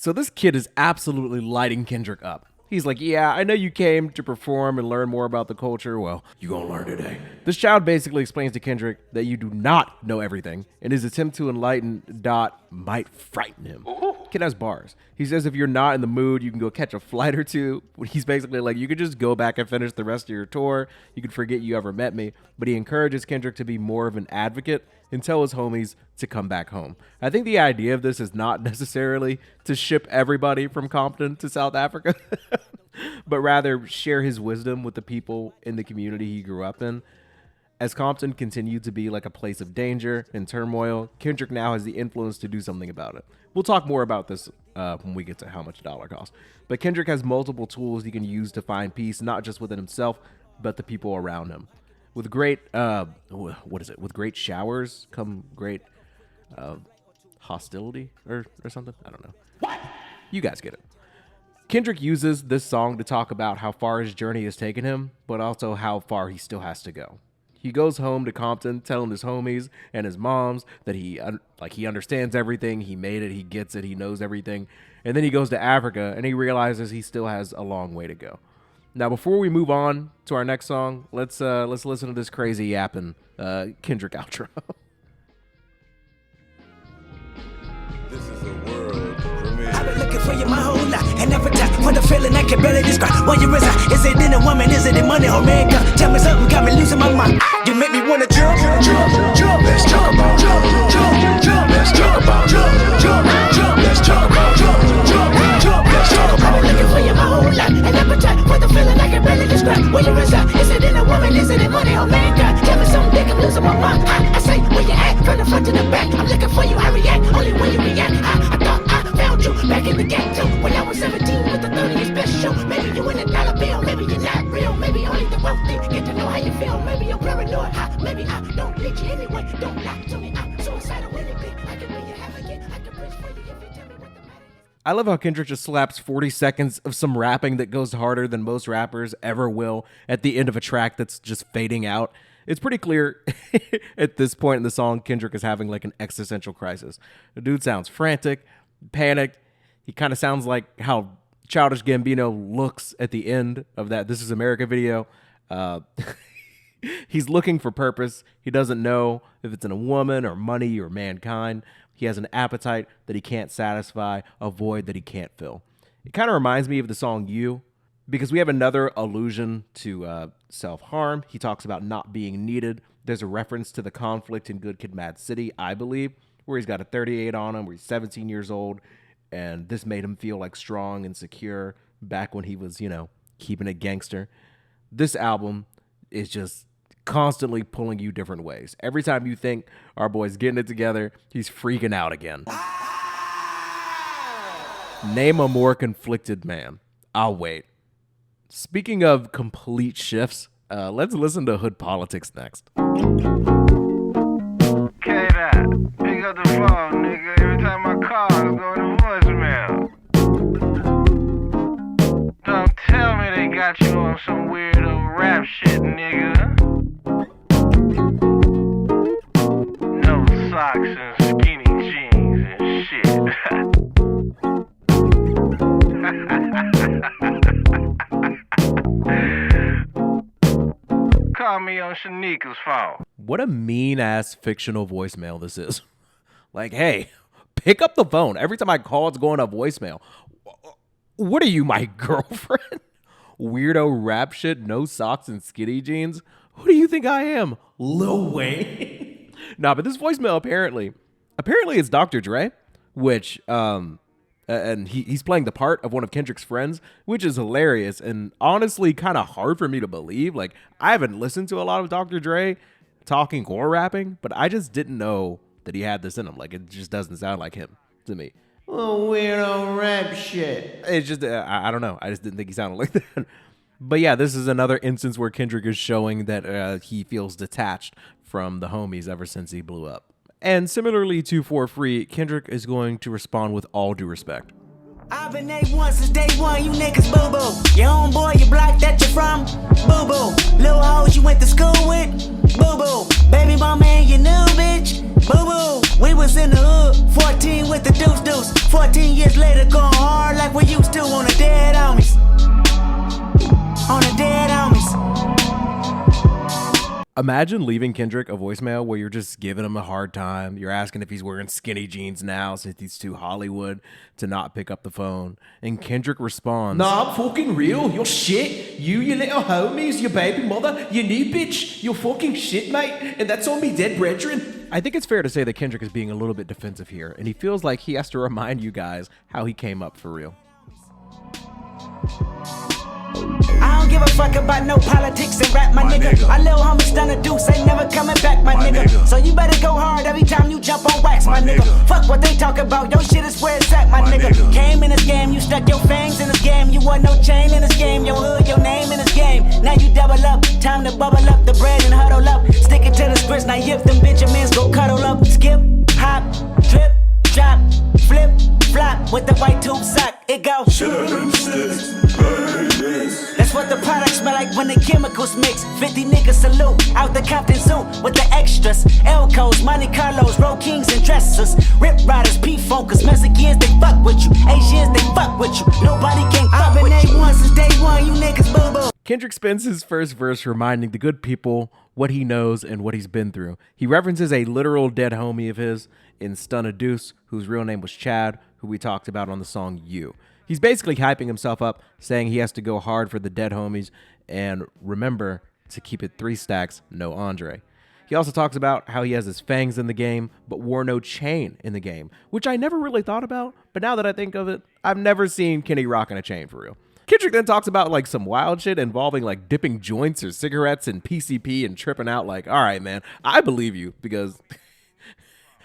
C: So this kid is absolutely lighting Kendrick up. He's like, yeah, I know you came to perform and learn more about the culture. Well, you gonna learn today. This child basically explains to Kendrick that you do not know everything, and his attempt to enlighten Dot might frighten him. Kid has bars. He says if you're not in the mood, you can go catch a flight or two. He's basically like, you could just go back and finish the rest of your tour. You could forget you ever met me. But he encourages Kendrick to be more of an advocate and tell his homies to come back home. I think the idea of this is not necessarily to ship everybody from Compton to South Africa, but rather share his wisdom with the people in the community he grew up in. As Compton continued to be like a place of danger and turmoil, Kendrick now has the influence to do something about it. We'll talk more about this when we get to how much a dollar costs. But Kendrick has multiple tools he can use to find peace, not just within himself, but the people around him. With great, With great showers come great hostility or something? I don't know. What? You guys get it. Kendrick uses this song to talk about how far his journey has taken him, but also how far he still has to go. He goes home to Compton, telling his homies and his moms that he understands everything, he made it, he gets it, he knows everything. And then he goes to Africa and he realizes he still has a long way to go. Now, before we move on to our next song, let's listen to this crazy yapping Kendrick outro.
E: This is a world for me.
F: I've been looking for you my whole life, and never time for the feeling I can barely describe. What you reside? Is it in a woman? Is it in money or man? Tell me something, got me losing my mind. You make me wanna jump. Let's talk about jump. Let's talk about jump. Let's talk about jump. Let's talk about. I've been looking for you my whole life, and never time for the feeling I can barely describe. What you reside? Is it in a woman? Is it in money or man? Tell me something, big, I'm losing my mind. I say where you at, from the front to the back. I'm looking for you, I react only when you react. I thought I found you back in the ghetto when I was 17 with the 30th special. Maybe you in a dollar bill, maybe you're not real. Maybe only the wealthy get to know how you feel. Maybe you're paranoid, maybe I don't need you anyway. Don't lie to me, I'm suicidal anything. I can be your advocate, I can preach for you if you tell me what the matter is.
C: I love how Kendrick just slaps 40 seconds of some rapping that goes harder than most rappers ever will at the end of a track that's just fading out. It's pretty clear at this point in the song, Kendrick is having like an existential crisis. The dude sounds frantic, panicked. He kind of sounds like how Childish Gambino looks at the end of that This Is America video. He's looking for purpose. He doesn't know if it's in a woman or money or mankind. He has an appetite that he can't satisfy, a void that he can't fill. It kind of reminds me of the song You because we have another allusion to self-harm. He talks about not being needed. There's a reference to the conflict in Good Kid, Mad City, I believe, where he's got a 38 on him, where he's 17 years old, and this made him feel like strong and secure back when he was, keeping it gangster. This album is just constantly pulling you different ways. Every time you think our boy's getting it together, he's freaking out again. Name a more conflicted man. I'll wait. Speaking of complete shifts, let's listen to Hood Politics next.
R: K-Dot, pick up the phone, nigga. Every time I call, it's going to voicemail. Don't tell me they got you on some weirdo rap shit, nigga. No socks and skinny jeans and shit. Call me on Shanika's phone.
C: What a mean-ass fictional voicemail this is. Like, hey, pick up the phone. Every time I call, it's going to voicemail. What are you, my girlfriend? Weirdo rap shit, no socks and skinny jeans? Who do you think I am? Lil Wayne? Nah, but this voicemail apparently it's Dr. Dre, which, and he's playing the part of one of Kendrick's friends, which is hilarious and honestly kind of hard for me to believe. Like, I haven't listened to a lot of Dr. Dre talking or rapping, but I just didn't know that he had this in him. Like, it just doesn't sound like him to me.
P: Oh, weirdo rap shit.
C: It's just, I don't know. I just didn't think he sounded like that. But yeah, this is another instance where Kendrick is showing that he feels detached from the homies ever since he blew up. And similarly to For Free, Kendrick is going to respond with all due respect.
F: I've been A1 since day one, you niggas boo-boo. Your own boy, you block that you're from, boo-boo. Little hoes you went to school with, boo-boo. Baby mama and your new bitch, boo-boo. We was in the hood, 14 with the deuce. 14 years later, going hard like we used to on the dead homies. On the dead homies.
C: Imagine leaving Kendrick a voicemail where you're just giving him a hard time. You're asking if he's wearing skinny jeans now since he's too Hollywood to not pick up the phone. And Kendrick responds,
P: Nah, I'm fucking real. You're shit. You, your little homies, your baby mother, your new bitch. You're fucking shit, mate. And that's on me dead brethren.
C: I think it's fair to say that Kendrick is being a little bit defensive here. And he feels like he has to remind you guys how he came up for real.
F: I don't give a fuck about no politics and rap, my nigga. Our little homies done a deuce, ain't never coming back, my nigga. So you better go hard every time you jump on wax, my nigga. Fuck what they talk about, your shit is where it's at, my nigga. Came in this game, you stuck your fangs in this game. You want no chain in this game, your hood, your name in this game. Now you double up, time to bubble up the bread and huddle up. Stick it to the scripts, now if them Benjamins go cuddle up. Skip, hop, drip, drop, flip, flop with the white tube sock. It go. That's what the products smell like when the chemicals mix. 50 niggas salute out the Compton Zoo with the extras. Elcos, Monte Carlos, Road Kings and dressers. Rip Riders, P-Funkers, Mexicans, they fuck with you. Asians, they fuck with you. Nobody can fuck with you. I've been A1 since day one, you niggas boo-boo.
C: Kendrick spends his first verse reminding the good people what he knows and what he's been through. He references a literal dead homie of his in Stunna Deuce, whose real name was Chad, who we talked about on the song You. He's basically hyping himself up, saying he has to go hard for the dead homies and remember to keep it 3 stacks, no Andre. He also talks about how he has his fangs in the game, but wore no chain in the game, which I never really thought about, but now that I think of it, I've never seen Kenny rocking a chain for real. Kendrick then talks about like some wild shit involving like dipping joints or cigarettes in PCP and tripping out like, all right, man, I believe you because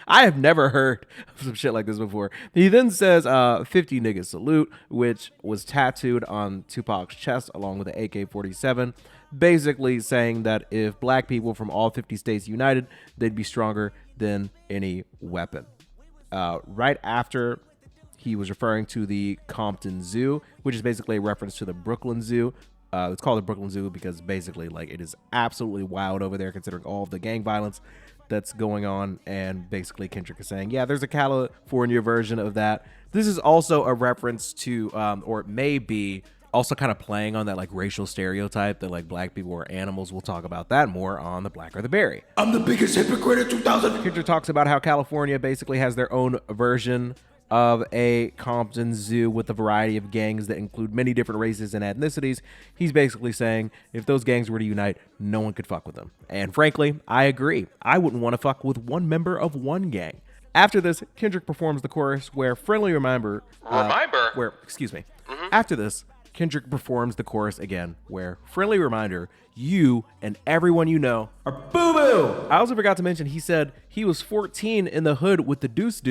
C: I have never heard of some shit like this before. He then says 50 niggas salute, which was tattooed on Tupac's chest along with the AK-47, basically saying that if black people from all 50 states united, they'd be stronger than any weapon. Right after, he was referring to the Compton Zoo, which is basically a reference to the Brooklyn Zoo. It's called the Brooklyn Zoo because basically like it is absolutely wild over there considering all of the gang violence that's going on. And basically Kendrick is saying, yeah, there's a California version of that. This is also a reference to, or it may be also kind of playing on that like racial stereotype that like black people are animals. We'll talk about that more on The Black or the Berry.
P: I'm the biggest hypocrite in 2000.
C: Kendrick talks about how California basically has their own version of a Compton zoo with a variety of gangs that include many different races and ethnicities. He's basically saying if those gangs were to unite, no one could fuck with them. And frankly, I agree. I wouldn't want to fuck with one member of one gang. After this, Kendrick performs the chorus where Friendly Reminder. After this, Kendrick performs the chorus again where Friendly Reminder, you and everyone you know are boo-boo. I also forgot to mention he said he was 14 in the hood with the deuce,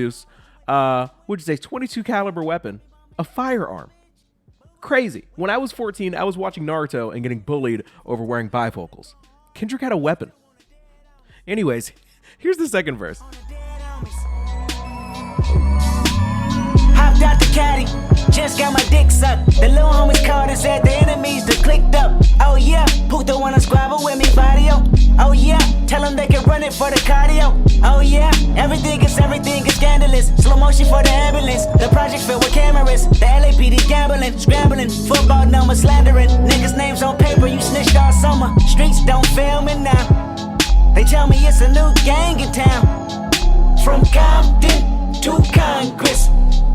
C: which is a 22 caliber weapon, a firearm. Crazy. When I was 14, I was watching Naruto and getting bullied over wearing bifocals. Kendrick had a weapon. Anyways, here's the second verse.
F: Hopped out the caddy, just got my dick sucked. The little homies called and said the enemies that clicked up. Oh yeah, Puto wanna squabble with me, Vadio. Oh yeah, tell them they can run it for the cardio. Oh yeah, everything is scandalous. Slow motion for the ambulance. The project filled with cameras. The LAPD gambling, scrambling, football numbers slandering. Niggas' names on paper, you snitched all summer. Streets don't fail me now. They tell me it's a new gang in town. From Compton to Congress.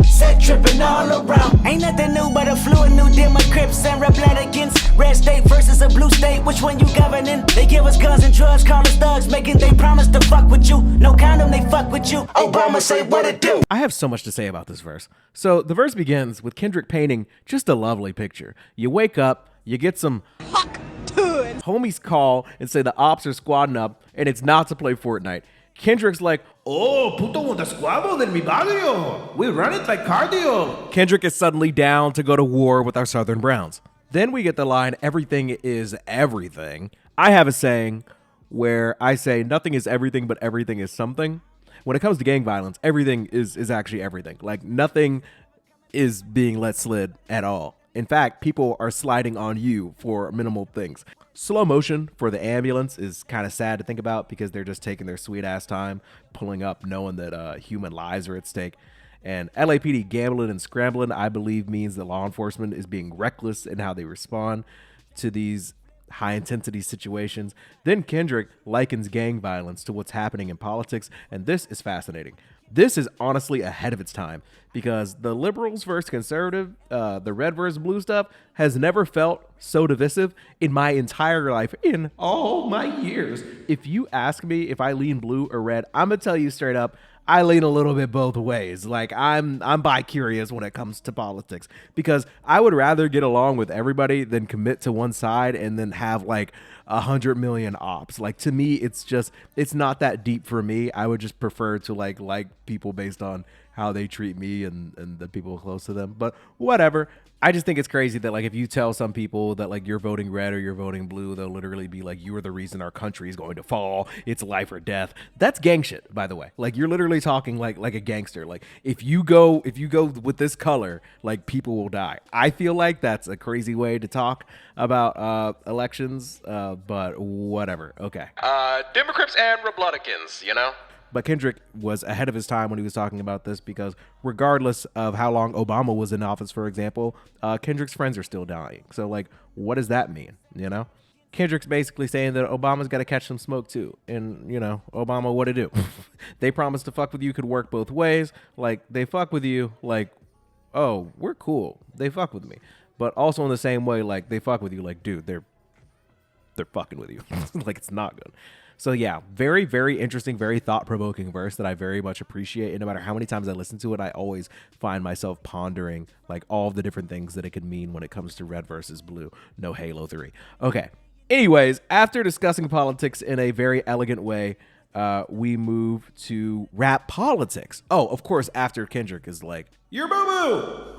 F: Set tripping all around. Ain't nothing new but a fluid new Demo Crips and Rep against red state versus a blue state. Which one you governing? They give us guns and drugs, call us thugs, making they promise to fuck with you. No condom, they fuck with you. Obama say what it do.
C: I have so much to say about this verse. So the verse begins with Kendrick painting just a lovely picture. You wake up, you get some homies call and say the ops are squadding up and it's not to play Fortnite. Kendrick's like,
P: oh, puto want to squabble in mi barrio. We run it like cardio.
C: Kendrick is suddenly down to go to war with our Southern Browns. Then we get the line, everything is everything. I have a saying where I say nothing is everything, but everything is something. When it comes to gang violence, everything is actually everything. Like nothing is being let slid at all. In fact, people are sliding on you for minimal things. Slow motion for the ambulance is kind of sad to think about because they're just taking their sweet ass time pulling up knowing that human lives are at stake. And LAPD gambling and scrambling, I believe, means that law enforcement is being reckless in how they respond to these high intensity situations. Then Kendrick likens gang violence to what's happening in politics, and this is fascinating. This is honestly ahead of its time because the liberals versus conservative, the red versus blue stuff has never felt so divisive in my entire life, in all my years. If you ask me if I lean blue or red, I'm gonna tell you straight up, I lean a little bit both ways. Like I'm bi-curious when it comes to politics because I would rather get along with everybody than commit to one side and then have like 100 million ops. Like to me, it's not that deep for me. I would just prefer to like people based on how they treat me and the people close to them. But whatever. I just think it's crazy that like if you tell some people that like you're voting red or you're voting blue, they'll literally be like, you are the reason our country is going to fall. It's life or death. That's gang shit, by the way. Like you're literally talking like a gangster. Like if you go with this color, like people will die. I feel like that's a crazy way to talk about elections, but whatever. Okay.
A: Democrats and Republicans, you know?
C: But Kendrick was ahead of his time when he was talking about this because regardless of how long Obama was in office, for example, Kendrick's friends are still dying. So, like, what does that mean, you know? Kendrick's basically saying that Obama's got to catch some smoke, too. And, you know, Obama, what'd it do? They promised to fuck with you could work both ways. Like, they fuck with you, like, oh, we're cool. They fuck with me. But also in the same way, like, they fuck with you, like, dude, they're fucking with you. Like, it's not good. So yeah, very, very interesting, very thought-provoking verse that I very much appreciate. And no matter how many times I listen to it, I always find myself pondering like all of the different things that it could mean when it comes to red versus blue. No Halo 3. Okay. Anyways, after discussing politics in a very elegant way, we move to rap politics. Oh, of course, after Kendrick is like, "You're boo-boo."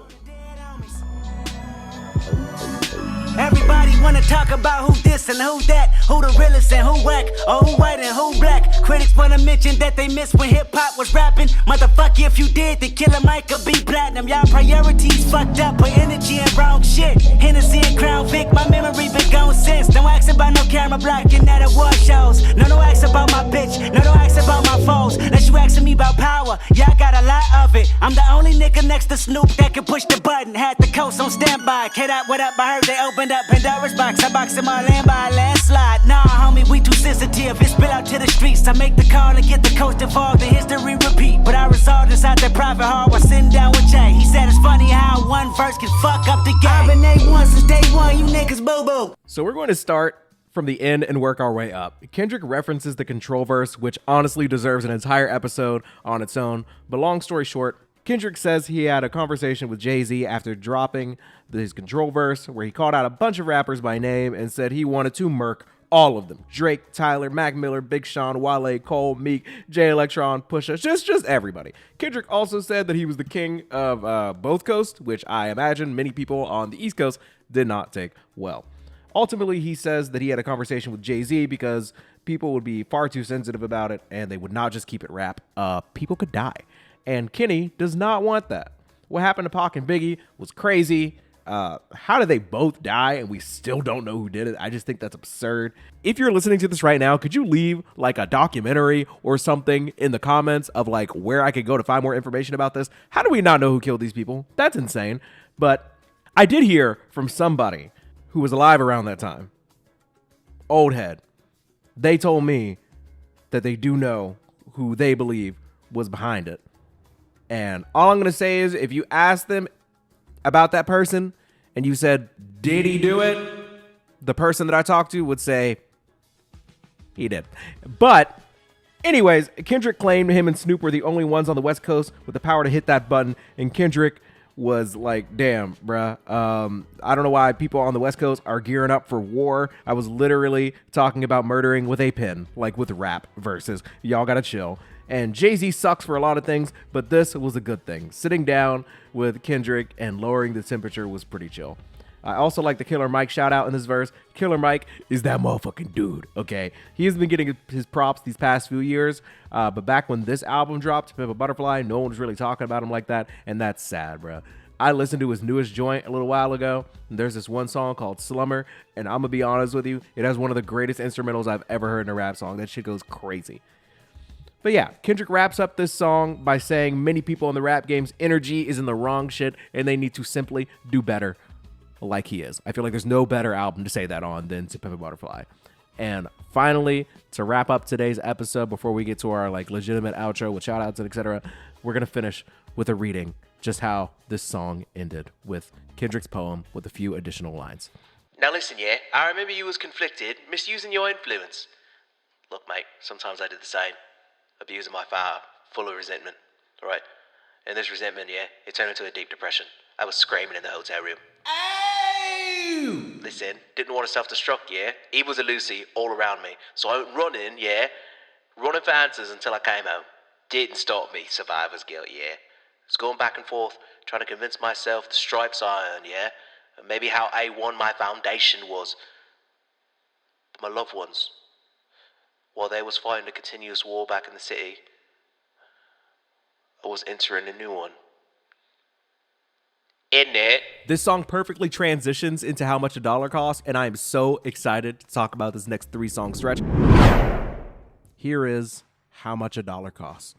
F: Everybody wanna talk about who this and who that, who the realest and who whack, or who white and who black. Critics wanna mention that they missed when hip-hop was rapping. Motherfucker, if you did, then Killer Mike could be platinum. Y'all priorities fucked up, put energy in wrong shit. Hennessy and Crown Vic, my memory been gone since. Don't ask about no camera blocking at award shows. No ask about my bitch, no ask about my foes. Unless you asking me about power, yeah, I got a lot of it. I'm the only nigga next to Snoop that can push the button. Had the coast on standby. K-Dot, what up? I heard they opened up Pandora's box. I boxed in my land by a landslide. Nah, homie, we too sensitive. It spill out to the streets. I make the call and get the coast involved. The history repeat. But I resolved inside that private hall while sitting funny how one verse can fuck up the game. I've been A1 since day one, you niggas boo-boo.
C: So we're going to start from the end and work our way up. Kendrick references the control verse, which honestly deserves an entire episode on its own. But long story short, Kendrick says he had a conversation with Jay-Z after dropping his control verse, where he called out a bunch of rappers by name and said he wanted to murk all of them. Drake, Tyler, Mac Miller, Big Sean, Wale, Cole, Meek, Jay Electron, Pusha, just everybody. Kendrick also said that he was the king of both coasts, which I imagine many people on the East Coast did not take well. Ultimately, he says that he had a conversation with Jay-Z because people would be far too sensitive about it and they would not just keep it rap. People could die. And Kenny does not want that. What happened to Pac and Biggie was crazy. How did they both die and we still don't know who did it? I just think that's absurd. If you're listening to this right now, could you leave like a documentary or something in the comments of like where I could go to find more information about this? How do we not know who killed these people? That's insane. But I did hear from somebody who was alive around that time. Old head. They told me that they do know who they believe was behind it. And all I'm going to say is if you ask them about that person and you said, did he do it? The person that I talked to would say, he did. But anyways, Kendrick claimed him and Snoop were the only ones on the West Coast with the power to hit that button. And Kendrick was like, damn, bruh. I don't know why people on the West Coast are gearing up for war. I was literally talking about murdering with a pen, like with rap verses. Y'all gotta chill. And Jay-Z sucks for a lot of things, but this was a good thing. Sitting down with Kendrick and lowering the temperature was pretty chill. I also like the Killer Mike shout out in this verse. Killer Mike is that motherfucking dude, okay? He has been getting his props these past few years, but back when this album dropped, Pimp a Butterfly, no one was really talking about him like that, and that's sad, bro. I listened to his newest joint a little while ago, and there's this one song called Slumber, and I'm gonna be honest with you, it has one of the greatest instrumentals I've ever heard in a rap song. That shit goes crazy. But yeah, Kendrick wraps up this song by saying many people in the rap game's energy is in the wrong shit, and they need to simply do better like he is. I feel like there's no better album to say that on than To Pimp a Butterfly. And finally, to wrap up today's episode before we get to our like legitimate outro with shout outs and etc., we're going to finish with a reading just how this song ended with Kendrick's poem with a few additional lines.
A: Now listen, yeah, I remember you was conflicted, misusing your influence. Look, mate, sometimes I did the same. Abusing my power, full of resentment, alright? And this resentment, yeah, it turned into a deep depression. I was screaming in the hotel room. Ow! Listen, didn't want to self-destruct, yeah? He was a Lucy all around me. So I went running, yeah? Running for answers until I came home. Didn't stop me, survivor's guilt, yeah? I was going back and forth, trying to convince myself the stripes I earned, yeah? And maybe how A1 my foundation was. But my loved ones, while they was fighting a continuous war back in the city, I was entering a new one. In it.
C: This song perfectly transitions into how much a dollar costs, and I am so excited to talk about this next 3-song stretch. Here is How Much a Dollar Costs.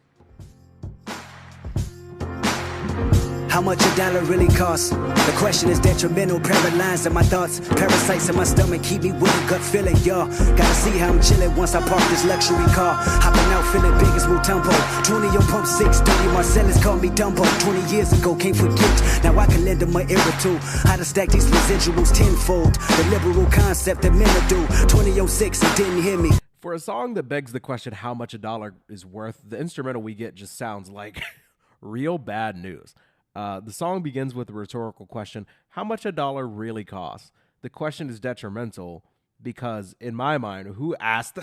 F: How much a dollar really costs? The question is detrimental, paralyzed in my thoughts. Parasites in my stomach keep me with a gut feeling, y'all. Gotta see how I'm chillin' once I park this luxury car. Hopping out feeling big as Mutombo. 20 on pump 6, 30 Marcellus called me Dumbo. 20 years ago, can't forget. Now I can lend them my ear too. How to stack these residuals tenfold. The liberal concept that men do. 2006, it didn't hear me.
C: For a song that begs the question how much a dollar is worth, the instrumental we get just sounds like real bad news. The song begins with a rhetorical question, how much a dollar really costs? The question is detrimental because, in my mind, who asked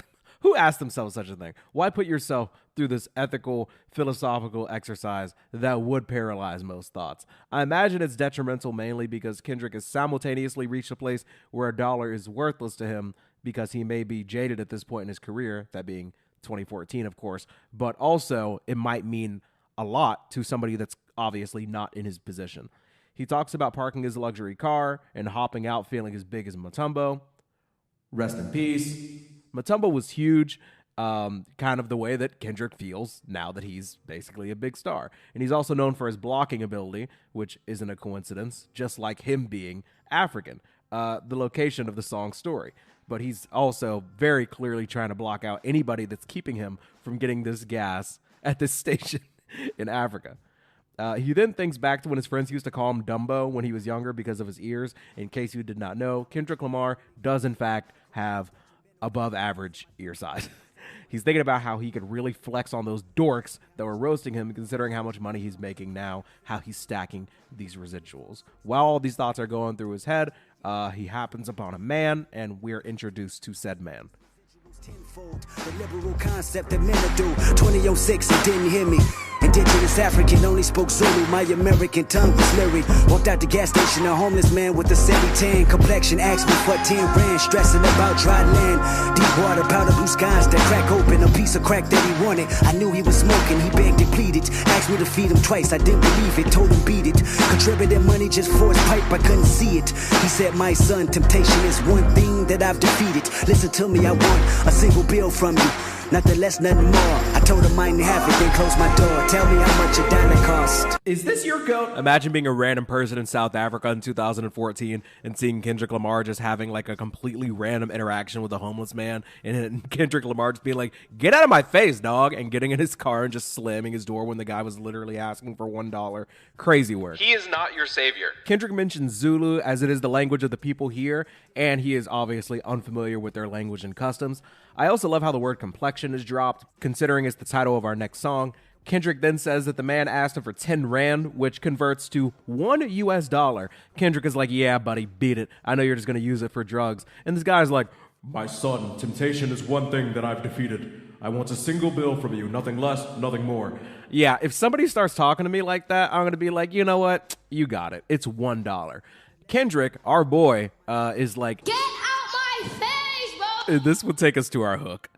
C: themselves such a thing? Why put yourself through this ethical, philosophical exercise that would paralyze most thoughts? I imagine it's detrimental mainly because Kendrick has simultaneously reached a place where a dollar is worthless to him because he may be jaded at this point in his career, that being 2014, of course, but also it might mean a lot to somebody that's obviously not in his position. He talks about parking his luxury car and hopping out feeling as big as Mutombo. Rest in peace. Mutombo was huge, kind of the way that Kendrick feels now that he's basically a big star. And he's also known for his blocking ability, which isn't a coincidence, just like him being African, the location of the song's story. But he's also very clearly trying to block out anybody that's keeping him from getting this gas at this station in Africa. He then thinks back to when his friends used to call him Dumbo when he was younger because of his ears. In case you did not know, Kendrick Lamar does in fact have above average ear size. He's thinking about how he could really flex on those dorks that were roasting him, considering how much money he's making now, how he's stacking these residuals. While all these thoughts are going through his head, he happens upon a man, and we're introduced to said man.
F: The liberal concept that men do. 2006, he didn't hear me. Indigenous African, only spoke Zulu. My American tongue was lyric. Walked out the gas station, a homeless man with a 70-tan complexion. Asked me for 10 rand, stressing about dry land. Deep water, powder blue skies that crack open. A piece of crack that he wanted. I knew he was smoking, he begged and pleaded. Asked me to feed him twice, I didn't believe it. Told him beat it. Contributed money just for his pipe, I couldn't see it. He said, my son, temptation is one thing that I've defeated. Listen to me, I want a single bill from you. Nothing less, nothing more. I told him I didn't have it, then closed my door. Tell me how much a dollar cost.
C: Is this your goat? Imagine being a random person in South Africa in 2014 and seeing Kendrick Lamar just having like a completely random interaction with a homeless man, and Kendrick Lamar just being like, get out of my face, dog, and getting in his car and just slamming his door when the guy was literally asking for $1. Crazy work.
A: He is not your savior.
C: Kendrick mentions Zulu as it is the language of the people here, and he is obviously unfamiliar with their language and customs. I also love how the word complexion is dropped, considering it's the title of our next song. Kendrick then says that the man asked him for 10 rand, which converts to $1 US. Kendrick is like, yeah, buddy, beat it. I know you're just going to use it for drugs. And this guy's like, my son, temptation is one thing that I've defeated. I want a single bill from you, nothing less, nothing more. Yeah, if somebody starts talking to me like that, I'm going to be like, you know what? You got it. It's $1. Kendrick, our boy, is like, get out my face, bro! This would take us to our hook.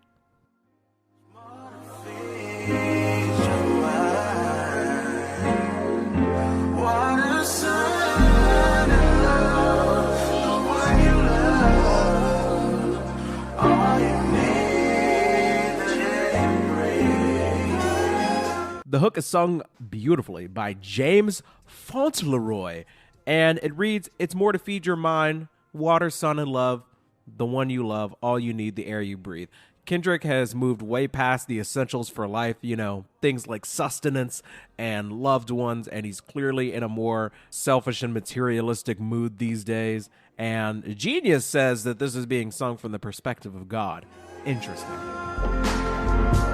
C: The hook is sung beautifully by James Fauntleroy, and it reads, it's more to feed your mind, water, sun, and love, the one you love, all you need, the air you breathe. Kendrick has moved way past the essentials for life, you know, things like sustenance and loved ones, and he's clearly in a more selfish and materialistic mood these days. And Genius says that this is being sung from the perspective of God. Interesting.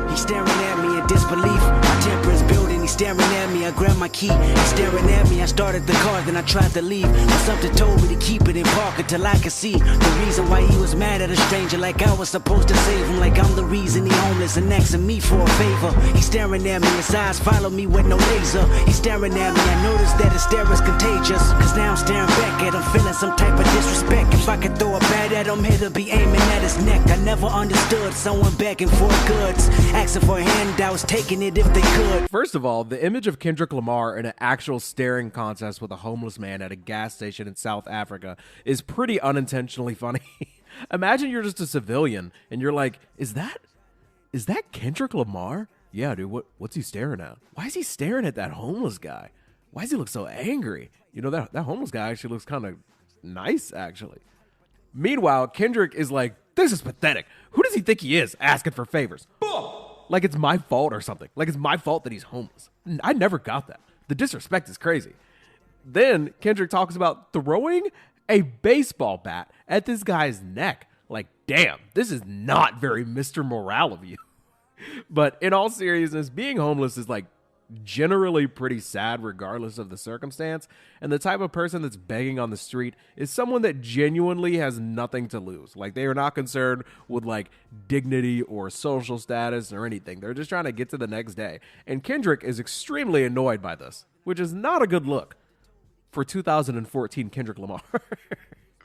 F: He's staring at me in disbelief. My temper is building. He's staring at me. I grab my key. He's staring at me. I started the car, then I tried to leave. But something told me to keep it in park until I could see the reason why he was mad at a stranger, like I was supposed to save him, like I'm the reason he homeless and asking me for a favor. He's staring at me. His eyes follow me with no laser. He's staring at me. I noticed that his stare is contagious. Cause now I'm staring back at him, feeling some type of disrespect. If I could throw a bat at him, he'd be aiming at his neck. I never understood someone begging for goods, asking for handouts, taking it if they could.
C: First of all, the image of Kendrick Lamar in an actual staring contest with a homeless man at a gas station in South Africa is pretty unintentionally funny. Imagine you're just a civilian and you're like, is that Kendrick Lamar? Yeah, dude, what's he staring at? Why is he staring at that homeless guy? Why does he look so angry? You know, that homeless guy actually looks kind of nice, actually. Meanwhile, Kendrick is like, this is pathetic. Who does he think he is, asking for favors? Like it's my fault or something. Like it's my fault that he's homeless. I never got that. The disrespect is crazy. Then Kendrick talks about throwing a baseball bat at this guy's neck. Like, damn, this is not very Mr. Morale of you. But in all seriousness, being homeless is like generally pretty sad regardless of the circumstance, and the type of person that's begging on the street is someone that genuinely has nothing to lose. Like, they are not concerned with like dignity or social status or anything. They're just trying to get to the next day, and Kendrick is extremely annoyed by this, which is not a good look for 2014 Kendrick Lamar.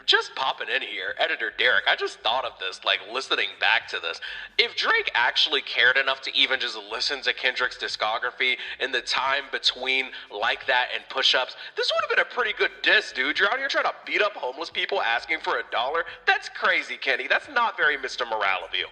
A: Just popping in here, Editor Derek, I just thought of this, like, listening back to this. If Drake actually cared enough to even just listen to Kendrick's discography in the time between Like That and Push-Ups, this would have been a pretty good diss, dude. You're out here trying to beat up homeless people asking for $1? That's crazy, Kenny. That's not very Mr. Morale of you.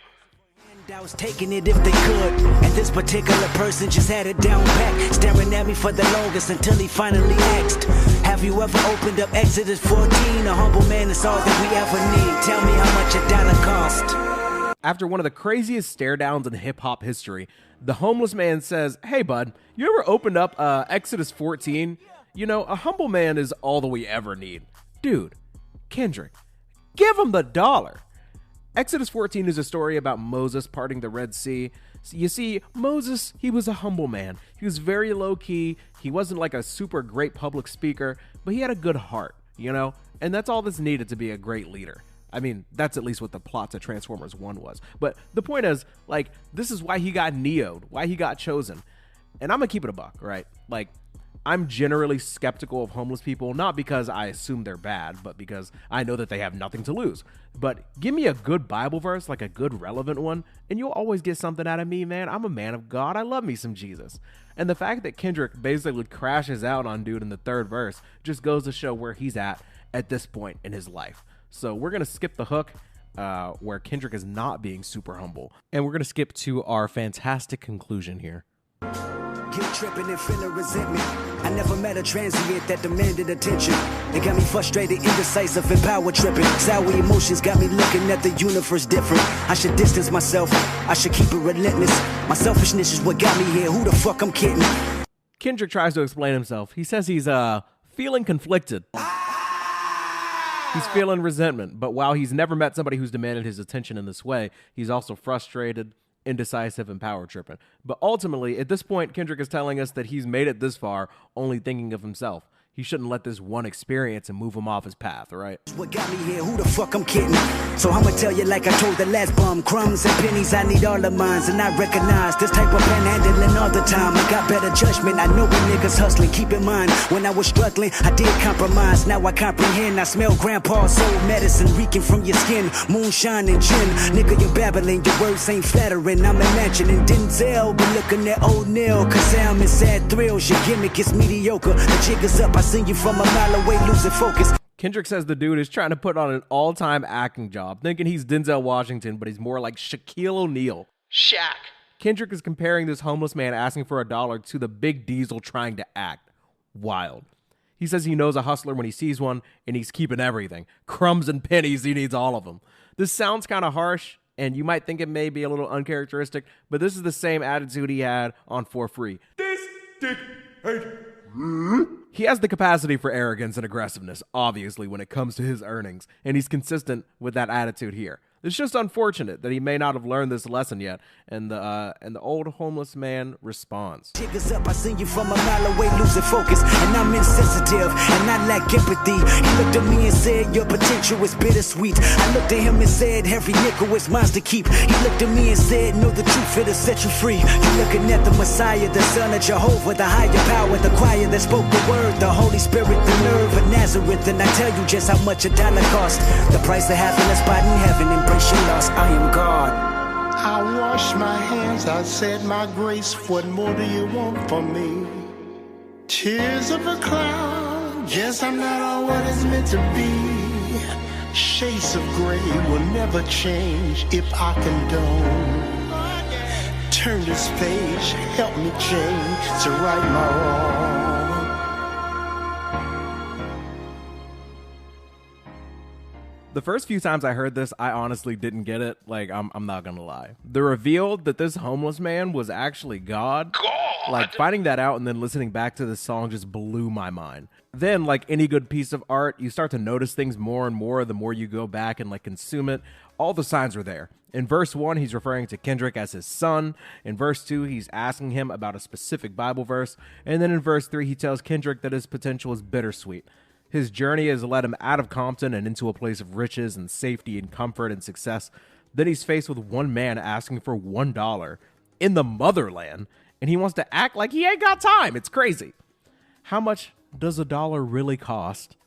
F: I was taking it if they could, and this particular person just had it down pat, staring at me for the longest until he finally asked, have you ever opened up Exodus 14? A humble man is all that we ever need. Tell me how much $1 cost.
B: After one of the craziest stare downs in hip hop history, the homeless man says, "Hey bud, you ever opened up Exodus 14? You know, a humble man is all that we ever need." Dude, Kendrick, give him the dollar. Exodus 14 is a story about Moses parting the Red Sea. You see, Moses, he was a humble man. He was very low-key. He wasn't like a super great public speaker, but he had a good heart, you know? And that's all that's needed to be a great leader. I mean, that's at least what the plot to Transformers 1 was. But the point is, like, this is why he got neo'd, why he got chosen. And I'm gonna keep it a buck, right? Like, I'm generally skeptical of homeless people, not because I assume they're bad, but because I know that they have nothing to lose. But give me a good Bible verse, like a good relevant one, and you'll always get something out of me, man. I'm a man of God. I love me some Jesus. And the fact that Kendrick basically crashes out on dude in the third verse just goes to show where he's at this point in his life. So we're going to skip the hook where Kendrick is not being super humble. And we're going to skip to our fantastic conclusion here.
F: Guilt tripping and feeling resentment. I never met a transient that demanded attention. It got me frustrated, indecisive, and power tripping. Sour emotions got me looking at the universe different. I should distance myself. I should keep it relentless. My selfishness is what got me here. Who the fuck I'm kidding?
B: Kendrick tries to explain himself. He says he's feeling conflicted. He's feeling resentment, but while he's never met somebody who's demanded his attention in this way, he's also frustrated, indecisive, and power tripping. But ultimately, at this point, Kendrick is telling us that he's made it this far only thinking of himself. He shouldn't let this one experience and move him off his path, right?
F: What got me here? Who the fuck I'm kidding? So I'ma tell you like I told the last bum. Crumbs and pennies, I need all of mine. And I recognize this type of panhandling all the time. I got better judgment. I know when niggas hustling. Keep in mind, when I was struggling, I did compromise. Now I comprehend. I smell grandpa's soul medicine reeking from your skin. Moonshine and gin. Nigga, you're babbling. Your words ain't flattering. I'm imagining Denzel, but looking at O'Neal. Cause I'm in sad thrills. Your gimmick is mediocre. The jig is up. I seen you from a mile away, losing focus.
B: Kendrick says the dude is trying to put on an all-time acting job, thinking he's Denzel Washington, but he's more like Shaquille O'Neal.
A: Shaq.
B: Kendrick is comparing this homeless man asking for $1 to the big diesel trying to act. Wild. He says he knows a hustler when he sees one, and he's keeping everything. Crumbs and pennies, he needs all of them. This sounds kind of harsh, and you might think it may be a little uncharacteristic, but this is the same attitude he had on For Free. This dick ain't... He has the capacity for arrogance and aggressiveness, obviously, when it comes to his earnings, and he's consistent with that attitude here. It's just unfortunate that he may not have learned this lesson yet, and the old homeless man responds.
F: Jiggers up, I seen you from a mile away, losing focus, and I'm insensitive, and I lack empathy. He looked at me and said, your potential is bittersweet. I looked at him and said, every nickel is mine to keep. He looked at me and said, know the truth, it'll set you free. You're looking at the Messiah, the Son of Jehovah, the higher power, the choir that spoke the word, the Holy Spirit, the nerve of Nazareth, and I tell you just how much $1 costs. The price of having a spot in heaven, embrace your loss, I am God.
S: I wash my hands, I said my grace, what more do you want from me? Tears of a clown, yes, I'm not all what it's meant to be. Shades of gray will never change if I condone. Turn this page, help me change to right my wrong.
B: The first few times I heard this, I honestly didn't get it. Like, I'm not gonna lie. The reveal that this homeless man was actually God, like finding that out and then listening back to this song just blew my mind. Then, like any good piece of art, you start to notice things more and more the more you go back and like consume it. All the signs were there. In verse 1, he's referring to Kendrick as his son. In verse 2, he's asking him about a specific Bible verse. And then in verse 3, he tells Kendrick that his potential is bittersweet. His journey has led him out of Compton and into a place of riches and safety and comfort and success. Then he's faced with one man asking for $1 in the motherland, and he wants to act like he ain't got time. It's crazy. How much does $1 really cost?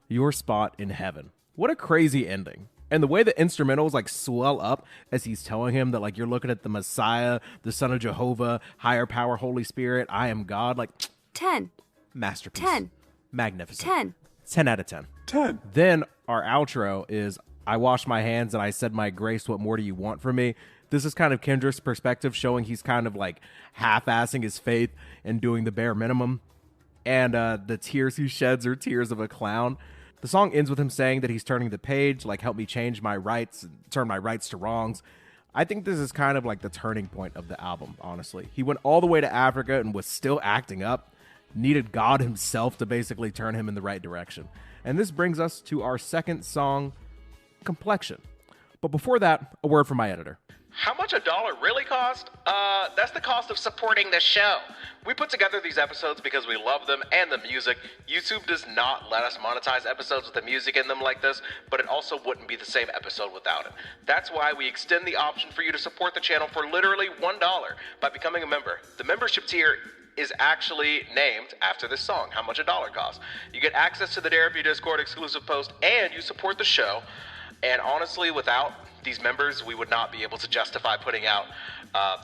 B: Your spot in heaven. What a crazy ending. And the way the instrumentals like swell up as he's telling him that like you're looking at the Messiah, the Son of Jehovah, higher power, Holy Spirit, I am God. Like
T: 10.
B: Masterpiece.
T: 10.
B: Magnificent.
T: 10.
B: 10 out of 10.
S: 10.
B: Then our outro is, I washed my hands and I said my grace, what more do you want from me? This is kind of Kendrick's perspective, showing he's kind of like half-assing his faith and doing the bare minimum. And the tears he sheds are tears of a clown. The song ends with him saying that he's turning the page, like help me change my rights, turn my rights to wrongs.
C: I think this is kind of like the turning point of the album, honestly. He went all the way to Africa and was still acting up, needed God himself to basically turn him in the right direction. And this brings us to our second song, Complexion. But before that, a word from my editor.
A: How much $1 really cost? That's the cost of supporting the show. We put together these episodes because we love them and the music. YouTube does not let us monetize episodes with the music in them like this, but it also wouldn't be the same episode without it. That's why we extend the option for you to support the channel for literally $1 by becoming a member. The membership tier is actually named after this song, How Much $1 Costs. You get access to the Derapy Discord exclusive post, and you support the show. And honestly, without these members, we would not be able to justify putting out,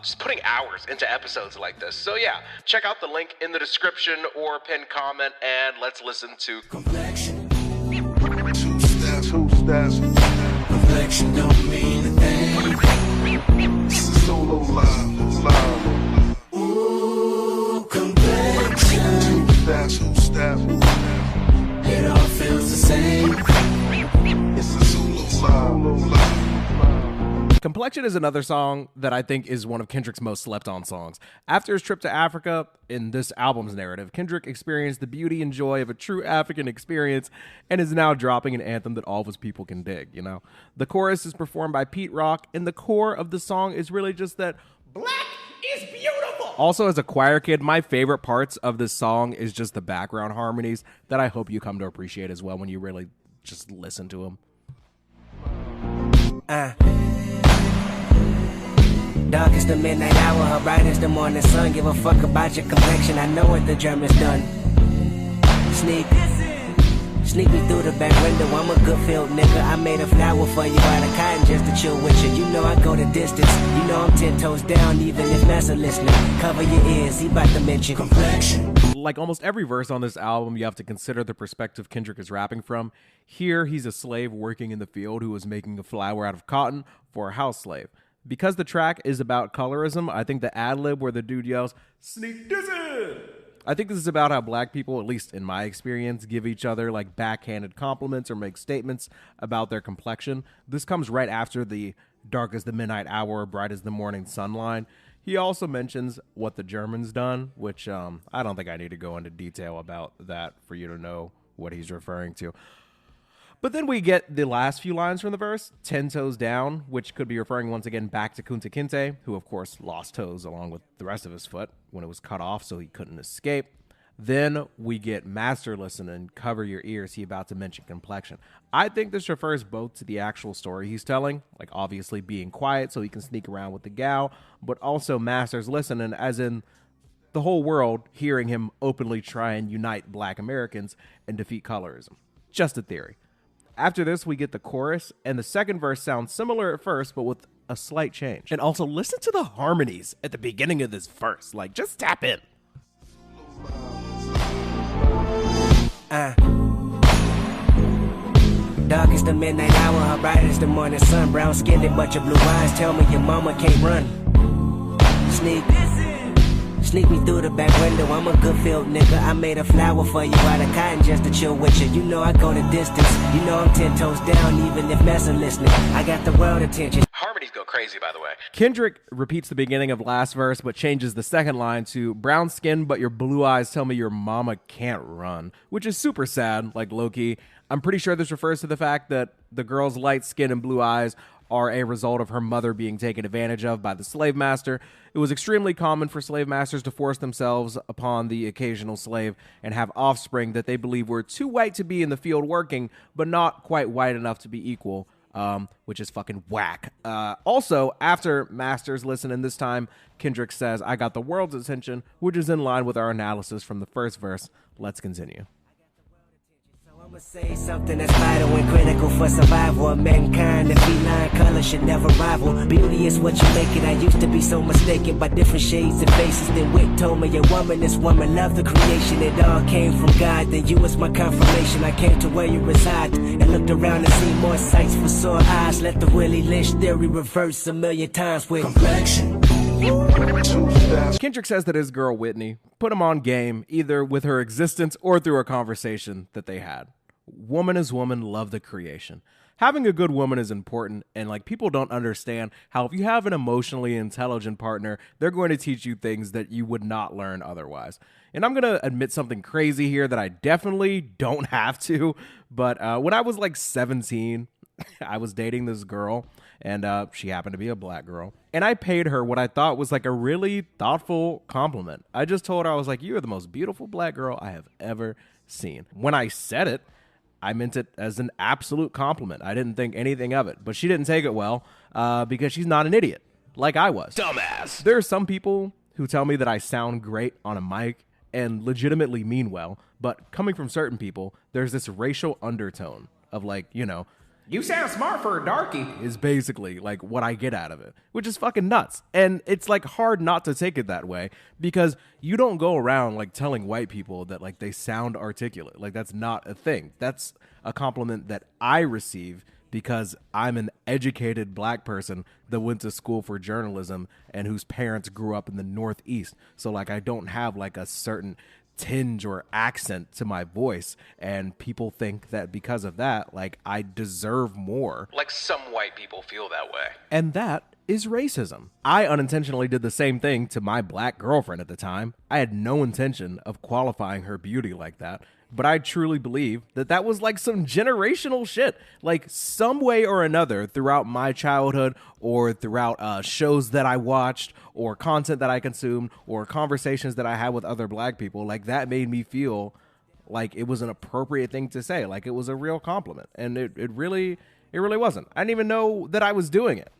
A: just putting hours into episodes like this. So yeah, check out the link in the description or pinned comment, and let's listen to
D: Complexion. Two steps. Complexion don't mean a thing. This is solo live. Ooh, complexion. Two steps. It all feels the same. It's a solo live.
C: Complexion is another song that I think is one of Kendrick's most slept on songs. After his trip to Africa, in this album's narrative, Kendrick experienced the beauty and joy of a true African experience and is now dropping an anthem that all of his people can dig, you know? The chorus is performed by Pete Rock, and the core of the song is really just that black is beautiful. Also, as a choir kid, my favorite parts of this song is just the background harmonies that I hope you come to appreciate as well when you really just listen to them.
L: Dark is the midnight hour, her bright is the morning sun. Give a fuck about your complexion, I know what the Germans done. Sneak me through the back window, I'm a good field nigga. I made a flower for you out of cotton just to chill with you. You know I go the distance, you know I'm 10 toes down even if Massa listening. Cover your ears, he about to mention complexion.
C: Like almost every verse on this album, you have to consider the perspective Kendrick is rapping from. Here, he's a slave working in the field who was making a flower out of cotton for a house slave. Because the track is about colorism, I think the ad-lib where the dude yells, "Sneak this in!" I think this is about how black people, at least in my experience, give each other like backhanded compliments or make statements about their complexion. This comes right after the dark as the midnight hour, bright as the morning sun line. He also mentions what the Germans done, which I don't think I need to go into detail about that for you to know what he's referring to. But then we get the last few lines from the verse, 10 toes down, which could be referring once again back to Kunta Kinte, who of course lost toes along with the rest of his foot when it was cut off so he couldn't escape. Then we get master listen and cover your ears, he about to mention complexion. I think this refers both to the actual story he's telling, like obviously being quiet so he can sneak around with the gal, but also master's listening as in the whole world hearing him openly try and unite black Americans and defeat colorism. Just a theory. After this, we get the chorus, and the second verse sounds similar at first, but with a slight change. And also, listen to the harmonies at the beginning of this verse. Like, just tap in.
L: Dark is the midnight hour, her bright is the morning sun. Brown skinned but your blue eyes tell me your mama can't run. Sneak me through the back window, I'm a good field nigga. I made a flower for you out of cotton just to chill with you. You know I go the distance, you know I'm 10 toes down even if Massa listening. I got the world attention.
A: harmonies go crazy, by the way.
C: Kendrick repeats the beginning of last verse, but changes the second line to brown skin, but your blue eyes tell me your mama can't run, which is super sad, like low-key. I'm pretty sure this refers to the fact that the girl's light skin and blue eyes are a result of her mother being taken advantage of by the slave master. It was extremely common for slave masters to force themselves upon the occasional slave and have offspring that they believe were too white to be in the field working, but not quite white enough to be equal, which is fucking whack. Also, after Masters listening this time, Kendrick says, I got the world's attention, which is in line with our analysis from the first verse. Let's continue.
L: I'ma say something that's vital and critical for survival of mankind. The feline color should never rival. Beauty is what you make it. I used to be so mistaken by different shades and faces. Then Wit told me a woman is woman. Love the creation. It all came from God. Then you was my confirmation. I came to where you reside and looked around and seen more sights for sore eyes. Let the Willie Lynch theory reverse a million times with Complexion.
C: Kendrick says that his girl Whitney put him on game, either with her existence or through a conversation that they had. Woman is woman, love the creation.
B: Having a good woman is important, and like people don't understand how if you have an emotionally intelligent partner, they're going to teach you things that you would not learn otherwise. And I'm going to admit something crazy here that I definitely don't have to, but when I was like 17, I was dating this girl, and she happened to be a black girl. And I paid her what I thought was like a really thoughtful compliment. I just told her, I was like, you are the most beautiful black girl I have ever seen. When I said it, I meant it as an absolute compliment. I didn't think anything of it, but she didn't take it well because she's not an idiot like I was.
P: Dumbass.
B: There are some people who tell me that I sound great on a mic and legitimately mean well, but coming from certain people, there's this racial undertone of like, you know,
P: You sound smart for a darky.
B: is basically like what I get out of it, which is fucking nuts. And it's like hard not to take it that way because you don't go around like telling white people that like they sound articulate. Like that's not a thing. That's a compliment that I receive because I'm an educated black person that went to school for journalism and whose parents grew up in the Northeast. So like I don't have like a certain tinge or accent to my voice, and people think that because of that, like I deserve more.
A: Like some white people feel that way.
B: And that is racism. I unintentionally did the same thing to my black girlfriend at the time. I had no intention of qualifying her beauty like that, but I truly believe that that was like some generational shit. Like some way or another throughout my childhood or throughout shows that I watched or content that I consumed or conversations that I had with other black people, like that made me feel like it was an appropriate thing to say. Like it was a real compliment. And it really wasn't. I didn't even know that I was doing it.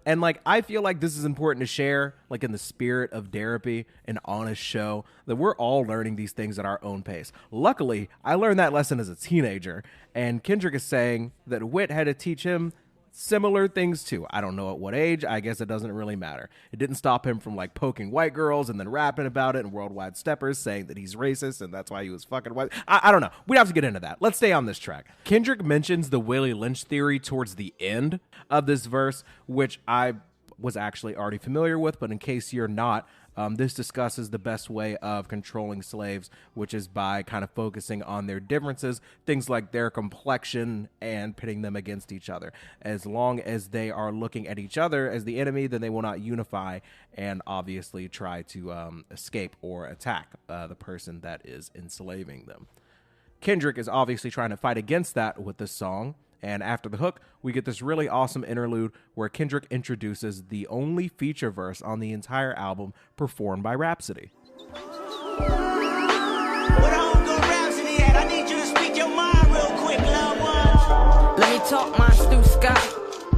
B: And like I feel like this is important to share, like in the spirit of Derapy, an honest show, that we're all learning these things at our own pace. Luckily, I learned that lesson as a teenager, and Kendrick is saying that Wit had to teach him similar things too. I don't know at what age. I guess it doesn't really matter. It didn't stop him from like poking white girls and then rapping about it in Worldwide Steppers, saying that he's racist and that's why he was fucking white. I don't know. We'd have to get into that. Let's stay on this track. Kendrick mentions the Willie Lynch theory towards the end of this verse, which I was actually already familiar with, but in case you're not, this discusses the best way of controlling slaves, which is by kind of focusing on their differences, things like their complexion, and pitting them against each other. As long as they are looking at each other as the enemy, then they will not unify and obviously try to escape or attack the person that is enslaving them. Kendrick is obviously trying to fight against that with this song. And after the hook, we get this really awesome interlude where Kendrick introduces the only feature verse on the entire album performed by Rhapsody.
F: Where the homegirl Rhapsody at? I need you to speak your mind real quick, loved one.
T: Let me talk my Stu Scott.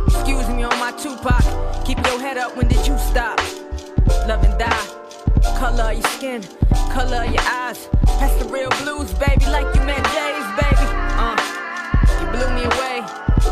T: Excuse me on my Tupac. Keep your head up, when did you stop? Love and die. Color of your skin, color of your eyes. That's the real blues, baby, like you met Jay's, baby. You blew me away.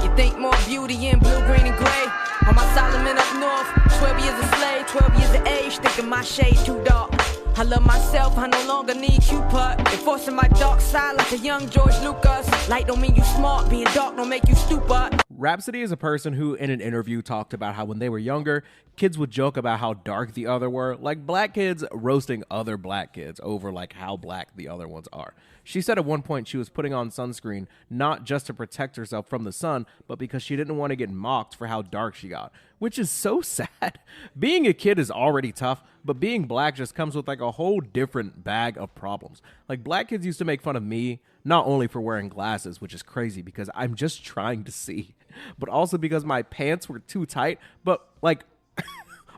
T: You think more beauty in blue, green, and gray. On my Solomon up north, 12 years a slave, 12 years of age, thinking my shade too dark. I love myself, I no longer need Cupid. Enforcing my dark side like a young George Lucas. Light don't mean you smart, being dark don't make you stupid.
B: Rhapsody is a person who, in an interview, talked about how when they were younger, kids would joke about how dark the other were, like black kids roasting other black kids over like how black the other ones are. She said at one point she was putting on sunscreen not just to protect herself from the sun, but because she didn't want to get mocked for how dark she got, which is so sad. Being a kid is already tough, but being black just comes with like a whole different bag of problems. Like black kids used to make fun of me, not only for wearing glasses, which is crazy because I'm just trying to see, but also because my pants were too tight, but like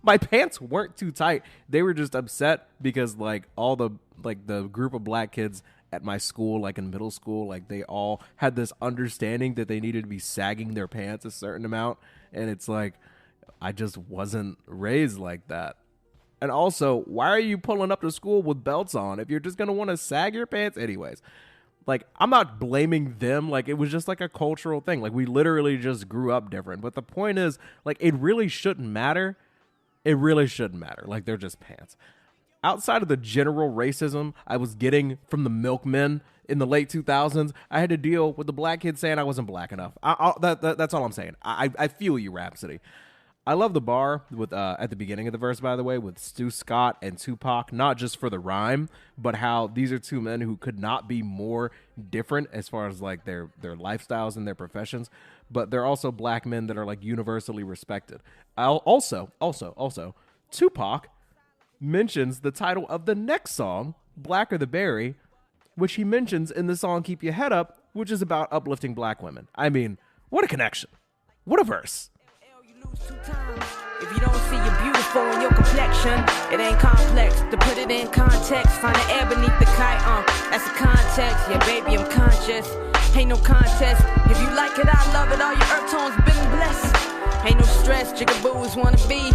B: my pants weren't too tight. They were just upset because like all the group of black kids at my school, like in middle school, like they all had this understanding that they needed to be sagging their pants a certain amount. And it's like, I just wasn't raised like that. And also, why are you pulling up to school with belts on if you're just going to want to sag your pants anyways? Like, I'm not blaming them. Like, it was just like a cultural thing. Like, we literally just grew up different. But the point is, like, it really shouldn't matter. It really shouldn't matter. Like, they're just pants. Outside of the general racism I was getting from the milkmen in the late 2000s, I had to deal with the black kids saying I wasn't black enough. That's all I'm saying. I feel you, Rhapsody.
C: I love the bar with at the beginning of the verse, by the way, with Stu Scott and Tupac, not just for the rhyme, but how these are two men who could not be more different as far as like their lifestyles and their professions, but they're also black men that are like universally respected. Also, Tupac mentions the title of the next song, Blacker the Berry, which he mentions in the song Keep Your Head Up, which is about uplifting black women. I mean, what a connection. What a verse.
T: If you don't see you're beautiful in your complexion, it ain't complex. To put it in context, find the air beneath the kite, that's the context. Yeah, baby, I'm conscious. Ain't no contest. If you like it, I love it. All your earth tones been blessed. Ain't no stress, jigaboos wanna be.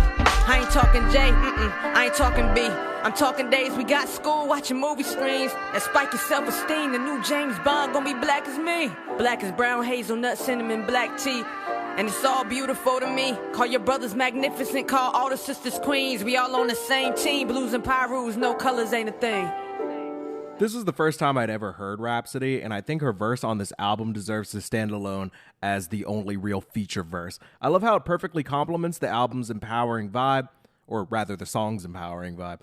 T: I ain't talking J, I ain't talking B. I'm talking days we got school, watching movie screens. That spike your self-esteem, the new James Bond gonna be black as me. Black as brown, hazelnut, cinnamon, black tea. And it's all beautiful to me. Call your brothers magnificent, call all the sisters queens. We all on the same team, blues and pyrus, no colors ain't a thing.
C: This was the first time I'd ever heard Rhapsody, and I think her verse on this album deserves to stand alone as the only real feature verse. I love how it perfectly complements the album's empowering vibe, or rather the song's empowering vibe.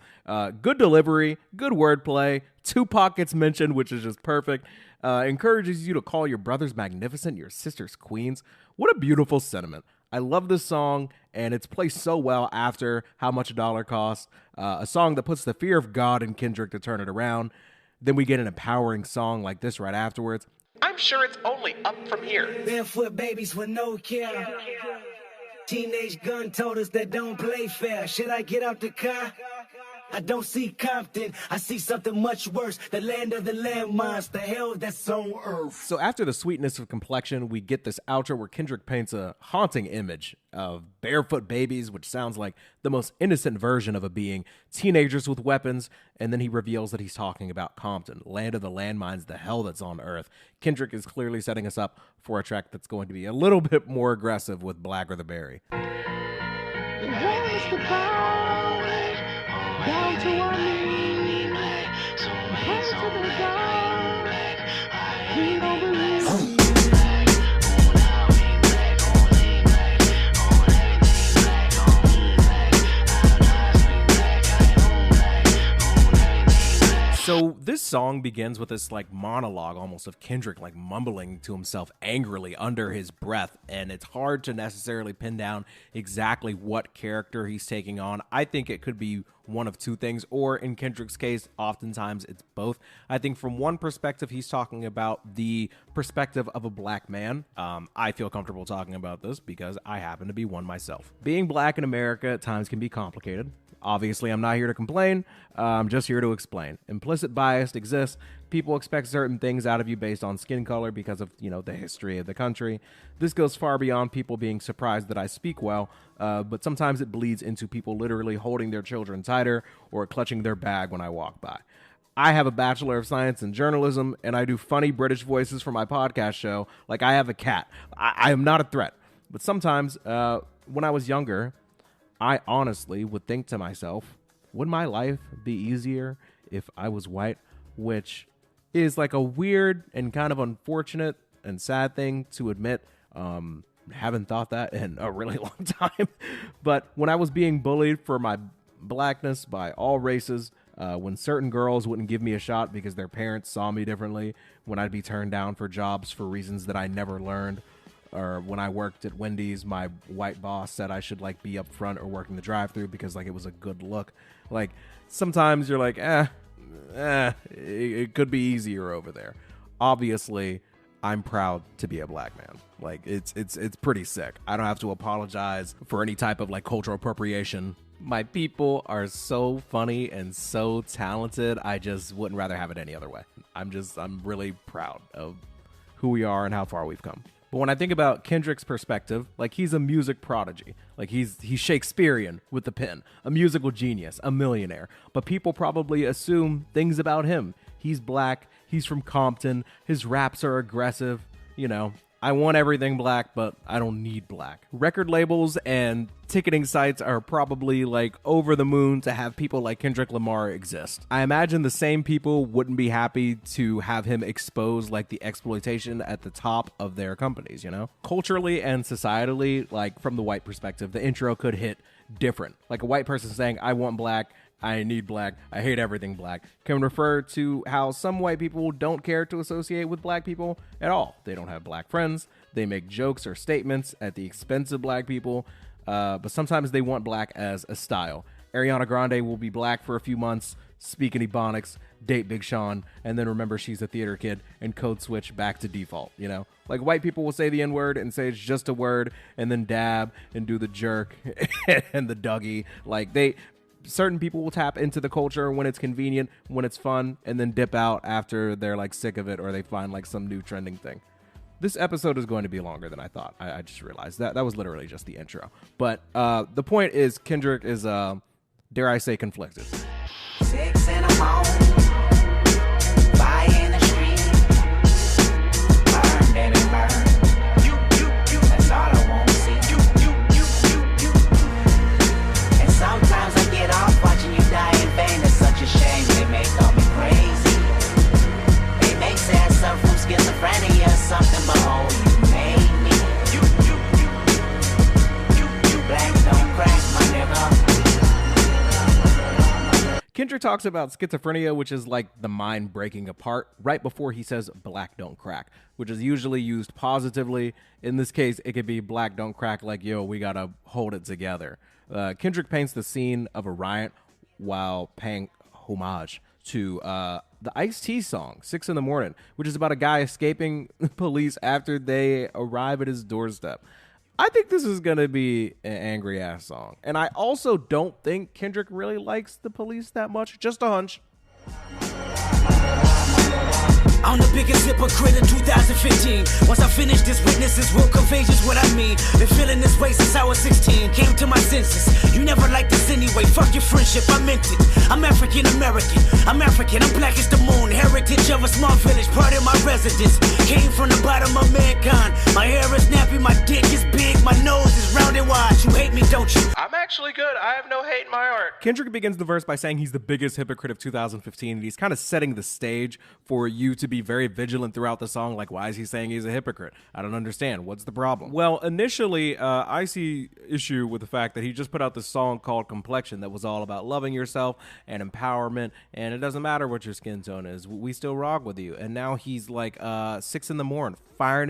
C: Good delivery, good wordplay, Tupac gets mentioned, which is just perfect. Encourages you to call your brothers magnificent, your sisters queens. What a beautiful sentiment. I love this song, and it's placed so well after How Much a Dollar Costs, a song that puts the fear of God in Kendrick to turn it around. Then we get an empowering song like this right afterwards.
A: I'm sure it's only up from here.
F: Barefoot babies with no care. Teenage gun told us that don't play fair. Should I get out the car? I don't see Compton. I see something much worse. The land of the landmines. The hell that's on earth.
C: So after the sweetness of Complexion, we get this outro where Kendrick paints a haunting image of barefoot babies, which sounds like the most innocent version of a being, teenagers with weapons, and then he reveals that he's talking about Compton, land of the landmines, the hell that's on earth. Kendrick is clearly setting us up for a track that's going to be a little bit more aggressive with Blacker the Berry.
N: Down to our knees, pray to the God, we don't believe.
C: So this song begins with this like monologue almost of Kendrick like mumbling to himself angrily under his breath, and it's hard to necessarily pin down exactly what character he's taking on. I think it could be one of two things, or in Kendrick's case, oftentimes it's both. I think from one perspective, he's talking about the perspective of a black man. I feel comfortable talking about this because I happen to be one myself. Being black in America at times can be complicated. Obviously, I'm not here to complain. I'm just here to explain. Implicit bias exists. People expect certain things out of you based on skin color because of, the history of the country. This goes far beyond people being surprised that I speak well, but sometimes it bleeds into people literally holding their children tighter or clutching their bag when I walk by. I have a Bachelor of Science in Journalism, and I do funny British voices for my podcast show like I have a cat. I am not a threat. But sometimes, when I was younger, I honestly would think to myself, would my life be easier if I was white? Which is like a weird and kind of unfortunate and sad thing to admit. Haven't thought that in a really long time. But when I was being bullied for my blackness by all races, when certain girls wouldn't give me a shot because their parents saw me differently, when I'd be turned down for jobs for reasons that I never learned, or when I worked at Wendy's, my white boss said I should like be up front or work in the drive-thru because like it was a good look. Like sometimes you're like, it could be easier over there. Obviously, I'm proud to be a black man. Like it's pretty sick. I don't have to apologize for any type of like cultural appropriation. My people are so funny and so talented. I just wouldn't rather have it any other way. I'm really proud of who we are and how far we've come. But when I think about Kendrick's perspective, like he's a music prodigy, like he's Shakespearean with the pen, a musical genius, a millionaire. But people probably assume things about him. He's black, he's from Compton, his raps are aggressive, I want everything black, but I don't need black. Record labels and ticketing sites are probably like over the moon to have people like Kendrick Lamar exist. I imagine the same people wouldn't be happy to have him expose like the exploitation at the top of their companies, you know? Culturally and societally, like from the white perspective, the intro could hit different. Like a white person saying, I want black, I need black, I hate everything black, can refer to how some white people don't care to associate with black people at all. They don't have black friends, they make jokes or statements at the expense of black people, but sometimes they want black as a style. Ariana Grande will be black for a few months, speak in Ebonics, date Big Sean, and then remember she's a theater kid and code switch back to default, you know? Like white people will say the N-word and say it's just a word and then dab and do the jerk and the Dougie. Like certain people will tap into the culture when it's convenient, when it's fun, and then dip out after they're like sick of it or they find like some new trending thing. This episode is going to be longer than I thought. I just realized that was literally just the intro. But the point is Kendrick is, dare I say, conflicted.
K: 6 in the morning, fire in the street, burn, baby, burn. That's all I want to see. And sometimes I get off watching you die in vain. It's such a shame. They may call me crazy. They may say I suffer from schizophrenia or something, but oh, you made me. Black don't crack, my nigga.
C: Kendrick talks about schizophrenia, which is like the mind breaking apart, right before he says black don't crack, which is usually used positively. In this case, it could be black don't crack like, yo, we gotta hold it together. Kendrick paints the scene of a riot while paying homage to the Ice-T song, 6 in the Morning, which is about a guy escaping police after they arrive at his doorstep. I think this is going to be an angry-ass song. And I also don't think Kendrick really likes the police that much. Just a hunch.
F: I'm the biggest hypocrite in 2015. Once I finish this, witnesses will convey just what I mean. Been feeling this way since I was 16. Came to my senses. You never liked this anyway. Fuck your friendship, I meant it. I'm African American. I'm African. I'm black as the moon. Heritage of a small village. Part of my residence. Came from the bottom of mankind. My hair is nappy. My dick is big. My nose is round and wide. You hate me, don't you?
A: I'm actually good. I have no hate in my heart.
C: Kendrick begins the verse by saying he's the biggest hypocrite of 2015, and he's kind of setting the stage for you to be very vigilant throughout the song. Like, why is he saying he's a hypocrite? I don't understand. What's the problem? Well, initially, I see issue with the fact that he just put out this song called Complexion that was all about loving yourself and empowerment, and it doesn't matter what your skin tone is. We still rock with you. And now he's like 6 in the morning, fire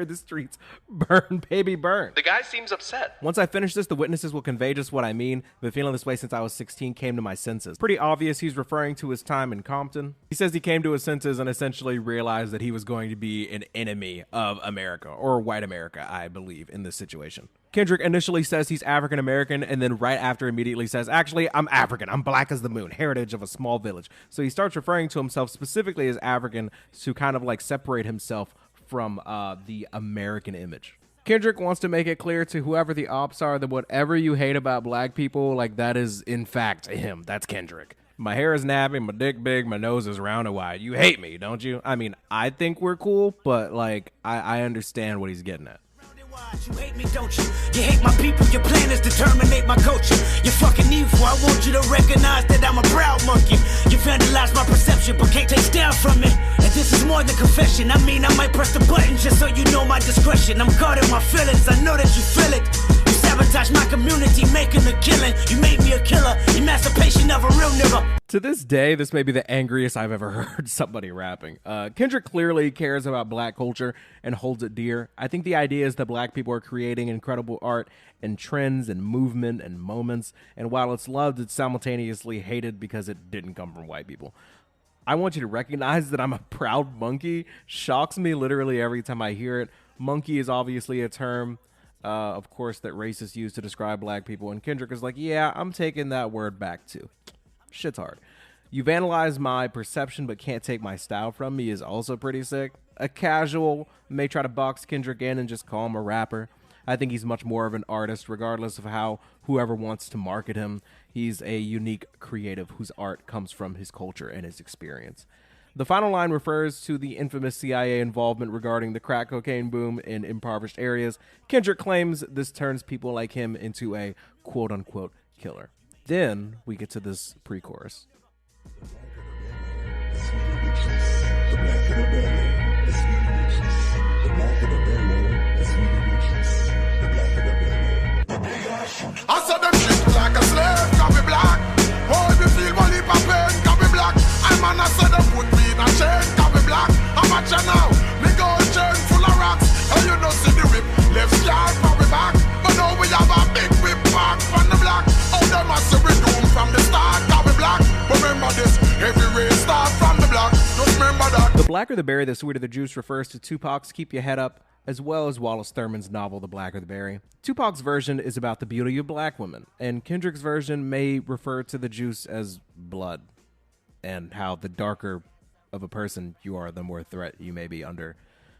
C: the streets, burn, baby, burn.
A: The guy seems upset.
C: Once I finish this, the witnesses will convey just what I mean. Been feeling this way since I was 16, came to my senses. Pretty obvious he's referring to his time in Compton. He says he came to his senses and essentially realized that he was going to be an enemy of America, or white America, I believe, in this situation. Kendrick initially says he's African American, and then right after immediately says, actually, I'm African. I'm black as the moon, heritage of a small village. So he starts referring to himself specifically as African to kind of like separate himself from the American image. Kendrick wants to make it clear to whoever the ops are that whatever you hate about black people, like that is in fact him. That's Kendrick. My hair is nappy, my dick big, my nose is round and wide. You hate me, don't you? I mean, I think we're cool, but like I understand what he's getting at.
F: You hate me, don't you? You hate my people, your plan is to terminate my culture. You're fucking evil, I want you to recognize that I'm a proud monkey. You vandalized my perception, but can't take down from it. And this is more than confession, I mean I might press the button just so you know my discretion. I'm guarding my feelings, I know that you feel it. You sabotage my community, making a killing. You made me a killer, emancipation of a real nigga.
C: To this day, this may be the angriest I've ever heard somebody rapping. Kendrick clearly cares about black culture and holds it dear. I think the idea is that black people are creating incredible art and trends and movement and moments, and while it's loved, it's simultaneously hated because it didn't come from white people. I want you to recognize that I'm a proud monkey. Shocks me literally every time I hear it. Monkey is obviously a term, of course, that racists use to describe black people, and Kendrick is like, yeah, I'm taking that word back too. Shit's hard. You vandalize my perception but can't take my style from me is also pretty sick. A casual may try to box Kendrick in and just call him a rapper. I think he's much more of an artist regardless of how whoever wants to market him. He's a unique creative whose art comes from his culture and his experience. The final line refers to the infamous CIA involvement regarding the crack cocaine boom in impoverished areas. Kendrick claims this turns people like him into a quote-unquote killer. Then we get to this pre-chorus.
E: I said them shit like a slave, can be black. Oh, if you feel one heap of pain, can be black. I'm man, I said them put me in a chain, can be black. I'm at you now, me gold chain full of rocks. And you don't see the whip, left scarf for me back. But now we have a big whip back from the black. Oh, them I say we doom from the start, can be black. But remember this, every race start from the black. Just remember that.
C: The blacker the berry, the sweeter the juice refers to Tupac's Keep Your Head Up, as well as Wallace Thurman's novel The Blacker the Berry. Tupac's version is about the beauty of black women, and Kendrick's version may refer to the juice as blood, and how the darker of a person you are, the more threat you may be under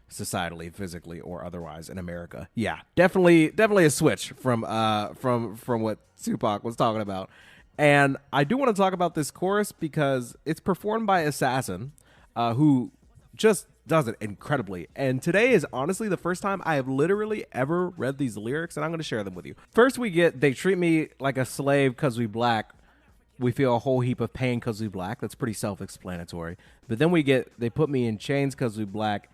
C: societally, physically, or otherwise in America. Yeah, definitely a switch from what Tupac was talking about. And I do want to talk about this chorus because it's performed by Assassin, who just does it incredibly. And today is honestly the first time I have literally ever read these lyrics, and I'm going to share them with you. First we get, they treat me like a slave because we black. We feel a whole heap of pain because we black. That's pretty self-explanatory. But then we get, they put me in chains because we black,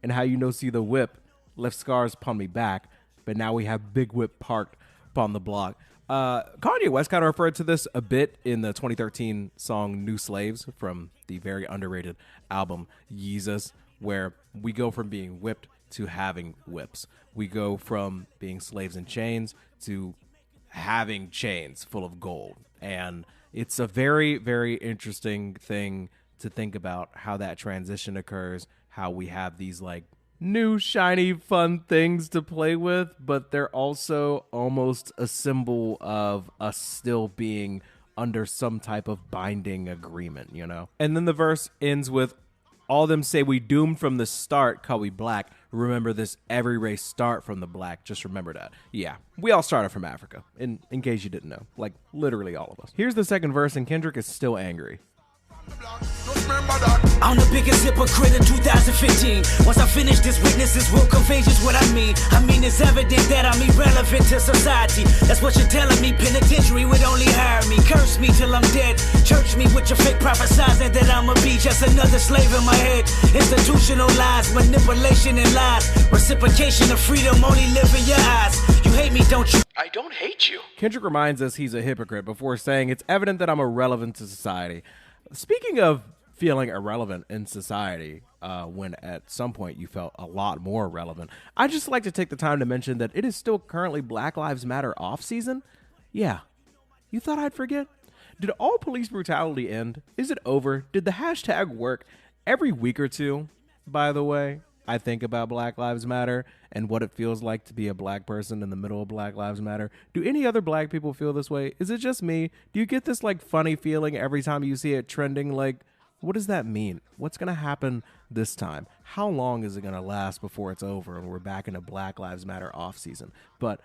C: and how you know see the whip, left scars upon me back. But now we have big whip parked upon the block. Kanye West kind of referred to this a bit in the 2013 song New Slaves from the very underrated album Yeezus, where we go from being whipped to having whips. We go from being slaves in chains to having chains full of gold. And it's a very, very interesting thing to think about how that transition occurs, how we have these like new, shiny, fun things to play with, but they're also almost a symbol of us still being under some type of binding agreement, you know? And then the verse ends with, all them say we doomed from the start, cause we black. Remember this, every race start from the black. Just remember that. Yeah, we all started from Africa, in case you didn't know. Like, literally all of us. Here's the second verse, and Kendrick is still angry.
F: I'm the biggest hypocrite in 2015. Once I finish this, witnesses will convey just what I mean. I mean, it's evident that I'm irrelevant to society. That's what you're telling me. Penitentiary would only hire me. Curse me till I'm dead. Church me with your fake prophesizing that I'ma be just another slave in my head. Institutionalized, manipulation and lies. Reciprocation of freedom only live in your eyes. You hate me, don't you?
A: I don't hate you.
C: Kendrick reminds us he's a hypocrite before saying it's evident that I'm irrelevant to society. Speaking of feeling irrelevant in society, when at some point you felt a lot more relevant, I'd just like to take the time to mention that it is still currently Black Lives Matter off season. Yeah. You thought I'd forget? Did all police brutality end? Is it over? Did the hashtag work? Every week or two, by the way, I think about Black Lives Matter and what it feels like to be a black person in the middle of Black Lives Matter. Do any other black people feel this way? Is it just me? Do you get this like funny feeling every time you see it trending? Like, what does that mean? What's going to happen this time? How long is it going to last before it's over and we're back into Black Lives Matter off season? But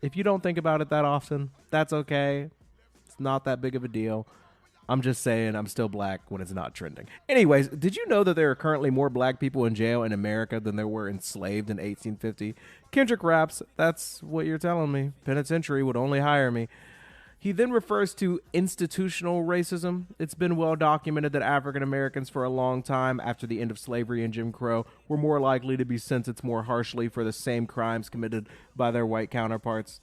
C: if you don't think about it that often, that's okay. It's not that big of a deal. I'm just saying I'm still black when it's not trending. Anyways, did you know that there are currently more black people in jail in America than there were enslaved in 1850? Kendrick raps, that's what you're telling me. Penitentiary would only hire me. He then refers to institutional racism. It's been well documented that African Americans for a long time after the end of slavery and Jim Crow were more likely to be sentenced more harshly for the same crimes committed by their white counterparts.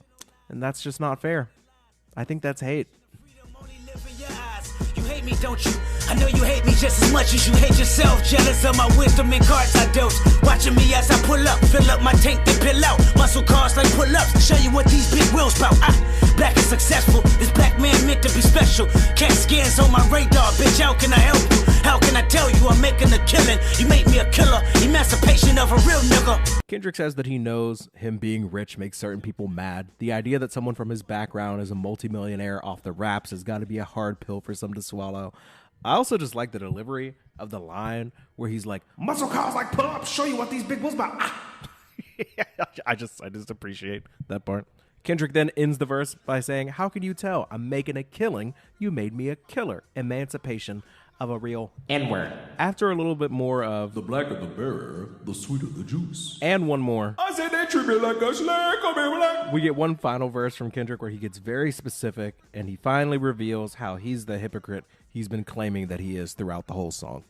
C: And that's just not fair. I think that's hate.
F: You hate me, don't you? I know you hate me just as much as you hate yourself. Jealous of my wisdom and cards I dose. Watching me as I pull up, fill up my tank, then pill out. Muscle cars like pull-ups, show you what these big wheels spout. Black and successful, this black man meant to be special. Cat scans on my radar, bitch, how can I help you? How can I tell you I'm making a killing? You make me a killer, emancipation of a real nigga.
C: Kendrick says that he knows him being rich makes certain people mad. The idea that someone from his background is a multimillionaire off the raps has got to be a hard pill for some to swallow. I also just like the delivery of the line where he's like,
P: muscle cars like pull up, show you what these big wheels about.
C: I just appreciate that part. Kendrick then ends the verse by saying, how can you tell? I'm making a killing. You made me a killer. Emancipation of a real
I: N-word.
C: After a little bit more of
U: the blacker the bearer, the sweeter the juice.
C: And one more.
U: I said they treat me like a slave, come here, black.
C: We get one final verse from Kendrick where he gets very specific and he finally reveals how he's the hypocrite he's been claiming that he is throughout the whole song.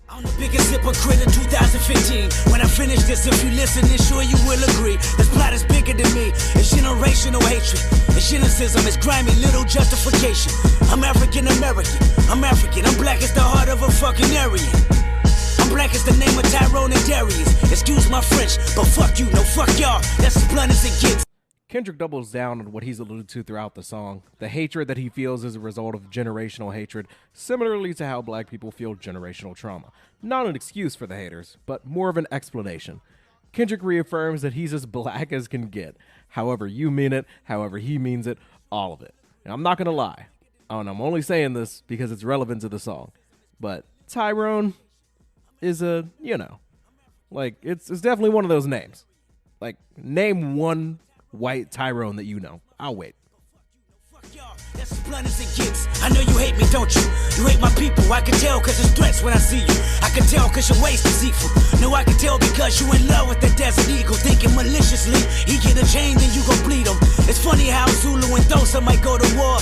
F: I'm the biggest hypocrite in 2015. When I finish this, if you listen, then sure you will agree. This plot is bigger than me. It's generational hatred. It's cynicism. It's grimy, little justification. I'm African American. I'm African. I'm black as the heart of a fucking Aryan. I'm black as the name of Tyrone and Darius. Excuse my French, but fuck you, no fuck y'all. That's as blunt as it gets.
C: Kendrick doubles down on what he's alluded to throughout the song. The hatred that he feels is a result of generational hatred, similarly to how black people feel generational trauma. Not an excuse for the haters, but more of an explanation. Kendrick reaffirms that he's as black as can get. However you mean it, however he means it, all of it. And I'm not gonna lie, and I'm only saying this because it's relevant to the song, but Tyrone is a, it's definitely one of those names. Like, name one white Tyrone that you know. I'll wait.
F: That's as blunt as it gets. I know you hate me, don't you? You hate my people. I can tell cause it's threats when I see you. I can tell cause your waist deceitful. No, I can tell because you in love with the desert eagle. Thinking maliciously, he get a chain, then you gon' bleed him. It's funny how Zulu and Dosa might go to war.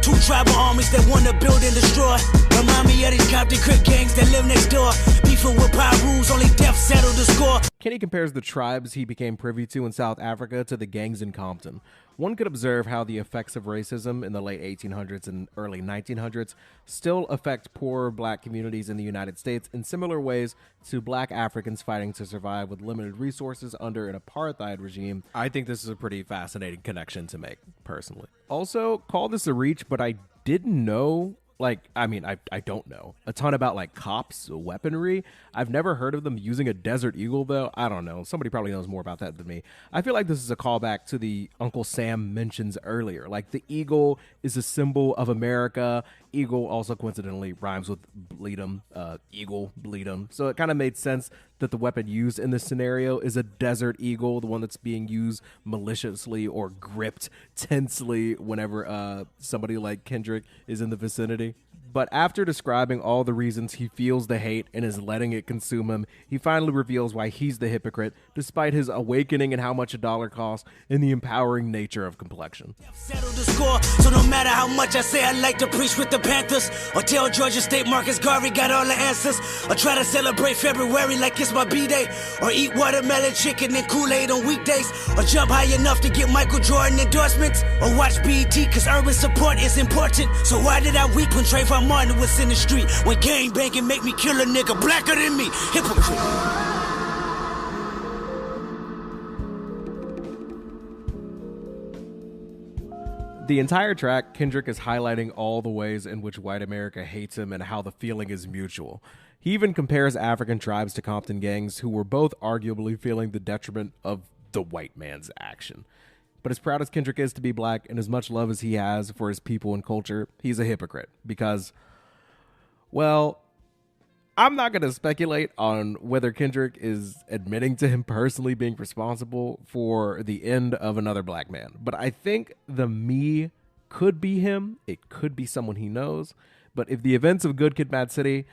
F: Two tribal armies that wanna build and destroy. Remind me of these Compton Crip gangs that live next door. Beefing with Pirus, only death settled the score.
C: Kenny compares the tribes he became privy to in South Africa to the gangs in Compton. One could observe how the effects of racism in the late 1800s and early 1900s still affect poor black communities in the United States in similar ways to black Africans fighting to survive with limited resources under an apartheid regime. I think this is a pretty fascinating connection to make, personally. Also, call this a reach, but I didn't know, I don't know a ton about cops weaponry. I've never heard of them using a Desert Eagle, though. I don't know. Somebody probably knows more about that than me. I feel like this is a callback to the Uncle Sam mentions earlier. Like, the eagle is a symbol of America. Eagle also coincidentally rhymes with bleed'em, eagle, bleed'em. So it kind of made sense that the weapon used in this scenario is a Desert Eagle, the one that's being used maliciously or gripped tensely whenever somebody like Kendrick is in the vicinity. But after describing all the reasons he feels the hate and is letting it consume him, he finally reveals why he's the hypocrite, despite his awakening and how much $1 costs and the empowering nature of Complexion.
F: Settle the score, so no matter how much I say I like to preach with the Panthers, or tell Georgia State Marcus Garvey got all the answers, or try to celebrate February like it's my B-Day, or eat watermelon chicken and Kool-Aid on weekdays, or jump high enough to get Michael Jordan endorsements, or watch BET cause urban support is important. So why did I weep when Trayvon Martin was in the street? When gang banging make me kill a nigga blacker than me. Hypocrite.
C: The entire track, Kendrick is highlighting all the ways in which white America hates him and how the feeling is mutual. He even compares African tribes to Compton gangs who were both arguably feeling the detriment of the white man's action. But as proud as Kendrick is to be black and as much love as he has for his people and culture, he's a hypocrite because, well, I'm not going to speculate on whether Kendrick is admitting to him personally being responsible for the end of another black man. But I think the me could be him. It could be someone he knows. But if the events of Good Kid, Mad City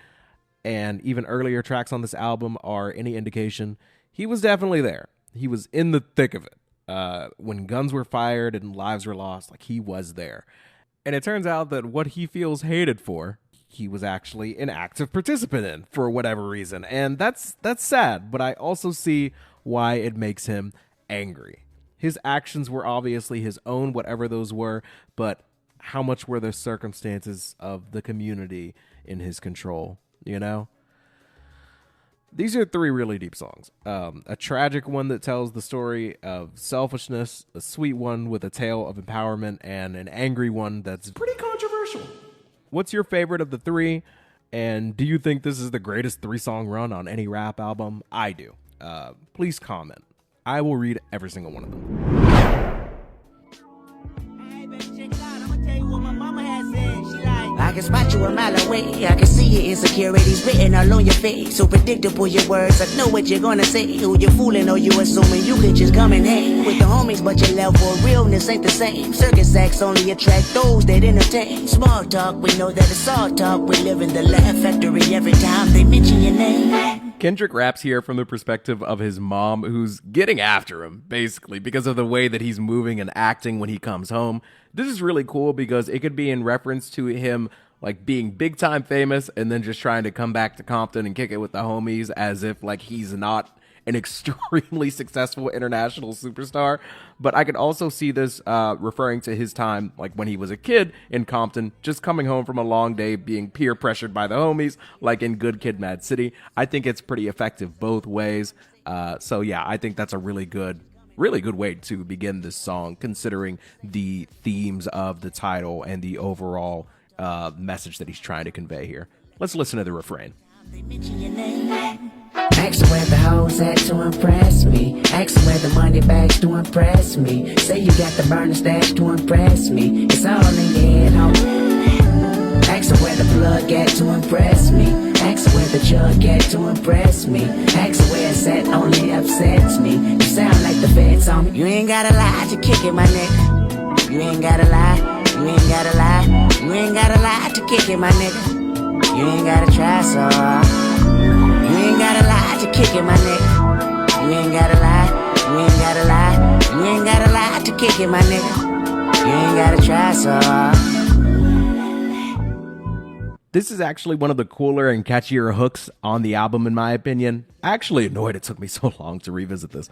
C: and even earlier tracks on this album are any indication, he was definitely there. He was in the thick of it. When guns were fired and lives were lost, like, he was there. And it turns out that what he feels hated for, he was actually an active participant in for whatever reason. And that's sad, but I also see why it makes him angry. His actions were obviously his own, whatever those were, but how much were the circumstances of the community in his control, you know? These are three really deep songs. A tragic one that tells the story of selfishness, a sweet one with a tale of empowerment, and an angry one that's pretty controversial. What's your favorite of the three? And do you think this is the greatest 3-song run on any rap album? I do. Please comment. I will read every single one of them.
F: Hey, baby, check it out. I'm gonna tell you what my mama had said. She like,
K: I can spot you a mile away. I can see your insecurities written all on your face. So predictable your words. I know what you're gonna say. Who you fooling or you assuming you could just come and hang with the homies, but your level of realness ain't the same. Circus acts only attract those that entertain. Small talk, we know that it's all talk. We live in the laugh factory every time they mention your name.
C: Kendrick raps here from the perspective of his mom, who's getting after him, basically, because of the way that he's moving and acting when he comes home. This is really cool because it could be in reference to him like being big time famous and then just trying to come back to Compton and kick it with the homies as if like he's not an extremely successful international superstar. But I could also see this referring to his time like when he was a kid in Compton, just coming home from a long day, being peer pressured by the homies, like in Good Kid, Mad City. I think it's pretty effective both ways. So yeah, I think that's a really good way to begin this song, considering the themes of the title and the overall message that he's trying to convey here. Let's listen to the refrain.
K: Ask where the hoes at to impress me. Ask where the money bags to impress me. Say you got the burner stash to impress me. It's all in your head, homie. Ask where the plug at to impress me. Ask where the jug at to impress me. Ask where it's at only upsets me. You sound like the feds on me. You ain't gotta lie to kick it, my nigga. You ain't gotta lie. You ain't gotta lie. You ain't gotta lie to kick it, my nigga. You ain't gotta try so hard. You ain't gotta lie to kick it, my nigga. You ain't gotta lie. You ain't gotta lie. You ain't gotta lie to kick it, my nigga. You ain't gotta try so hard.
C: This is actually one of the cooler and catchier hooks on the album, in my opinion. Actually annoyed it took me so long to revisit this.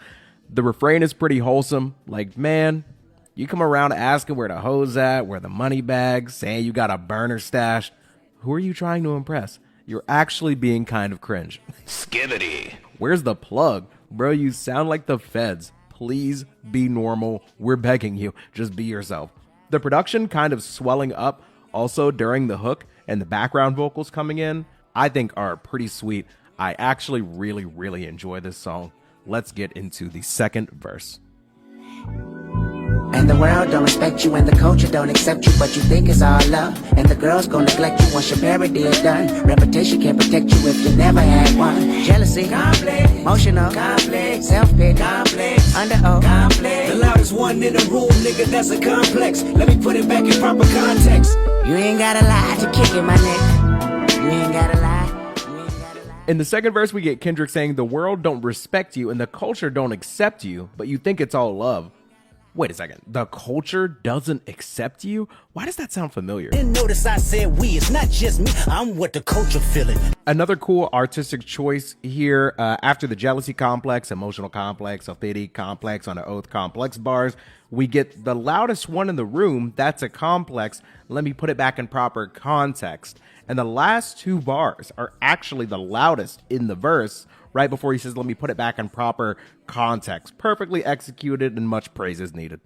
C: The refrain is pretty wholesome. Like, man, you come around asking where the hoes at, where the money bags, saying you got a burner stash. Who are you trying to impress? You're actually being kind of cringe. Skibbity. Where's the plug? Bro, you sound like the feds. Please be normal. We're begging you. Just be yourself. The production kind of swelling up also during the hook and the background vocals coming in, I think are pretty sweet. I actually really, really enjoy this song. Let's get into the second verse.
K: And the world don't respect you and the culture don't accept you, but you think it's all love. And the girls gon' neglect you once your parody is done. Reputation can't protect you if you never had one. Jealousy, complex, emotional, complex, self-pity, complex, under-oath, complex.
G: The loudest one in the room, nigga, that's a complex. Let me put it back in proper context.
K: You ain't gotta lie to kick it, my nigga. You ain't gotta lie.
C: In the second verse, we get Kendrick saying the world don't respect you and the culture don't accept you, but you think it's all love. Wait a second, the culture doesn't accept you? Why does that sound familiar?
G: And notice I said we, it's not just me, I'm what the culture feeling.
C: Another cool artistic choice here, after the jealousy complex, emotional complex, self-pity complex, on the oath complex bars, we get the loudest one in the room, that's a complex, let me put it back in proper context. And the last two bars are actually the loudest in the verse, right before he says, let me put it back in proper context. Perfectly executed and much praise is needed.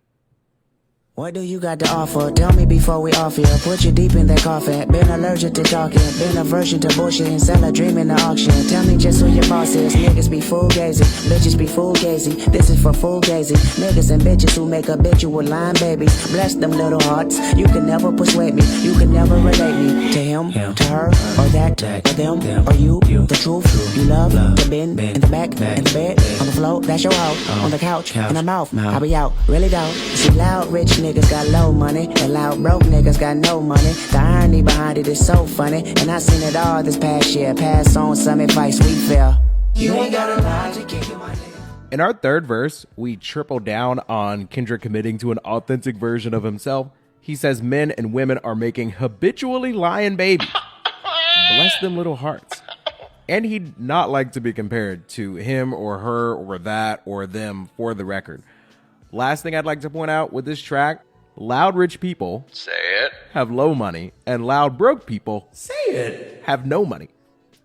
K: What do you got to offer? Tell me before we off here. Put you deep in that coffin. Been allergic to talking. Been aversion to bullshit and sell a dream in the auction. Tell me just who your boss is. Niggas be fugazi. Bitches be fugazi. This is for fugazi. Niggas and bitches who make habitual line babies. Bless them little hearts. You can never persuade me. You can never relate me to him, to her, or that, or them, or you. The truth. You love the bin in the back, in the bed, on the floor. That's your hoe. On the couch, in the mouth. I'll be out. Really don't. See loud rich niggas got low money, and loud broke niggas got no money. The irony behind it is so funny, and I seen it all this past year. Pass on some advice we feel. You ain't got a lie to kick it, my nigga.
C: In our third verse, we triple down on Kendrick committing to an authentic version of himself. He says men and women are making habitually lying babies. Bless them little hearts. And he'd not like to be compared to him or her or that or them, for the record. Last thing I'd like to point out with this track, loud rich people
A: say it
C: have low money, and loud broke people say it have no money.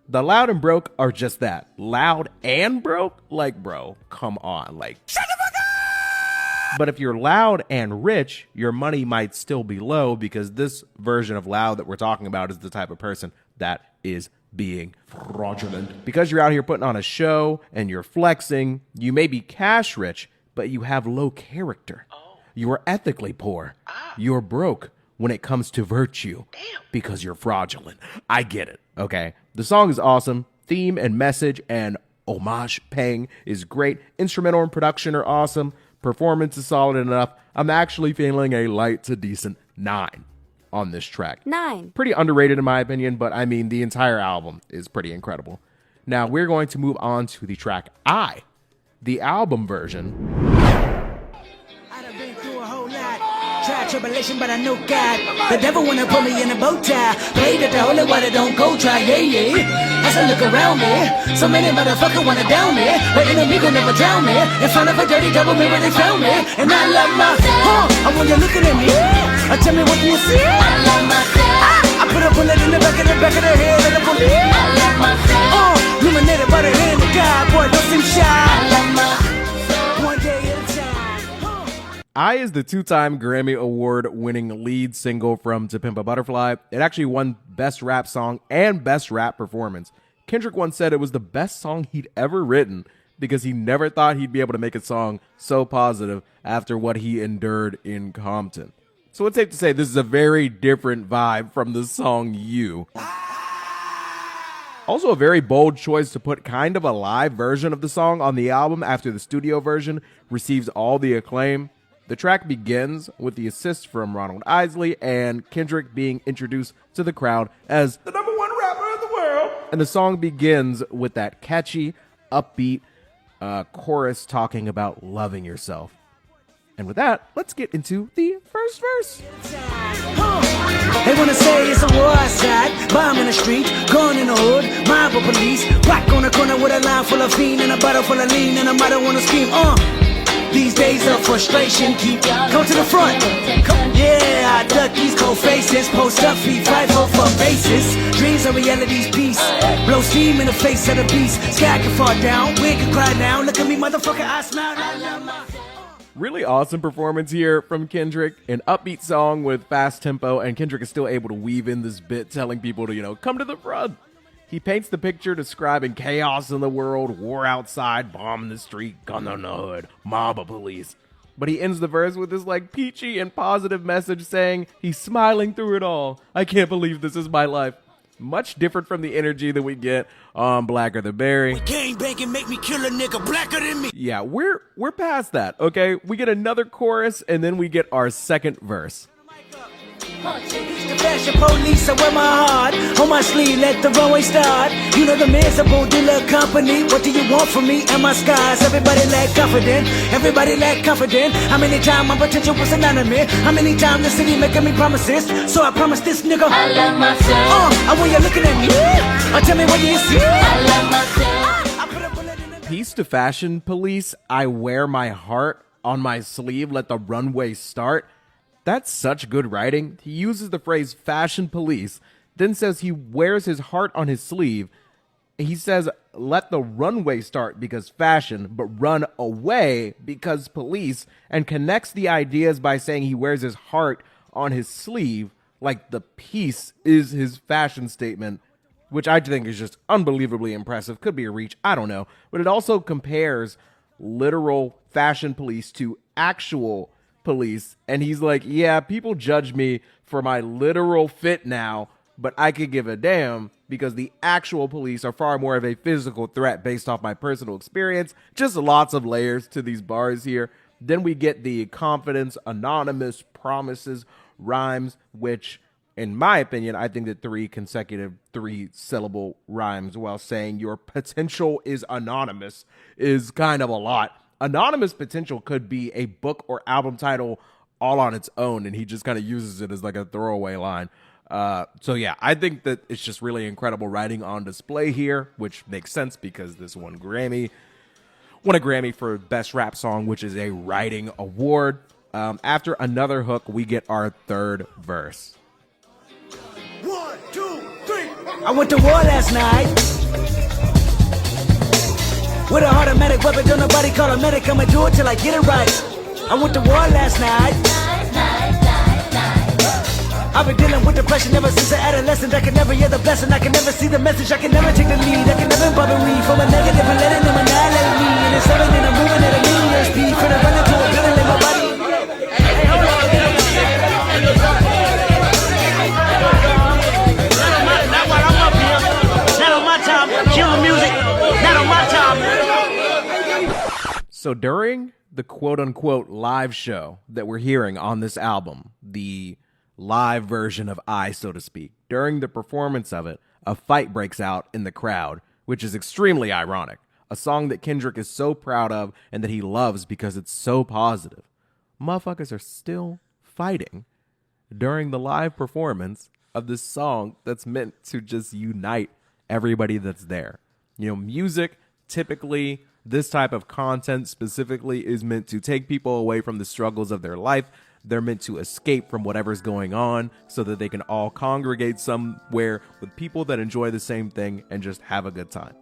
C: The loud and broke are just that, loud and broke. Like, bro, come on, like, shut the fuck up. But if you're loud and rich, your money might still be low, because this version of loud that we're talking about is the type of person that is being fraudulent. Because you're out here putting on a show and you're flexing, you may be cash rich, but you have low character. You are ethically poor. You're broke. when it comes to virtue because you're fraudulent. I get it, okay? The song is awesome. Theme and message and homage paying is great. Instrumental and production are awesome. Performance is solid enough. I'm actually feeling a light to decent 9 on this track.
H: 9.
C: Pretty underrated in my opinion, but I mean, the entire album is pretty incredible. Now, we're going to move on to the track I, the album version.
F: Trial, tribulation, but I know God. The devil wanna put me in a bow tie. Pray that the holy water don't go dry, yeah. As I look around me, so many motherfuckers wanna down me, but enemy gon' never drown me. In front of a dirty double mirror, they found me, and I love my, I want you looking at me. Tell me what you see. I love myself. I put a bullet in the back of the head of the police. I love myself. Illuminated by the hand of God, boy, don't seem shy. I love myself. One day at a time.
C: I is the 2-time Grammy Award-winning lead single from To Pimp a Butterfly. It actually won Best Rap Song and Best Rap Performance. Kendrick once said it was the best song he'd ever written because he never thought he'd be able to make a song so positive after what he endured in Compton. So it's safe to say this is a very different vibe from the song You. Also a very bold choice to put kind of a live version of the song on the album after the studio version receives all the acclaim. The track begins with the assist from Ronald Isley and Kendrick being introduced to the crowd as the #1 rapper in the world. And the song begins with that catchy, upbeat chorus talking about loving yourself. And with that, let's get into the first verse.
F: They wanna say it's a war outside, bomb in the street, gun in the hood, mob of police, rock on the corner with a line full of fiend and a bottle full of lean, and I might wanna scream, These days of frustration keep come to the front. Yeah, I duck these cold faces, post up feet, fight for bases. Dreams are reality's piece. Blow steam in the face of the beast. Sky can fall down, wind can cry down. Look at me, motherfucker, I smile. I love my.
C: Really awesome performance here from Kendrick. An upbeat song with fast tempo, and Kendrick is still able to weave in this bit telling people to, come to the front. He paints the picture describing chaos in the world, war outside, bomb in the street, gun on the hood, mob of police. But he ends the verse with this peachy and positive message saying he's smiling through it all. I can't believe this is my life. Much different from the energy that we get on Blacker the Berry.
F: Gang bang and make me kill a nigga blacker than me.
C: Yeah, we're past that, okay? We get another chorus and then we get our second verse.
F: The fashion police, I wear my heart on my sleeve, let the runway start. You know the miserable dealer company. What do you want from me and my skies? Everybody lack confident, everybody lack confident. How many times my potential was anonymous? How many times the city making me promises? So I promise this nigga I love myself. I want you looking at me. Tell me what you see. I love myself.
C: Peace to fashion police, I wear my heart on my sleeve, let the runway start. That's such good writing. He uses the phrase fashion police, then says he wears his heart on his sleeve. He says, let the runway start because fashion, but run away because police, and connects the ideas by saying he wears his heart on his sleeve, like the piece is his fashion statement, which I think is just unbelievably impressive. Could be a reach, I don't know. But it also compares literal fashion police to actual police, and he's like, yeah, people judge me for my literal fit now, but I could give a damn because the actual police are far more of a physical threat based off my personal experience. Just lots of layers to these bars here. Then we get the confidence, anonymous, promises, rhymes, which in my opinion, I think that 3 consecutive 3-syllable rhymes while saying your potential is anonymous is kind of a lot. Anonymous potential could be a book or album title all on its own, and he just kind of uses it as like a throwaway line. So yeah, I think that it's just really incredible writing on display here, which makes sense because this won a Grammy for Best Rap Song, which is a writing award. After another hook, we get our third verse.
F: 1, 2, 3. I went to war last night with an automatic weapon, don't nobody call a medic. I'ma do it till I get it right. I went to war last night. I've been dealing with depression ever since an adolescent. I can never hear the blessing, I can never see the message, I can never take the lead, I can never bubble me from a negative and letting them annihilate me. And it's 7 and I'm moving at a million speed, finna run into a building in my body. Hey, hold on.
C: So during the quote-unquote live show that we're hearing on this album, the live version of I, so to speak, during the performance of it, a fight breaks out in the crowd, which is extremely ironic. A song that Kendrick is so proud of and that he loves because it's so positive. Motherfuckers are still fighting during the live performance of this song that's meant to just unite everybody that's there. You know, music, typically, this type of content specifically is meant to take people away from the struggles of their life. They're meant to escape from whatever's going on so that they can all congregate somewhere with people that enjoy the same thing and just have a good time.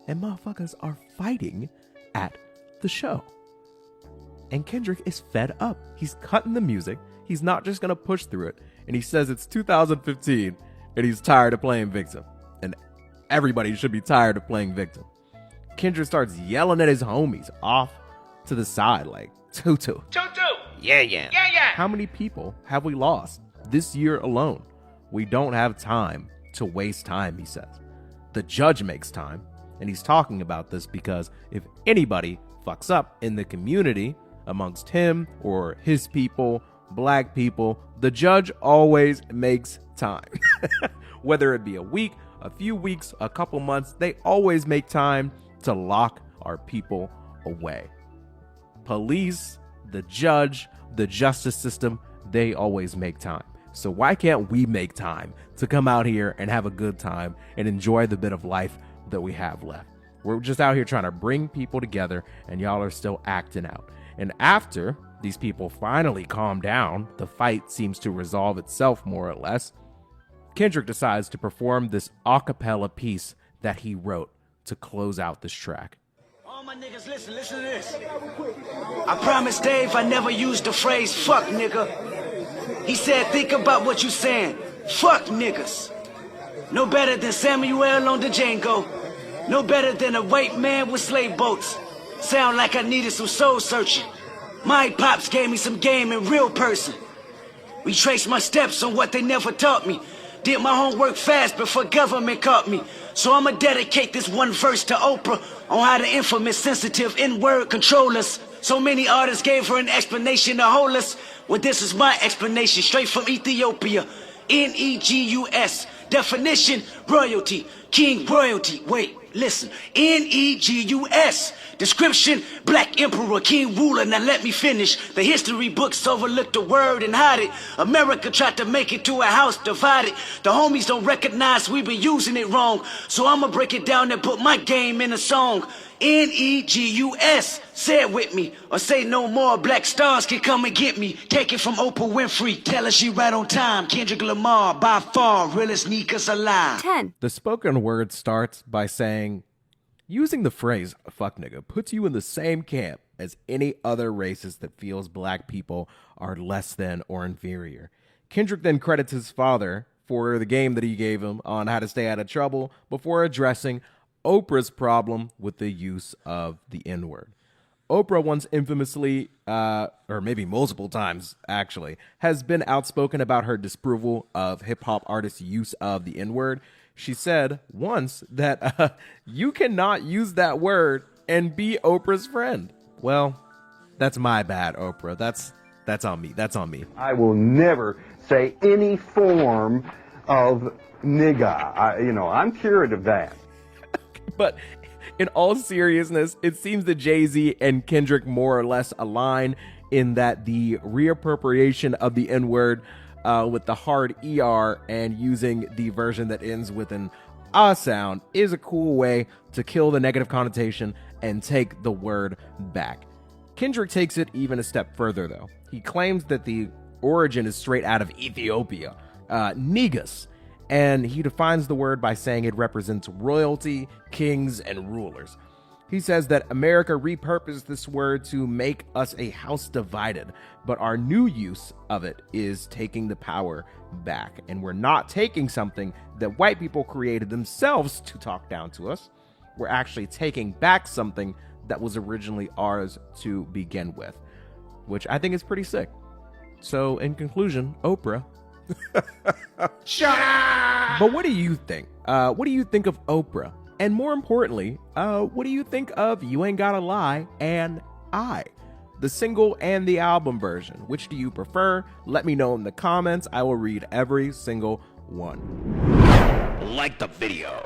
C: And motherfuckers are fighting at the show. And Kendrick is fed up. He's cutting the music. He's not just going to push through it. And he says it's 2015 and he's tired of playing victim. And everybody should be tired of playing victim. Kendrick starts yelling at his homies off to the side like, Tutu.
A: Tutu!
C: Yeah.
A: Yeah.
C: How many people have we lost this year alone? We don't have time to waste time, he says. The judge makes time. And he's talking about this because if anybody fucks up in the community amongst him or his people, black people, the judge always makes time. Whether it be a week, a few weeks, a couple months, they always make time to lock our people away. Police, the judge, the justice system, they always make time. So why can't we make time to come out here and have a good time and enjoy the bit of life that we have left? We're just out here trying to bring people together and y'all are still acting out. And after these people finally calm down, the fight seems to resolve itself more or less. Kendrick decides to perform this a cappella piece that he wrote to close out this track.
F: All my niggas, listen to this. I promised Dave I never used the phrase fuck nigga. He said, think about what you saying. Fuck niggas. No better than Samuel on the Django. No better than a white man with slave boats. Sound like I needed some soul searching. My pops gave me some game in real person. Retraced my steps on what they never taught me. Did my homework fast before government caught me. So I'ma dedicate this one verse to Oprah on how the infamous sensitive N-word control us. So many artists gave her an explanation to hold us. Well, this is my explanation straight from Ethiopia. N-E-G-U-S. Definition, royalty, king royalty. Wait, listen. N-E-G-U-S. Description, black emperor, king ruler. Now let me finish. The history books overlooked the word and hide it. America tried to make it to a house divided. The homies don't recognize we been using it wrong. So I'ma break it down and put my game in a song. N-E-G-U-S. Say it with me, or say no more. Black stars can come and get me. Take it from Oprah Winfrey. Tell her she right on time. Kendrick Lamar, by far, realest niggas alive.
C: 10. The spoken word starts by saying, using the phrase fuck nigga puts you in the same camp as any other racist that feels black people are less than or inferior. Kendrick then credits his father for the game that he gave him on how to stay out of trouble before addressing Oprah's problem with the use of the N-word. Oprah once infamously, or maybe multiple times actually, has been outspoken about her disapproval of hip-hop artists' use of the N-word. She said once that you cannot use that word and be Oprah's friend. Well, that's my bad, Oprah. That's on me. That's on me.
H: I will never say any form of nigga. I'm cured of that.
C: But in all seriousness, it seems that Jay-Z and Kendrick more or less align in that the reappropriation of the N-word with the hard ER and using the version that ends with an sound is a cool way to kill the negative connotation and take the word back. Kendrick takes it even a step further, though. He claims that the origin is straight out of Ethiopia, Negus, and he defines the word by saying it represents royalty, kings, and rulers. He says that America repurposed this word to make us a house divided, but our new use of it is taking the power back. And we're not taking something that white people created themselves to talk down to us. We're actually taking back something that was originally ours to begin with, which I think is pretty sick. So in conclusion, Oprah.
P: Shut up!
C: But what do you think? What do you think of Oprah? And more importantly, what do you think of You Ain't Gotta Lie and
B: I? The single and the album version. Which do you prefer? Let me know in the comments. I will read every single one.
M: Like the video.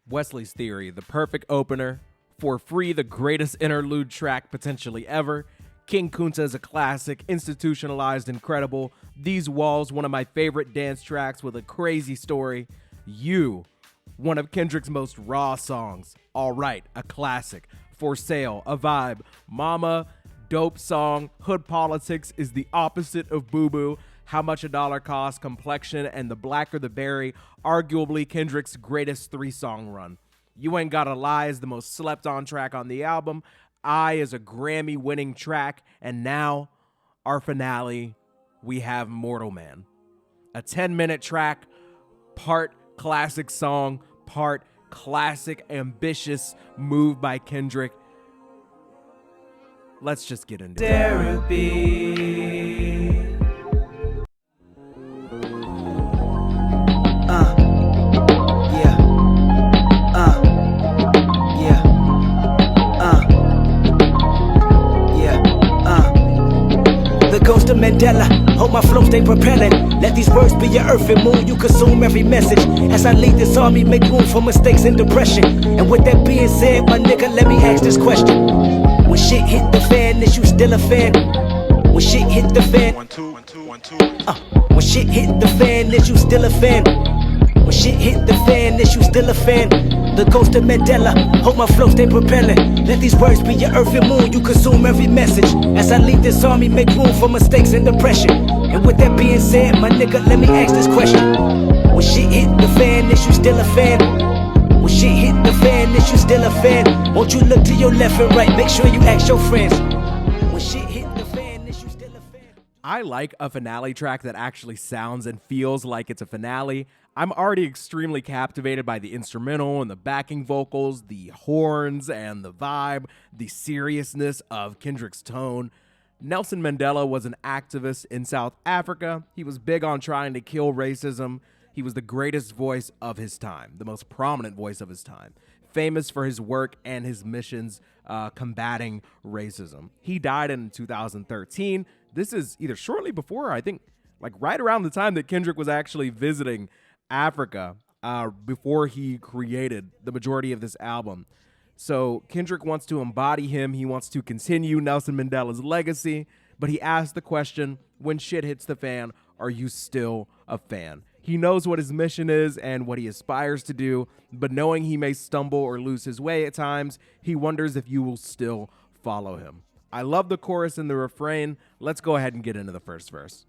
B: Wesley's Theory, the perfect opener. For Free, the greatest interlude track potentially ever. King Kunta is a classic. Institutionalized, incredible. These Walls, one of my favorite dance tracks with a crazy story. You, one of Kendrick's most raw songs. All Right, a classic. For Sale, a vibe. Momma, dope song. Hood Politics is the opposite of Boo Boo. How Much a Dollar Costs, Complexion, and The Blacker the Berry, arguably Kendrick's greatest 3-song run. You Ain't Gotta Lie is the most slept on track on the album. I is a Grammy-winning track, and now, our finale, we have Mortal Man. A 10-minute track, part classic song, part classic, ambitious move by Kendrick. Let's just get into it.
F: Derapy. Ghost of Mandela, hope my flow stay propelling. Let these words be your earth and moon, you consume every message. As I lead this army, make room for mistakes and depression. And with that being said, my nigga, let me ask this question. When shit hit the fan, is you still a fan? When shit hit the fan, 1 2 1 2 1 2. When shit hit the fan, is you still a fan? When shit hit the fan, is you still a fan? The ghost of Mandela, hope my flow stay propelling. Let these words be your earth and moon, you consume every message. As I lead this army, make room for mistakes and depression. And with that being said, my nigga, let me ask this question. When shit hit the fan, is you still a fan? When shit hit the fan, is you still a fan? Won't you look to your left and right, make sure you ask your friends. When shit hit the fan, is you still a fan?
B: I like a finale track that actually sounds and feels like it's a finale. I'm already extremely captivated by the instrumental and the backing vocals, the horns and the vibe, the seriousness of Kendrick's tone. Nelson Mandela was an activist in South Africa. He was big on trying to kill racism. He was the greatest voice of his time, the most prominent voice of his time, famous for his work and his missions combating racism. He died in 2013. This is either shortly before, or I think like right around the time that Kendrick was actually visiting Africa before he created the majority of this album. So Kendrick wants to embody him. He wants to continue Nelson Mandela's legacy, but he asked the question, when shit hits the fan, are you still a fan? He knows what his mission is and what he aspires to do, but knowing he may stumble or lose his way at times, he wonders if you will still follow him. I love the chorus and the refrain. Let's go ahead and get into the first verse.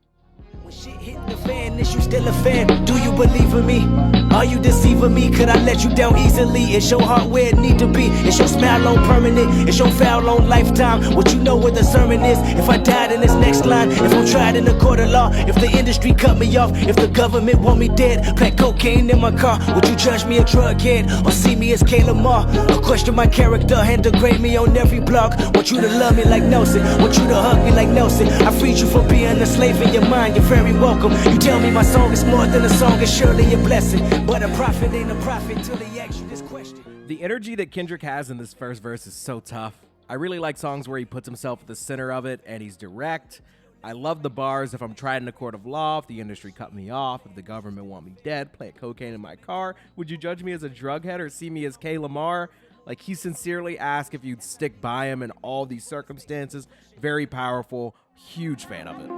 F: When shit hit the fan, is you still a fan? Do you believe in me? Are you deceiving me? Could I let you down easily? Is your heart where it need to be? Is your smile on permanent? Is your foul on lifetime? What you know what the sermon is? If I died in this next line, if I'm tried in the court of law, if the industry cut me off, if the government want me dead, pack cocaine in my car, would you judge me a drug head or see me as Lamar? Or question my character and degrade me on every blog? Want you to love me like Nelson, want you to hug me like Nelson. I freed you from being a slave in your mind. You're very welcome. You tell me my song is more than a song, it's surely a blessing. But a prophet ain't a prophet till he asks you this question.
B: The energy that Kendrick has in this first verse is so tough. I really like songs where he puts himself at the center of it and he's direct. I love the bars, if I'm tried in a court of law, if the industry cut me off, if the government want me dead, plant cocaine in my car, would you judge me as a drug head or see me as Lamar? Like, he sincerely asked if you'd stick by him in all these circumstances. Very powerful, huge fan of it.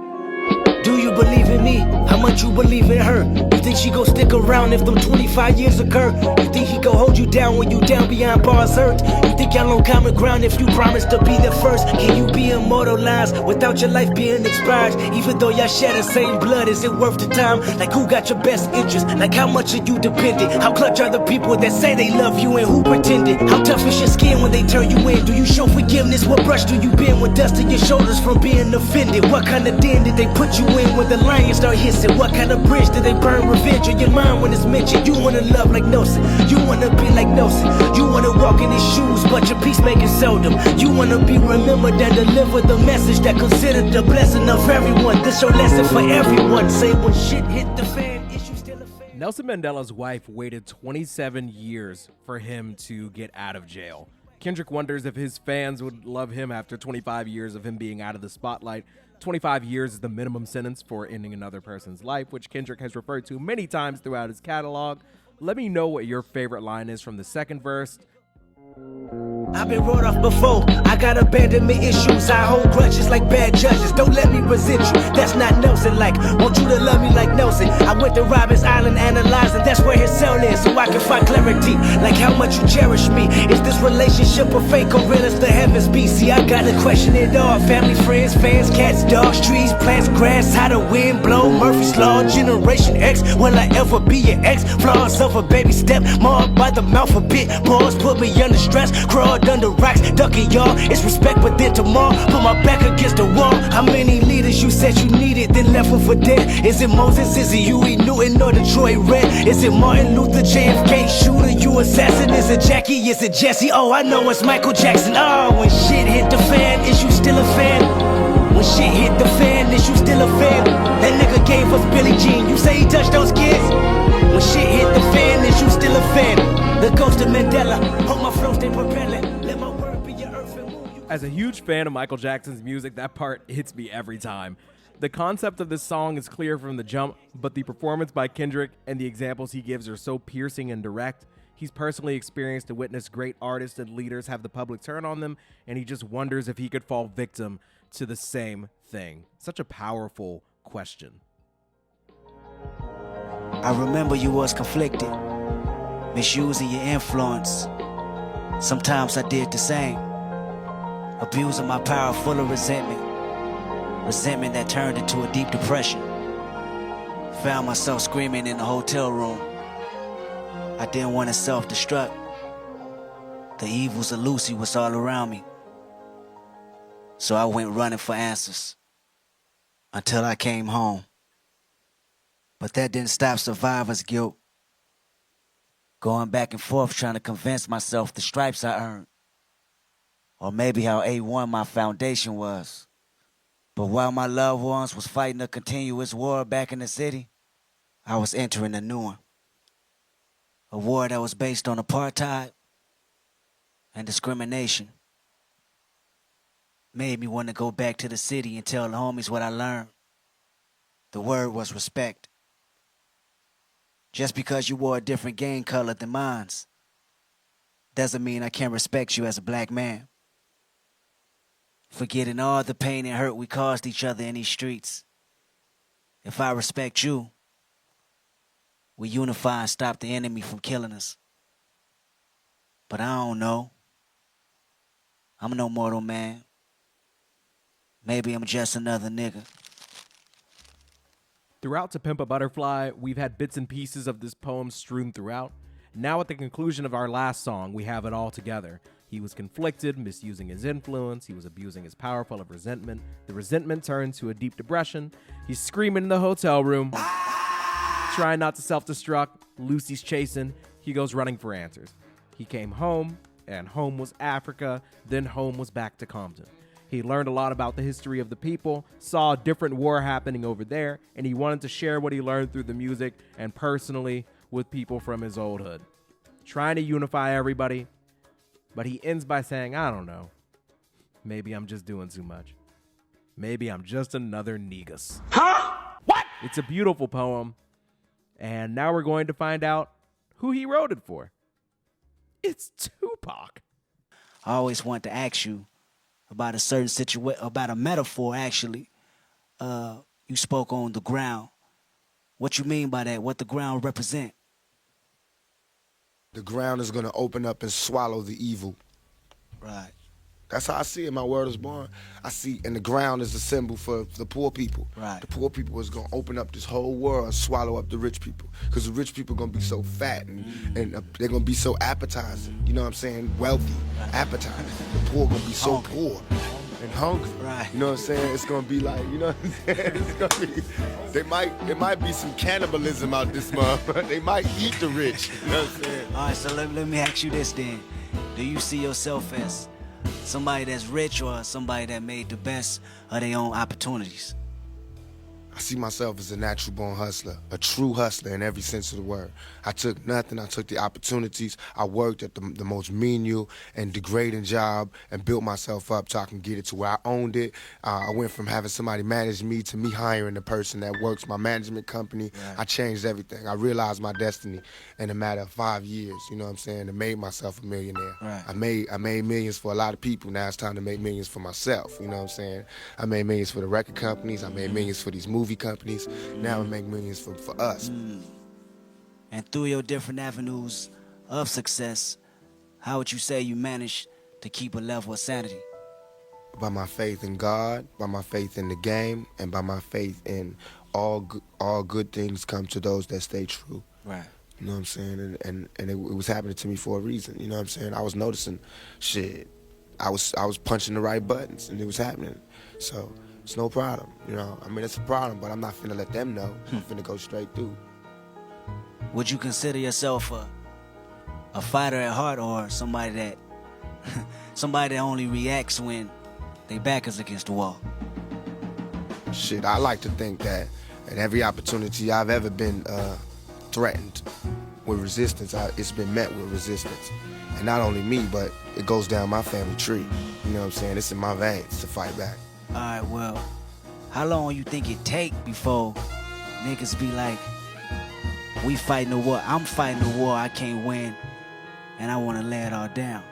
F: Do you believe in me? How much you believe in her? You think she gon' stick around if them 25 years occur? You think he gon' hold you down when you down beyond bars hurt? You think y'all on common ground if you promise to be there first? Can you be immortalized without your life being expired? Even though y'all share the same blood, is it worth the time? Like, who got your best interest? Like, how much are you dependent? How clutch are the people that say they love you and who pretended? How tough is your skin when they turn you in? Do you show forgiveness? What brush do you bend with dust in your shoulders from being offended? What kind of den did they put you in when the lions start hissing? What kind of bridge did they burn revenge on your mind when it's mentioned? You wanna love like Nelson, you wanna be like Nelson, you wanna walk in his shoes, but your peacemaking seldom. You wanna be remembered and deliver the message that considered the blessing of everyone. This your lesson for everyone. Say when shit hit the fan, is you still a fan?
B: Nelson Mandela's wife waited 27 years for him to get out of jail. Kendrick wonders if his fans would love him after 25 years of him being out of the spotlight. 25 years is the minimum sentence for ending another person's life, which Kendrick has referred to many times throughout his catalog. Let me know what your favorite line is from the second verse.
F: I've been wrote off before. I got abandonment issues. I hold grudges like bad judges. Don't let me resent you. That's not Nelson like. Want you to love me like Nelson. I went to Robbins Island analyzing. That's where his cell is, so I can find clarity. Like how much you cherish me. Is this relationship a fake or real as the heavens be? See, I gotta question it all. Family, friends, fans, cats, dogs, trees, plants, grass. How the wind blow. Murphy's Law, Generation X. Will I ever be your ex? Flaws of a baby step. Marred by the mouth a bit. Pause put me under stress. Crawled under rocks, ducking y'all. It's respect, but then tomorrow, put my back against the wall. How many leaders you said you needed, then left them for dead? Is it Moses, is it Huey Newton, or Detroit Red? Is it Martin Luther, JFK shooter, you assassin? Is it Jackie, is it Jesse? Oh, I know it's Michael Jackson. Oh, when shit hit the fan, is you still a fan? When shit hit the fan, is you still a fan? That nigga gave us Billie Jean, you say he touched those kids? When shit hit the fan, is you still a fan? The ghost of Mandela, hold my flow, stay propelling. Let my word be your earth and move you.
B: As a huge fan of Michael Jackson's music, that part hits me every time. The concept of this song is clear from the jump, but the performance by Kendrick and the examples he gives are so piercing and direct. He's personally experienced to witness great artists and leaders have the public turn on them, and he just wonders if he could fall victim to the same thing. Such a powerful question.
F: I remember you was conflicted, misusing your influence. Sometimes I did the same, abusing my power full of resentment that turned into a deep depression. Found myself screaming in the hotel room. I didn't want to self-destruct. The evils of Lucy was all around me, so I went running for answers until I came home. But that didn't stop survivor's guilt. Going back and forth trying to convince myself the stripes I earned. Or maybe how A1 my foundation was. But while my loved ones was fighting a continuous war back in the city, I was entering a new one. A war that was based on apartheid and discrimination. Made me want to go back to the city and tell the homies what I learned. The word was respect. Just because you wore a different gang color than mine doesn't mean I can't respect you as a black man. Forgetting all the pain and hurt we caused each other in these streets. If I respect you, we unify and stop the enemy from killing us. But I don't know. I'm no mortal man. Maybe I'm just another nigga.
B: Throughout To Pimp a Butterfly, we've had bits and pieces of this poem strewn throughout. Now at the conclusion of our last song, we have it all together. He was conflicted, misusing his influence. He was abusing his power full of resentment. The resentment turned to a deep depression. He's screaming in the hotel room, trying not to self-destruct. Lucy's chasing. He goes running for answers. He came home, and home was Africa. Then home was back to Compton. He learned a lot about the history of the people, saw a different war happening over there, and he wanted to share what he learned through the music and personally with people from his old hood. Trying to unify everybody, but he ends by saying, I don't know, maybe I'm just doing too much. Maybe I'm just another negus.
L: Huh? What?
B: It's a beautiful poem, and now we're going to find out who he wrote it for. It's Tupac.
F: I always want to ask you about a certain situation, about a metaphor, actually. You spoke on the ground. What you mean by that? What the ground represent?
O: The ground is going to open up and swallow the evil.
F: Right.
O: That's how I see it. My word is born. I see, and the ground is a symbol for the poor people.
F: Right.
O: The poor people is going to open up this whole world and swallow up the rich people. Because the rich people are going to be so fat and they're going to be so appetizing. You know what I'm saying? Wealthy, appetizing. The poor going to be so poor and hungry.
F: Right.
O: You know what I'm saying? It's going to be like, you know what I'm saying? It's going to be, there might be some cannibalism out this month. They might eat the rich. You know what I'm saying?
F: All right, so let me ask you this then. Do you see yourself as somebody that's rich or somebody that made the best of their own opportunities?
O: I see myself as a natural born hustler, a true hustler in every sense of the word. I took nothing, I took the opportunities. I worked at the most menial and degrading job and built myself up so I can get it to where I owned it. I went from having somebody manage me to me hiring the person that works my management company. Right. I changed everything. I realized my destiny in a matter of 5 years, you know what I'm saying, and made myself a millionaire. Right. I made millions for a lot of people. Now it's time to make millions for myself, you know what I'm saying? I made millions for the record companies. I made millions for these movie companies. Now we make millions for us.
F: And through your different avenues of success, how would you say you managed to keep a level of sanity?
O: By my faith in God, by my faith in the game, and by my faith in all good things come to those that stay true.
F: Right.
O: You know what I'm saying? And it was happening to me for a reason. You know what I'm saying? I was noticing shit. I was punching the right buttons, and it was happening. So it's no problem. You know, I mean, it's a problem, but I'm not finna let them know. I'm finna go straight through.
F: Would you consider yourself a fighter at heart, or somebody that only reacts when they back is against the wall?
O: Shit, I like to think that at every opportunity I've ever been threatened with resistance, it's been met with resistance. And not only me, but it goes down my family tree. You know what I'm saying? It's in my veins to fight back.
F: All right, well, how long you think it take before niggas be like, we fighting a war, I'm fighting a war I can't win, and I want to lay it all down?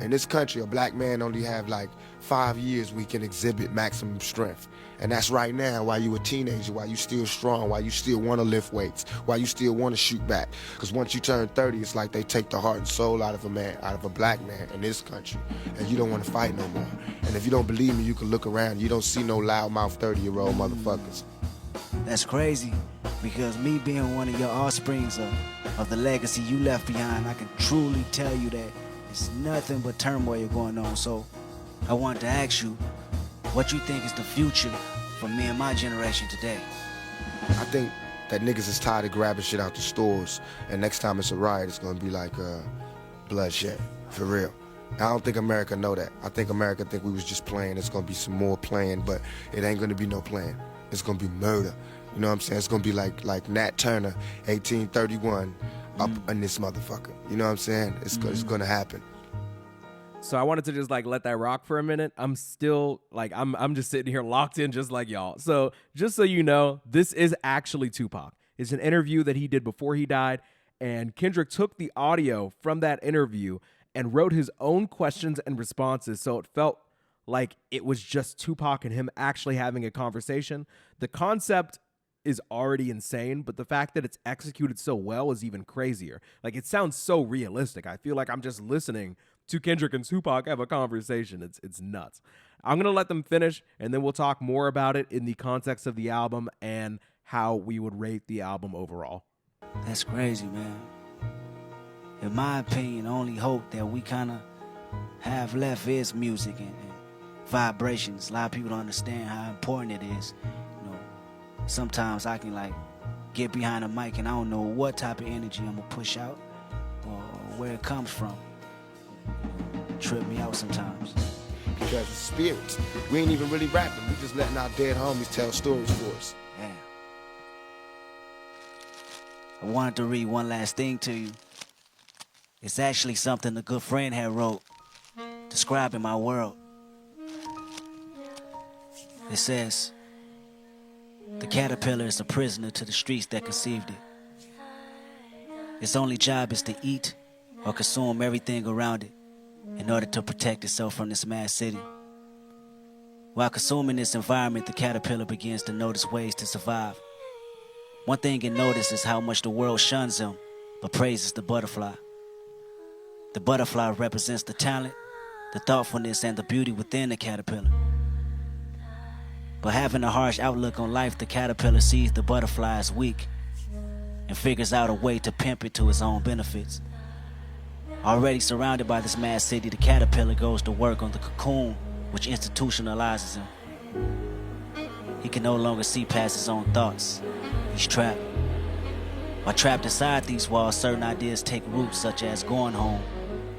O: In this country, a black man only have like 5 years we can exhibit maximum strength. And that's right now, while you a teenager, while you still strong, while you still want to lift weights, while you still want to shoot back. Because once you turn 30, it's like they take the heart and soul out of a man, out of a black man in this country. And you don't want to fight no more. And if you don't believe me, you can look around. You don't see no loudmouth 30-year-old motherfuckers.
F: That's crazy, because me being one of your offsprings of the legacy you left behind, I can truly tell you that it's nothing but turmoil going on. So I wanted to ask you, what you think is the future for me and my generation today?
O: I think that niggas is tired of grabbing shit out the stores, and next time it's a riot, it's gonna be like bloodshed, for real. I don't think America know that. I think America think we was just playing. It's gonna be some more playing, but it ain't gonna be no playing. It's gonna be murder. You know what I'm saying? It's gonna be like Nat Turner, 1831, up in this motherfucker. You know what I'm saying? It's gonna happen.
B: So I wanted to just like let that rock for a minute. I'm still like, I'm just sitting here locked in just like y'all. So just so you know, this is actually Tupac. It's an interview that he did before he died. And Kendrick took the audio from that interview and wrote his own questions and responses. So it felt like it was just Tupac and him actually having a conversation. The concept is already insane, but the fact that it's executed so well is even crazier. Like, it sounds so realistic. I feel like I'm just listening to Kendrick and Tupac have a conversation. It's nuts. I'm going to let them finish, and then we'll talk more about it in the context of the album and how we would rate the album overall.
F: That's crazy, man. In my opinion, the only hope that we kind of have left is music and vibrations. A lot of people don't understand how important it is. You know, sometimes I can like get behind a mic and I don't know what type of energy I'm gonna push out or where it comes from. Trip me out sometimes.
O: Because it's spirits. We ain't even really rapping. We just letting our dead homies tell stories for us.
F: Yeah. I wanted to read one last thing to you. It's actually something a good friend had wrote, describing my world. It says, the caterpillar is a prisoner to the streets that conceived it. Its only job is to eat or consume everything around it in order to protect itself from this mad city. While consuming this environment, the caterpillar begins to notice ways to survive. One thing it notices is how much the world shuns him, but praises the butterfly. The butterfly represents the talent, the thoughtfulness, and the beauty within the caterpillar. But having a harsh outlook on life, the caterpillar sees the butterfly as weak and figures out a way to pimp it to his own benefits. Already surrounded by this mad city, the caterpillar goes to work on the cocoon, which institutionalizes him. He can no longer see past his own thoughts. He's trapped. While trapped inside these walls, certain ideas take root, such as going home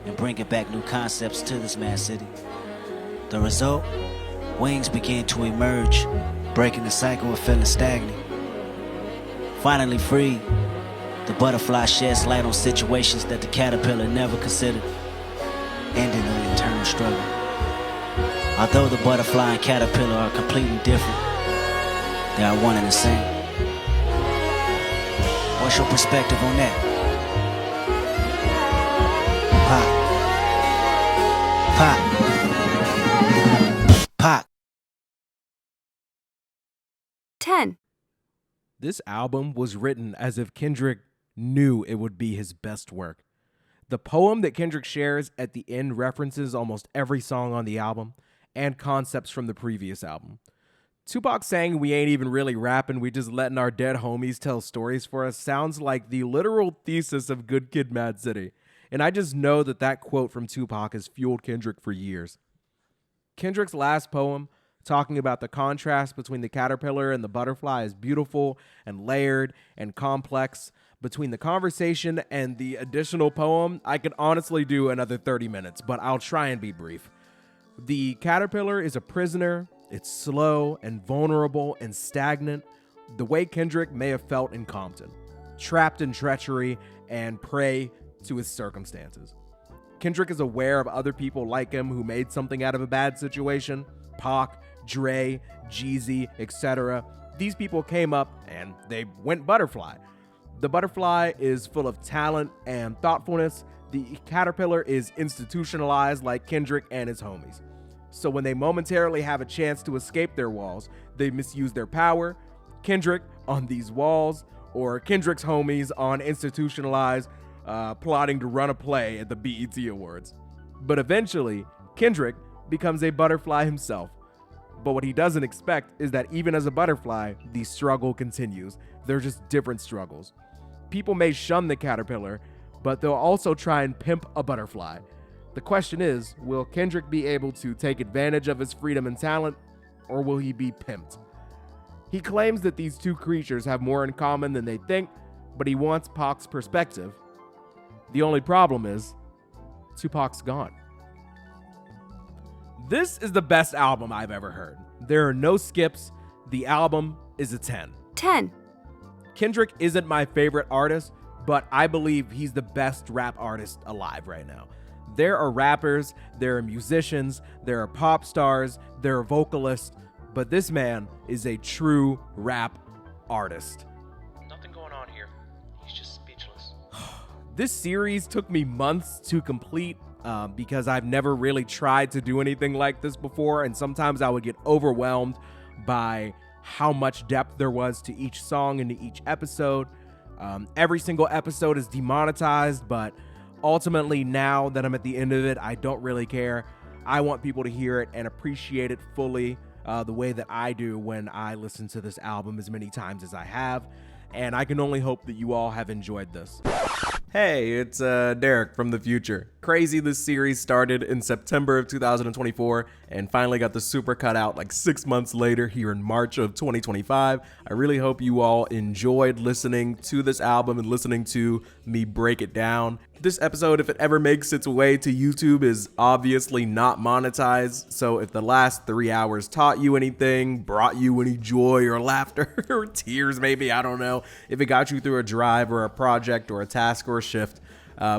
F: and bringing back new concepts to this mad city. The result? Wings begin to emerge, breaking the cycle of feeling stagnant. Finally free, the butterfly sheds light on situations that the caterpillar never considered, ending the internal struggle. Although the butterfly and caterpillar are completely different, they are one and the same. What's your perspective on that? Pop. Pop.
J: 10.
B: This album was written as if Kendrick knew it would be his best work. The poem that Kendrick shares at the end references almost every song on the album and concepts from the previous album. Tupac saying we ain't even really rapping, we just letting our dead homies tell stories for us sounds like the literal thesis of Good Kid, Mad City. And I just know that that quote from Tupac has fueled Kendrick for years. Kendrick's last poem, talking about the contrast between the caterpillar and the butterfly, is beautiful and layered and complex. Between the conversation and the additional poem, I could honestly do another 30 minutes, but I'll try and be brief. The caterpillar is a prisoner. It's slow and vulnerable and stagnant, the way Kendrick may have felt in Compton, trapped in treachery and prey to his circumstances. Kendrick is aware of other people like him who made something out of a bad situation. Pac, Dre, Jeezy, etc. These people came up and they went butterfly. The butterfly is full of talent and thoughtfulness. The caterpillar is institutionalized like Kendrick and his homies. So when they momentarily have a chance to escape their walls, they misuse their power. Kendrick on these walls, or Kendrick's homies on Institutionalized, plotting to run a play at the BET Awards. But eventually, Kendrick becomes a butterfly himself. But what he doesn't expect is that even as a butterfly, the struggle continues. They're just different struggles. People may shun the caterpillar, but they'll also try and pimp a butterfly. The question is, will Kendrick be able to take advantage of his freedom and talent, or will he be pimped? He claims that these two creatures have more in common than they think, but he wants Pac's perspective. The only problem is, Tupac's gone. This is the best album I've ever heard. There are no skips. The album is a 10.
J: 10.
B: Kendrick isn't my favorite artist, but I believe he's the best rap artist alive right now. There are rappers, there are musicians, there are pop stars, there are vocalists, but this man is a true rap artist.
A: Nothing going on here. He's just speechless.
B: This series took me months to complete because I've never really tried to do anything like this before, and sometimes I would get overwhelmed by how much depth there was to each song and to each episode. Every single episode is demonetized, but ultimately, now that I'm at the end of it, I don't really care. I want people to hear it and appreciate it fully the way that I do when I listen to this album as many times as I have. And I can only hope that you all have enjoyed this. Hey, it's Derek from the future. Crazy, this series started in September of 2024 and finally got the super cut out like 6 months later here in March of 2025. I really hope you all enjoyed listening to this album and listening to me break it down. This episode, if it ever makes its way to YouTube, is obviously not monetized, so if the last 3 hours taught you anything, brought you any joy or laughter or tears maybe, I don't know, if it got you through a drive or a project or a task or a shift,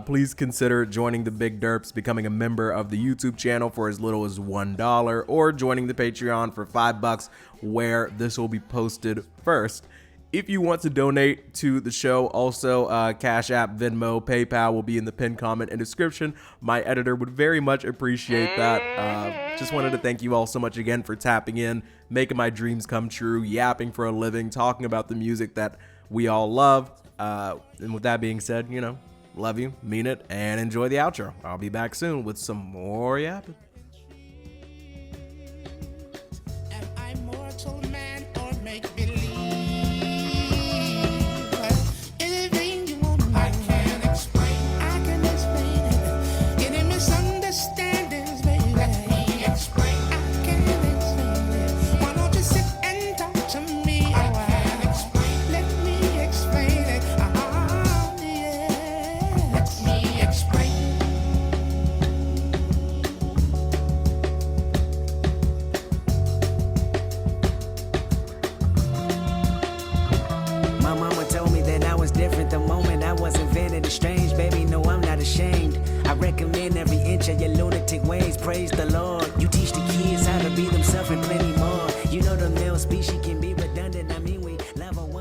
B: please consider joining the Big Derps, becoming a member of the YouTube channel for as little as $1, or joining the Patreon for $5, where this will be posted first. If you want to donate to the show, also Cash App, Venmo, PayPal will be in the pinned comment and description. My editor would very much appreciate that. Just wanted to thank you all so much again for tapping in, making my dreams come true, yapping for a living, talking about the music that we all love. And with that being said, you know, love you, mean it, and enjoy the outro. I'll be back soon with some more yapping.
F: in every inch of your lunatic ways. Praise the Lord. You teach the kids how to be themselves and many more. You know the male species can be redundant. I mean, we level one.